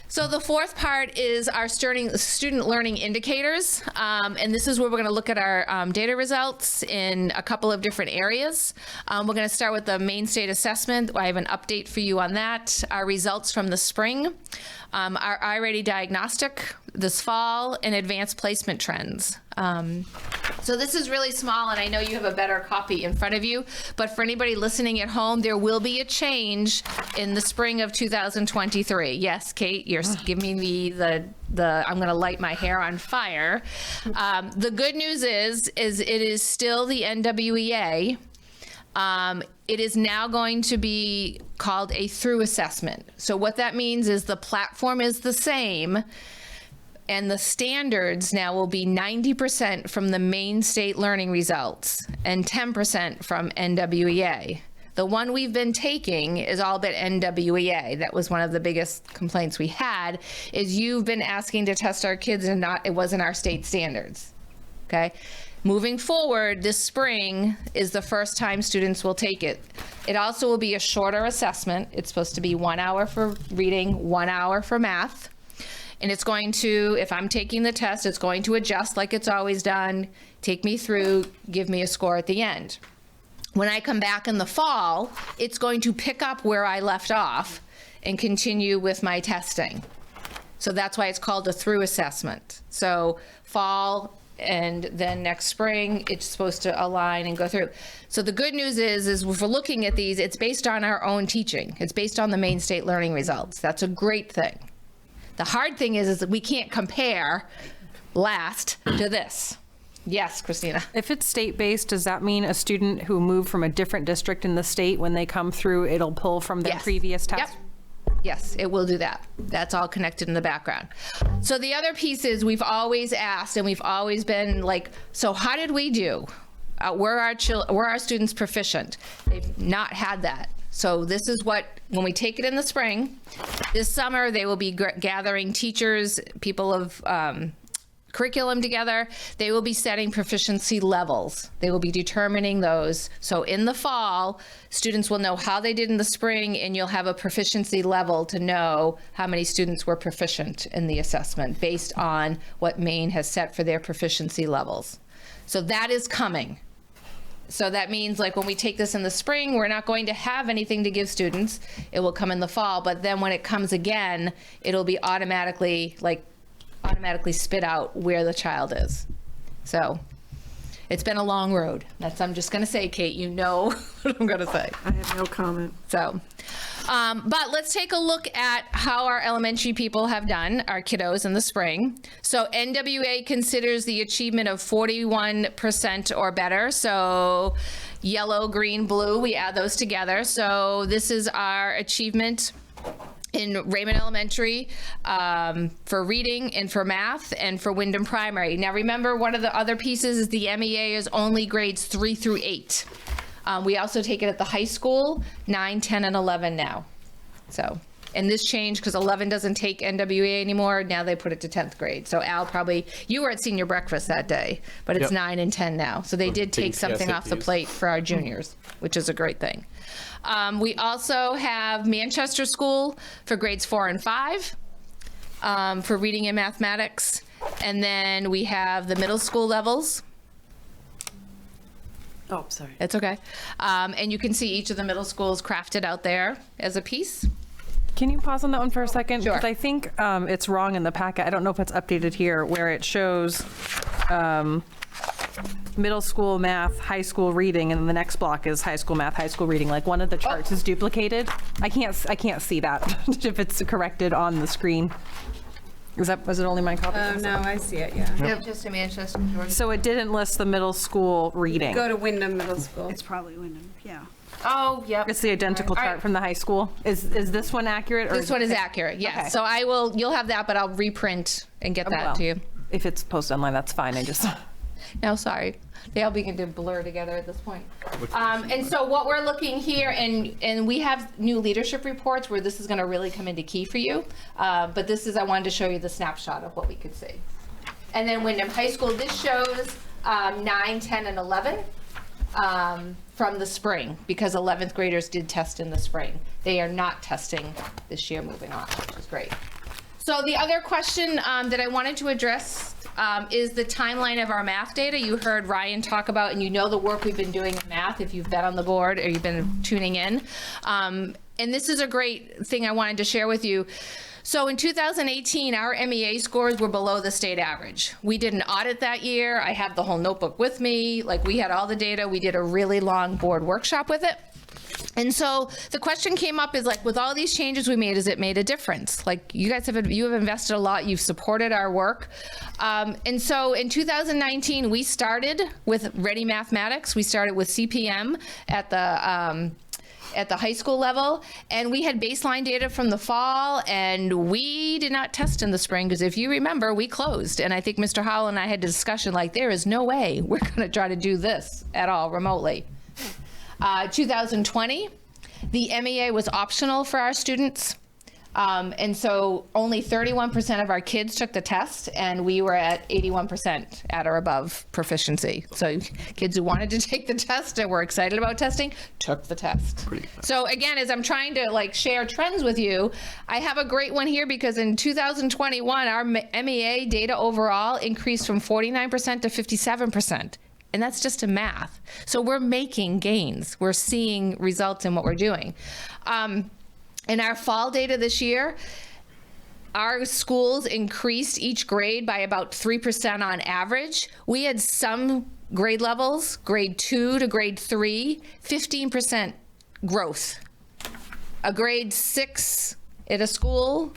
So the fourth part is our student learning indicators, and this is where we're going to look at our data results in a couple of different areas. We're going to start with the main state assessment. I have an update for you on that. Our results from the spring, our iReady diagnostic this fall, and advanced placement trends. So this is really small, and I know you have a better copy in front of you, but for anybody listening at home, there will be a change in the spring of 2023. Yes, Kate, you're giving me the I'm going to light my hair on fire. The good news is it is still the NWEA. It is now going to be called a through assessment. So what that means is the platform is the same, and the standards now will be 90% from the main state learning results and 10% from NWEA. The one we've been taking is all but NWEA. That was one of the biggest complaints we had, is you've been asking to test our kids and it wasn't our state standards, okay? Moving forward, this spring is the first time students will take it. It also will be a shorter assessment. It's supposed to be 1 hour for reading, 1 hour for math. And it's going to, if I'm taking the test, it's going to adjust like it's always done, take me through, give me a score at the end. When I come back in the fall, it's going to pick up where I left off and continue with my testing. So that's why it's called a through assessment. So fall and then next spring, it's supposed to align and go through. So the good news is if we're looking at these, it's based on our own teaching. It's based on the main state learning results. That's a great thing. The hard thing is that we can't compare last to this. Yes, Christina. If it's state-based, does that mean a student who moved from a different district in the state, when they come through, it'll pull from their previous test? Yep. Yes, it will do that. That's all connected in the background. So the other piece is we've always asked, and we've always been like, so how did we do? Were our students proficient? They've not had that. So this is what, when we take it in the spring, this summer they will be gathering teachers, people of curriculum together. They will be setting proficiency levels. They will be determining those. So in the fall, students will know how they did in the spring, and you'll have a proficiency level to know how many students were proficient in the assessment based on what Maine has set for their proficiency levels. So that is coming. So that means, like, when we take this in the spring, we're not going to have anything to give students. It will come in the fall, but then when it comes again, it'll be automatically spit out where the child is. So it's been a long road. I'm just going to say, Kate, you know what I'm going to say. I have no comment. So, but let's take a look at how our elementary people have done, our kiddos in the spring. So NWA considers the achievement of 41% or better. So yellow, green, blue, we add those together. So this is our achievement in Raymond Elementary for reading and for math and for Wyndham Primary. Now remember, one of the other pieces is the MEA is only grades 3 through 8. We also take it at the high school, 9, 10, and 11 now. So, and this changed because 11 doesn't take NWA anymore. Now they put it to 10th grade. So Al, probably, you were at senior breakfast that day, but it's 9 and 10 now. So they did take something off the plate for our juniors, which is a great thing. We also have Manchester School for grades 4 and 5 for reading and mathematics. And then we have the middle school levels. Oh, sorry. It's okay. And you can see each of the middle schools crafted out there as a piece. Can you pause on that one for a second? Sure. Because I think it's wrong in the packet. I don't know if it's updated here, where it shows middle school math, high school reading, and then the next block is high school math, high school reading. Like one of the charts is duplicated. I can't see that if it's corrected on the screen. Was it only my copy? Oh, no, I see it, yeah. Yep, just in Manchester, Georgia. So it didn't list the middle school reading. Go to Wyndham Middle School. It's probably Wyndham, yeah. Oh, yep. It's the identical chart from the high school. Is this one accurate? Or This one is accurate, yes. Okay. So you'll have that, but I'll reprint and get that to you. If it's posted online, that's fine. I just... No, sorry. They all begin to blur together at this point. And so what we're looking here, and we have new leadership reports where this is going to really come into key for you. But this is, I wanted to show you the snapshot of what we could see. And then Wyndham High School, this shows 9, 10, and 11 from the spring, because 11th graders did test in the spring. They are not testing this year moving on, which is great. So the other question that I wanted to address is the timeline of our math data. You heard Ryan talk about, and you know the work we've been doing in math if you've been on the board or you've been tuning in. And this is a great thing I wanted to share with you. So in 2018, our MEA scores were below the state average. We did an audit that year. I have the whole notebook with me. Like, we had all the data. We did a really long board workshop with it. And so the question came up is, like, with all these changes we made, has it made a difference? Like, you guys have invested a lot. You've supported our work. And so in 2019, we started with Ready Mathematics. We started with CPM at the high school level, and we had baseline data from the fall, and we did not test in the spring because, if you remember, we closed. And I think Mr. Howell and I had a discussion like, there is no way we're going to try to do this at all remotely. 2020, the MEA was optional for our students. And so only 31% of our kids took the test, and we were at 81% at or above proficiency. So kids who wanted to take the test and were excited about testing took the test. So again, as I'm trying to, like, share trends with you, I have a great one here, because in 2021, our MEA data overall increased from 49% to 57%. And that's just in math. So we're making gains. We're seeing results in what we're doing. In our fall data this year, our schools increased each grade by about 3% on average. We had some grade levels, grade 2 to grade 3, 15% growth. A grade 6 at a school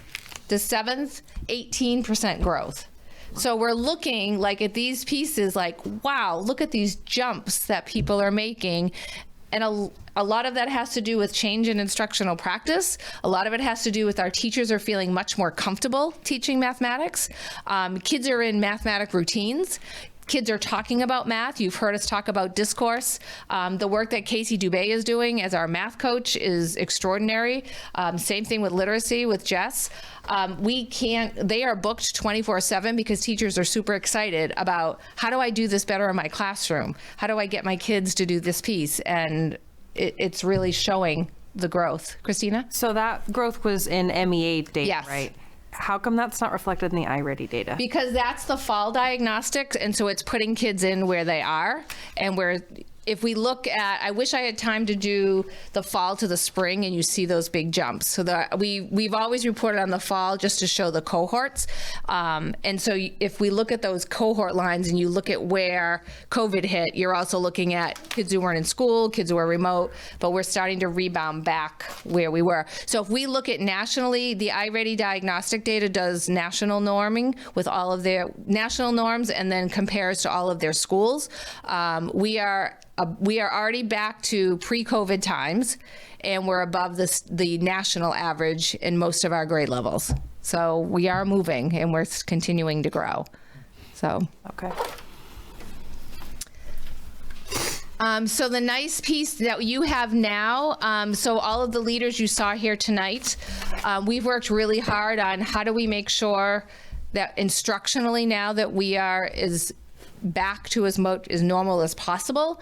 to 7th, 18% growth. So we're looking, like, at these pieces like, wow, look at these jumps that people are making. And a lot of that has to do with change in instructional practice. A lot of it has to do with our teachers are feeling much more comfortable teaching mathematics. Kids are in mathematic routines. Kids are talking about math. You've heard us talk about discourse. The work that Casey Dubé is doing as our math coach is extraordinary. Same thing with literacy with Jess. They are booked 24/7 because teachers are super excited about, how do I do this better in my classroom? How do I get my kids to do this piece? And it's really showing the growth. Christina? So that growth was in MEA data, Yes. right? How come that's not reflected in the iReady data? Because that's the fall diagnostics, and so it's putting kids in where they are, and where, if we look at, I wish I had time to do the fall to the spring, and you see those big jumps. So we've always reported on the fall just to show the cohorts. And so if we look at those cohort lines and you look at where COVID hit, you're also looking at kids who weren't in school, kids who were remote, but we're starting to rebound back where we were. So if we look at nationally, the iReady diagnostic data does national norming with all of their national norms and then compares to all of their schools. We are already back to pre-COVID times, and we're above the national average in most of our grade levels. So we are moving, and we're continuing to grow. So. Okay. So the nice piece that you have now, so all of the leaders you saw here tonight, we've worked really hard on how do we make sure that instructionally now that we are is back to as normal as possible.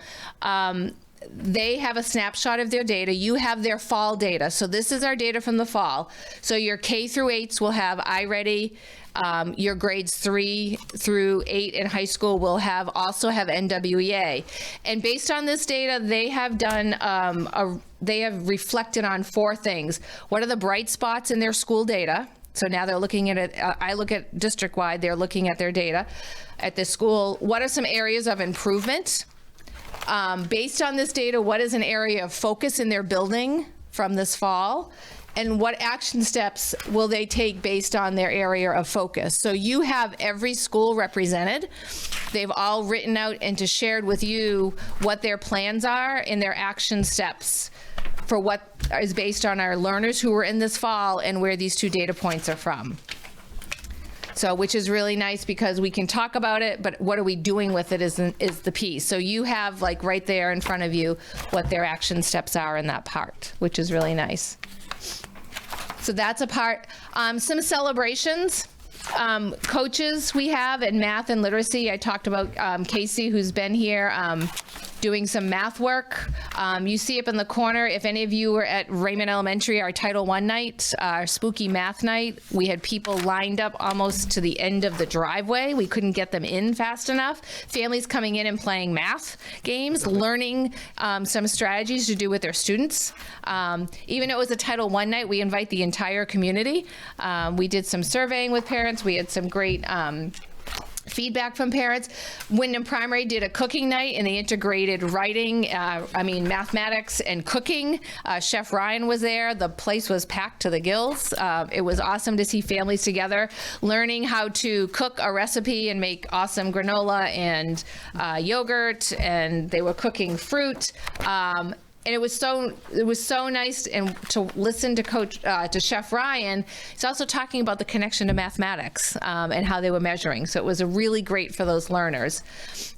They have a snapshot of their data. You have their fall data. So this is our data from the fall. So your K through 8s will have iReady. Your grades 3 through 8 in high school will also have NWEA. And based on this data, they have done they have reflected on 4 things. What are the bright spots in their school data? So now they're looking at it. I look at district-wide. They're looking at their data at this school. What are some areas of improvement? Based on this data, what is an area of focus in their building from this fall? And what action steps will they take based on their area of focus? So you have every school represented. They've all written out and shared with you what their plans are and their action steps for what is based on our learners who were in this fall and where these 2 data points are from. So, which is really nice because we can talk about it, but what are we doing with it is the piece. So you have, like, right there in front of you what their action steps are in that part, which is really nice. So that's a part. Some celebrations. Coaches we have in math and literacy. I talked about Casey, who's been here doing some math work. You see up in the corner, if any of you were at Raymond Elementary, our Title I night, our spooky math night, we had people lined up almost to the end of the driveway. We couldn't get them in fast enough. Families coming in and playing math games, learning some strategies to do with their students. Even though it was a Title I night, we invite the entire community. We did some surveying with parents. We had some great feedback from parents. Wyndham Primary did a cooking night, and they integrated writing, mathematics and cooking. Chef Ryan was there. The place was packed to the gills. It was awesome to see families together, learning how to cook a recipe and make awesome granola and yogurt, and they were cooking fruit. And it was so nice and to listen to Chef Ryan. He's also talking about the connection to mathematics and how they were measuring. So it was really great for those learners.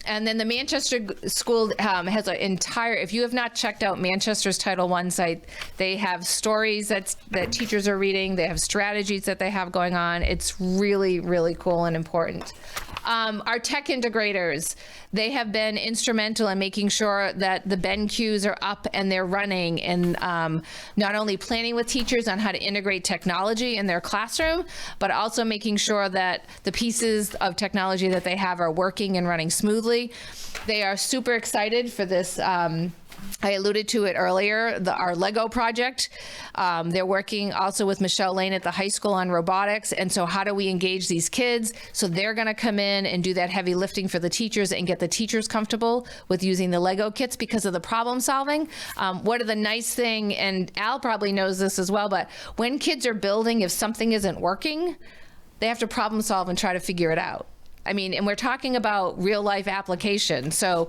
And then the Manchester School has an entire, if you have not checked out Manchester's Title I site, they have stories that teachers are reading. They have strategies that they have going on. It's really, really cool and important. Our tech integrators, they have been instrumental in making sure that the BenQs are up and they're running, and not only planning with teachers on how to integrate technology in their classroom, but also making sure that the pieces of technology that they have are working and running smoothly. They are super excited for this. I alluded to it earlier, our Lego project. They're working also with Michelle Lane at the high school on robotics. And so how do we engage these kids? So they're going to come in and do that heavy lifting for the teachers and get the teachers comfortable with using the Lego kits because of the problem solving. What are the nice thing, and Al probably knows this as well, but when kids are building, if something isn't working, they have to problem solve and try to figure it out. I mean, and we're talking about real life application. So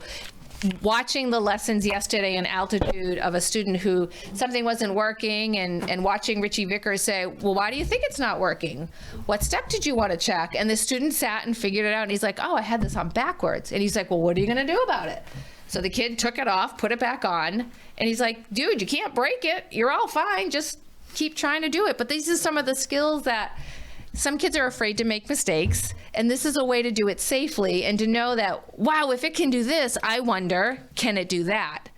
watching the lessons yesterday in Altitude of a student who something wasn't working, and watching Richie Vickers say, well, why do you think it's not working? What step did you want to check? And the student sat and figured it out, and he's like, oh, I had this on backwards. And he's like, well, what are you going to do about it? So the kid took it off, put it back on, and he's like, dude, you can't break it. You're all fine. Just keep trying to do it. But these are some of the skills that some kids are afraid to make mistakes, and this is a way to do it safely and to know that, wow, if it can do this, I wonder, can it do that?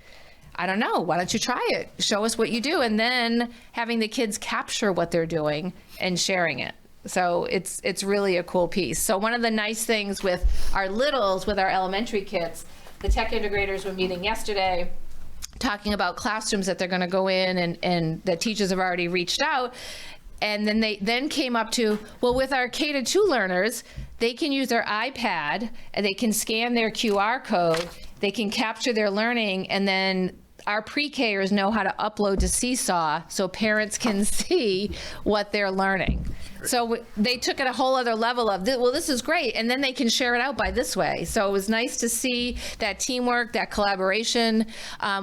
I don't know. Why don't you try it? Show us what you do. And then having the kids capture what they're doing and sharing it. So it's really a cool piece. So one of the nice things with our littles, with our elementary kids, the tech integrators were meeting yesterday, talking about classrooms that they're going to go in and that teachers have already reached out. And then they came up to, well, with our K-2 learners, they can use their iPad and they can scan their QR code, they can capture their learning, and then our pre-Kers know how to upload to Seesaw so parents can see what they're learning. So they took it a whole other level of, well, this is great, and then they can share it out by this way. So it was nice to see that teamwork, that collaboration.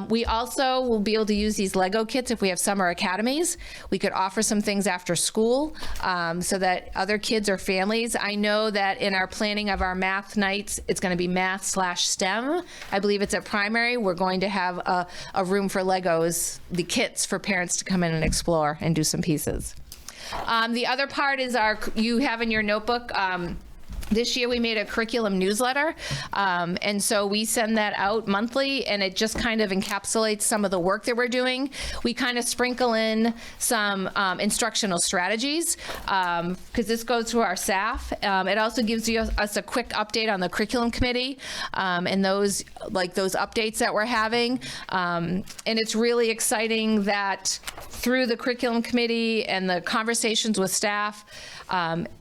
We also will be able to use these Lego kits if we have summer academies. We could offer some things after school so that other kids or families. I know that in our planning of our math nights, it's going to be math/STEM. I believe it's at primary. We're going to have a room for Legos, the kits for parents to come in and explore and do some pieces. The other part is you have in your notebook, this year we made a curriculum newsletter, and so we send that out monthly, and it just kind of encapsulates some of the work that we're doing. We kind of sprinkle in some instructional strategies, because this goes to our staff. It also gives us a quick update on the curriculum committee, and those updates that we're having. And it's really exciting that through the curriculum committee and the conversations with staff,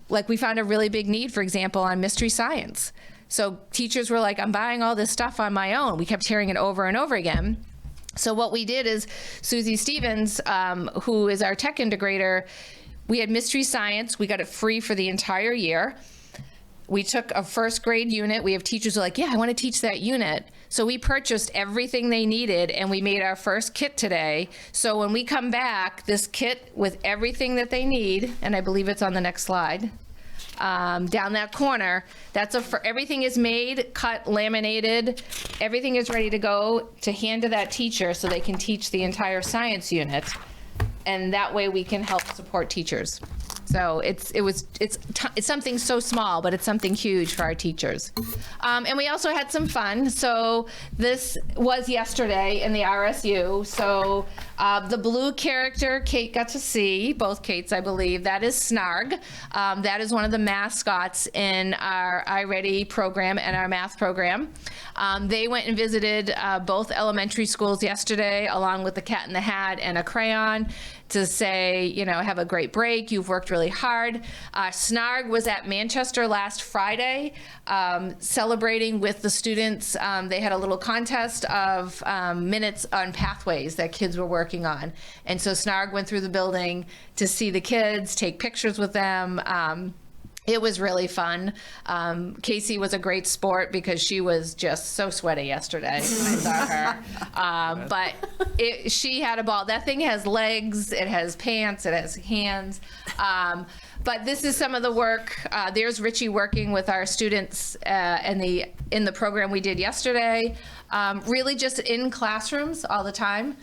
like we found a really big need, for example, on mystery science. So teachers were like, I'm buying all this stuff on my own. We kept hearing it over and over again. So what we did is Susie Stevens, who is our tech integrator, we had mystery science. We got it free for the entire year. We took a first grade unit. We have teachers who are like, yeah, I want to teach that unit. So we purchased everything they needed, and we made our first kit today. So when we come back, this kit with everything that they need, and I believe it's on the next slide, down that corner, everything is made, cut, laminated, everything is ready to go to hand to that teacher so they can teach the entire science unit. And that way we can help support teachers. So it's something so small, but it's something huge for our teachers. And we also had some fun. So this was yesterday in the RSU. So the blue character Kate got to see, both Kates, I believe, that is Snarg. That is one of the mascots in our iReady program and our math program. They went and visited both elementary schools yesterday, along with the Cat in the Hat and a crayon, to say, you know, have a great break. You've worked really hard. Snarg was at Manchester last Friday, celebrating with the students. They had a little contest of minutes on pathways that kids were working on. And so Snarg went through the building to see the kids, take pictures with them. It was really fun. Casey was a great sport because she was just so sweaty yesterday. I saw her. But she had a ball. That thing has legs, it has pants, it has hands. But this is some of the work. There's Richie working with our students in the program we did yesterday. Really just in classrooms all the time.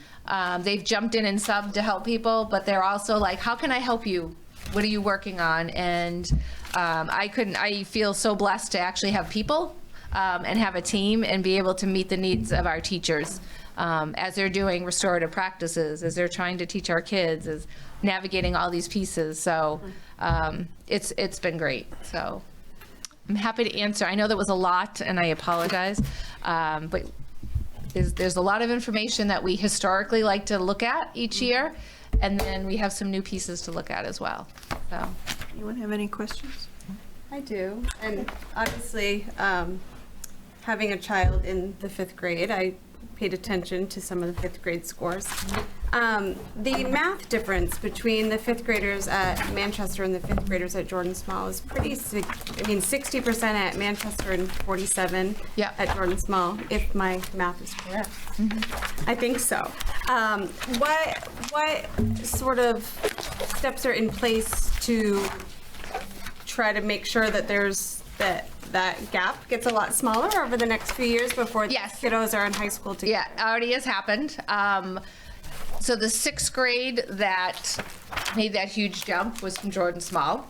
They've jumped in and subbed to help people, but they're also like, how can I help you? What are you working on? And I feel so blessed to actually have people and have a team and be able to meet the needs of our teachers as they're doing restorative practices, as they're trying to teach our kids, as navigating all these pieces. So it's been great. So I'm happy to answer. I know that was a lot, and I apologize, but there's a lot of information that we historically like to look at each year. And then we have some new pieces to look at as well. So, anyone have any questions? I do. And obviously, having a child in the 5th grade, I paid attention to some of the 5th grade scores. The math difference between the 5th graders at Manchester and the 5th graders at Jordan Small is pretty, 60% at Manchester and 47 at Jordan Small, if my math is correct. I think so. What sort of steps are in place to try to make sure that that gap gets a lot smaller over the next few years before the kiddos are in high school together? Yeah, it already has happened. So the 6th grade that made that huge jump was from Jordan Small,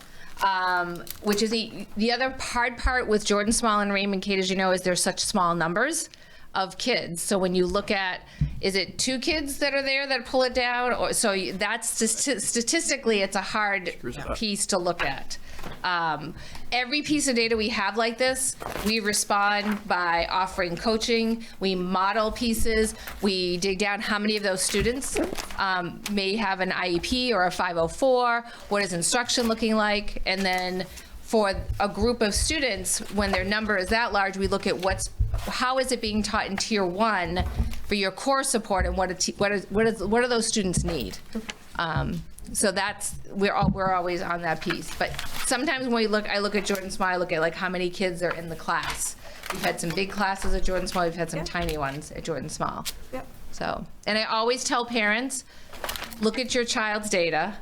which is the other hard part with Jordan Small and Raymond Kate, as you know, is there's such small numbers of kids. So when you look at, is it 2 kids that are there that pull it down? Or so that's statistically, it's a hard piece to look at. Every piece of data we have like this, we respond by offering coaching, we model pieces, we dig down how many of those students may have an IEP or a 504, what is instruction looking like, and then for a group of students, when their number is that large, we look at how is it being taught in Tier 1 for your core support, and what do those students need? So we're always on that piece. But sometimes when I look at Jordan Small, I look at like how many kids are in the class. We've had some big classes at Jordan Small. We've had some tiny ones at Jordan Small. Yep. So, and I always tell parents, look at your child's data.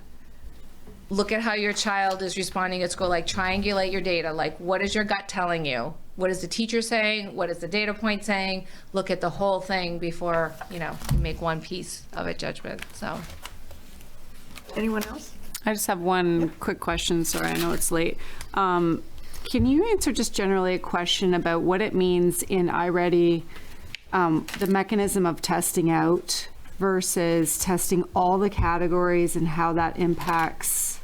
Look at how your child is responding at school. Like triangulate your data. Like what is your gut telling you? What is the teacher saying? What is the data point saying? Look at the whole thing before you make one piece of a judgment. So. Anyone else? I just have one quick question. Sorry, I know it's late. Can you answer just generally a question about what it means in iReady, the mechanism of testing out versus testing all the categories and how that impacts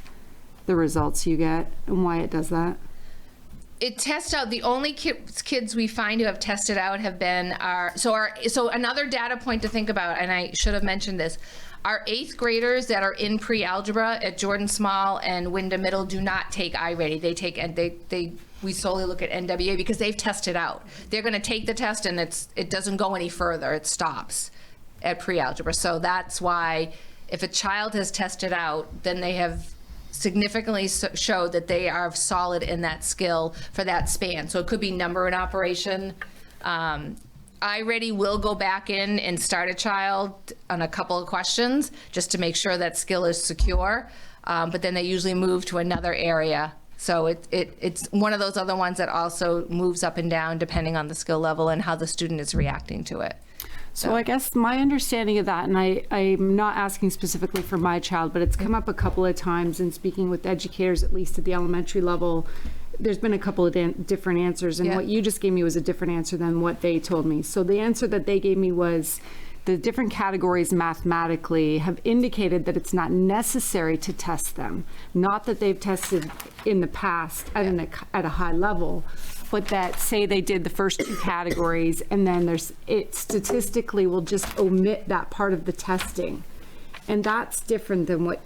the results you get and why it does that? It tests out, the only kids we find who have tested out have been so another data point to think about, and I should have mentioned this, our 8th graders that are in pre-algebra at Jordan Small and Wyndham Middle do not take iReady. We solely look at NWA because they've tested out. They're going to take the test and it doesn't go any further. It stops at pre-algebra. So that's why if a child has tested out, then they have significantly showed that they are solid in that skill for that span. So it could be number and operation. iReady will go back in and start a child on a couple of questions just to make sure that skill is secure, but then they usually move to another area. So it's one of those other ones that also moves up and down depending on the skill level and how the student is reacting to it. So I guess my understanding of that, and I'm not asking specifically for my child, but it's come up a couple of times in speaking with educators, at least at the elementary level. There's been a couple of different answers, and what you just gave me was a different answer than what they told me. So the answer that they gave me was the different categories mathematically have indicated that it's not necessary to test them. Not that they've tested in the past at a high level, but that say they did the first 2 categories and then it statistically will just omit that part of the testing. And that's different than what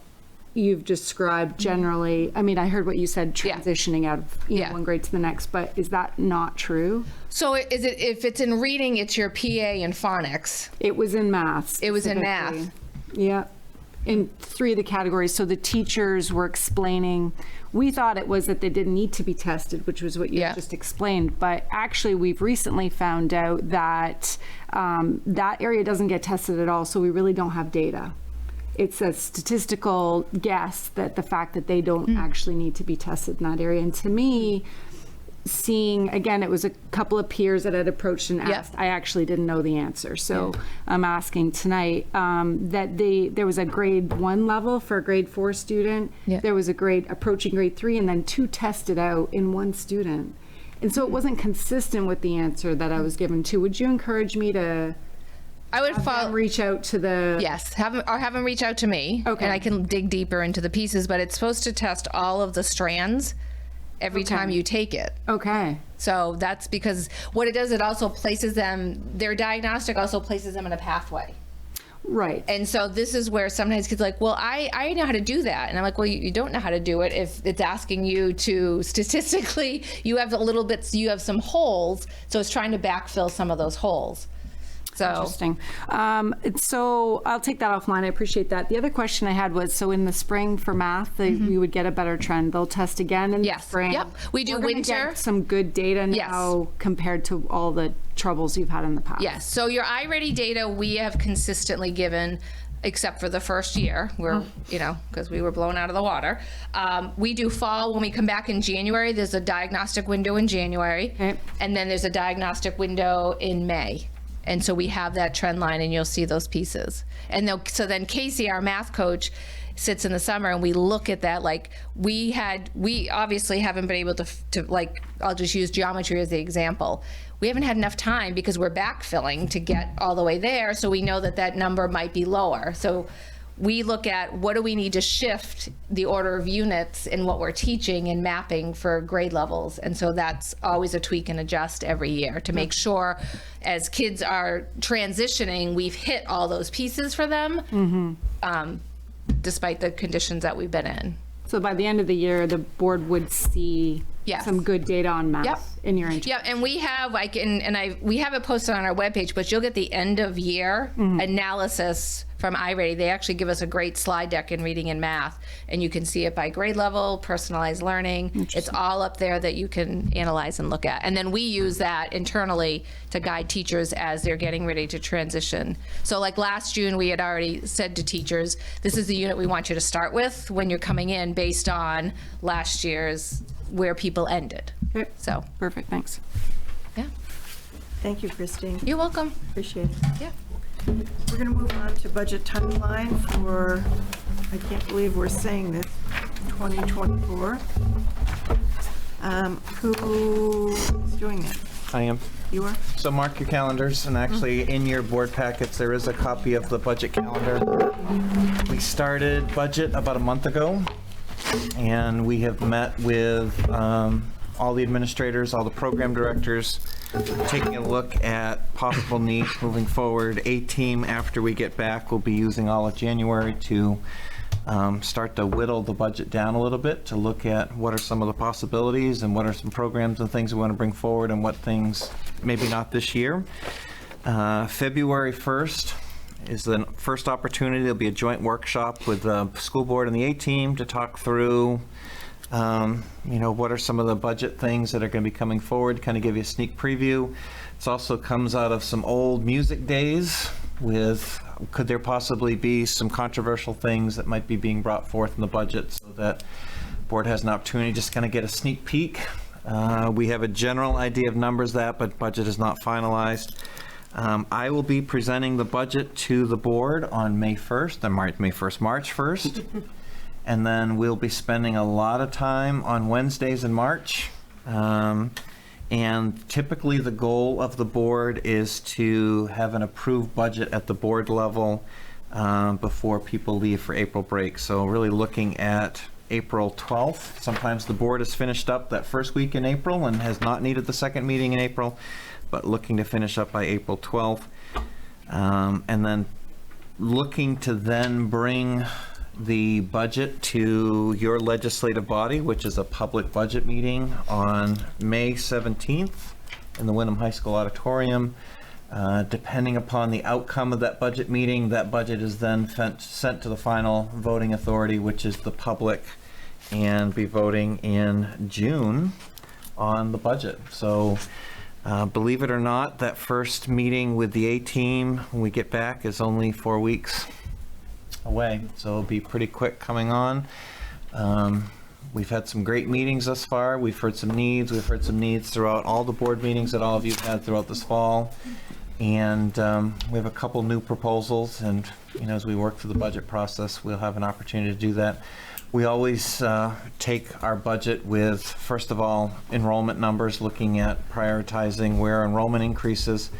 you've described generally. I mean, I heard what you said, transitioning out of one grade to the next, but is that not true? So is it, if it's in reading, it's your PA and phonics? It was in math. It was in math. Yeah. In 3 of the categories. So the teachers were explaining, we thought it was that they didn't need to be tested, which was what you just explained. But actually, we've recently found out that that area doesn't get tested at all. So we really don't have data. It's a statistical guess that the fact that they don't actually need to be tested in that area. And to me, seeing, again, it was a couple of peers that had approached and asked, I actually didn't know the answer. So I'm asking tonight that there was a grade 1 level for a grade 4 student. There was a grade approaching grade 3, and then 2 tested out in 1 student. And so it wasn't consistent with the answer that I was given too. Would you encourage me to have them reach out to the... Yes, have them reach out to me, and I can dig deeper into the pieces, but it's supposed to test all of the strands every time you take it. Okay. So that's because what it does, it also places them, their diagnostic also places them in a pathway. Right. And so this is where sometimes kids are like, well, I know how to do that. And I'm like, well, you don't know how to do it if it's asking you to statistically, you have a little bit, you have some holes. So it's trying to backfill some of those holes. So interesting. So I'll take that offline. I appreciate that. The other question I had was, so in the spring for math, we would get a better trend. They'll test again in the spring. Yep. We do We're gonna winter. Get some good data now compared to all the troubles you've had in the past. Yes. So your iReady data we have consistently given, except for the first year where, because we were blown out of the water. We do fall. When we come back in January, there's a diagnostic window in January. And then there's a diagnostic window in May. And so we have that trend line, and you'll see those pieces. And so then Casey, our math coach, sits in the summer, and we look at that. Like we obviously haven't been able to like, I'll just use geometry as the example. We haven't had enough time because we're backfilling to get all the way there. So we know that number might be lower. So we look at what do we need to shift the order of units in what we're teaching and mapping for grade levels. And so that's always a tweak and adjust every year to make sure as kids are transitioning, we've hit all those pieces for them, despite the conditions that we've been in. So by the end of the year, the board would see some good data on math in your intro. Yeah, and we have we have it posted on our webpage, but you'll get the end of year analysis from iReady. They actually give us a great slide deck in reading and math, and you can see it by grade level, personalized learning. It's all up there that you can analyze and look at. And then we use that internally to guide teachers as they're getting ready to transition. So like last June, we had already said to teachers, this is the unit we want you to start with when you're coming in based on last year's where people ended. Okay. So perfect, thanks. Yeah. Thank you, Christine. You're welcome. Appreciate it. Yeah. We're going to move on to budget timeline for, I can't believe we're saying this, 2024. Who's doing it? I am. You are? So mark your calendars, and actually in your board packets there is a copy of the budget calendar. We started budget about a month ago, and we have met with all the administrators, all the program directors, taking a look at possible needs moving forward. A team, after we get back, will be using all of January to start to whittle the budget down a little bit, to look at what are some of the possibilities and what are some programs and things we want to bring forward and what things maybe not this year. February 1st is the first opportunity. There'll be a joint workshop with the school board and the A team to talk through what are some of the budget things that are going to be coming forward, kind of give you a sneak preview. It also comes out of some old music days with, could there possibly be some controversial things that might be being brought forth in the budget, so that board has an opportunity to just kind of get a sneak peek. We have a general idea of numbers but budget is not finalized. I will be presenting the budget to the board on March 1st. And then we'll be spending a lot of time on Wednesdays in March. And typically the goal of the board is to have an approved budget at the board level before people leave for April break. So really looking at April 12th. Sometimes the board has finished up that first week in April and has not needed the second meeting in April, but looking to finish up by April 12th. And then looking to then bring the budget to your legislative body, which is a public budget meeting on May 17th in the Wyndham High School Auditorium. Depending upon the outcome of that budget meeting, that budget is then sent to the final voting authority, which is the public, and be voting in June on the budget. So believe it or not, that first meeting with the A-team when we get back is only 4 weeks away, so it'll be pretty quick coming on. We've had some great meetings thus far. We've heard some needs. We've heard some needs throughout all the board meetings that all of you have had throughout this fall. And we have a couple new proposals, and as we work through the budget process, we'll have an opportunity to do that. We always take our budget with, first of all, enrollment numbers, looking at prioritizing where enrollment increases,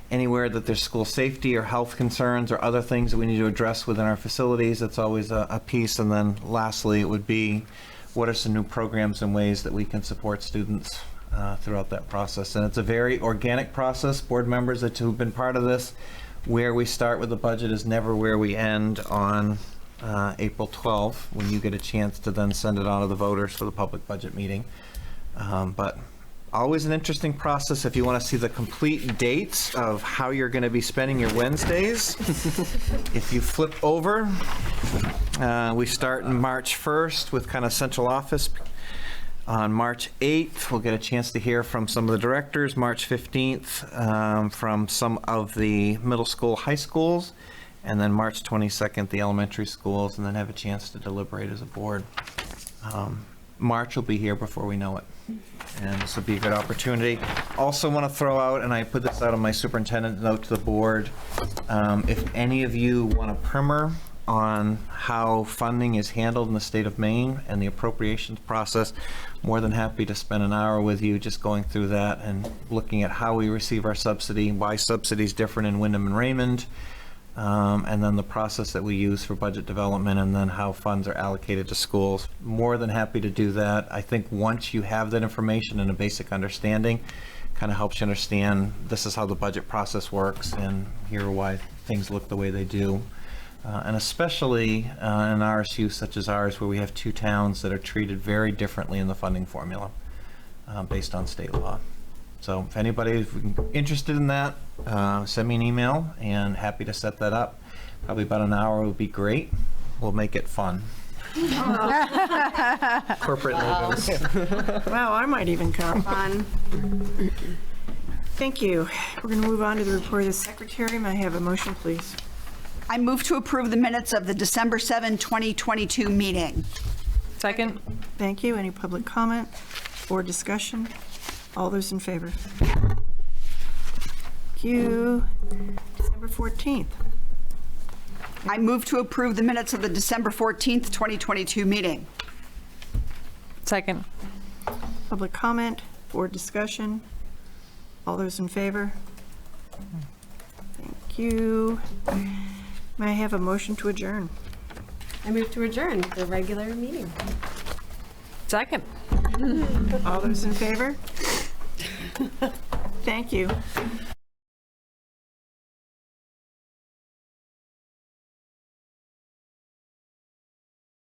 anywhere that there's school safety or health concerns or other things that we need to address within our facilities. That's always a piece. And then lastly, it would be, what are some new programs and ways that we can support students throughout that process? And it's a very organic process. Board members who've been part of this, where we start with the budget is never where we end on April 12th, when you get a chance to then send it on to the voters for the public budget meeting. But always an interesting process. If you want to see the complete dates of how you're going to be spending your Wednesdays, if you flip over, we start in March 1st with kind of central office. On March 8th, we'll get a chance to hear from some of the directors. March 15th, from some of the middle school, high schools. And then March 22nd, the elementary schools, and then have a chance to deliberate as a board. March will be here before we know it. And this will be a good opportunity. Also want to throw out, and I put this out on my superintendent note to the board, if any of you want a primer on how funding is handled in the state of Maine and the appropriations process, more than happy to spend an hour with you just going through that and looking at how we receive our subsidy, why subsidy is different in Wyndham and Raymond, and then the process that we use for budget development, and then how funds are allocated to schools. More than happy to do that. I think once you have that information and a basic understanding, kind of helps you understand this is how the budget process works, and here are why things look the way they do. And especially in an RSU such as ours, where we have two towns that are treated very differently in the funding formula based on state law. So if anybody is interested in that, send me an email, and happy to set that up. Probably about an hour would be great. We'll make it fun. Corporate meetings. Wow, I might even come. Fun. Thank you. We're going to move on to the report of the secretary. May I have a motion, please? I move to approve the minutes of the December 7, 2022 meeting. Second. Thank you. Any public comment or discussion? All those in favor? Thank you. December 14th. I move to approve the minutes of the December 14th, 2022 meeting. Second. Public comment or discussion? All those in favor? Thank you. May I have a motion to adjourn? I move to adjourn the regular meeting. Second. All those in favor? Thank you.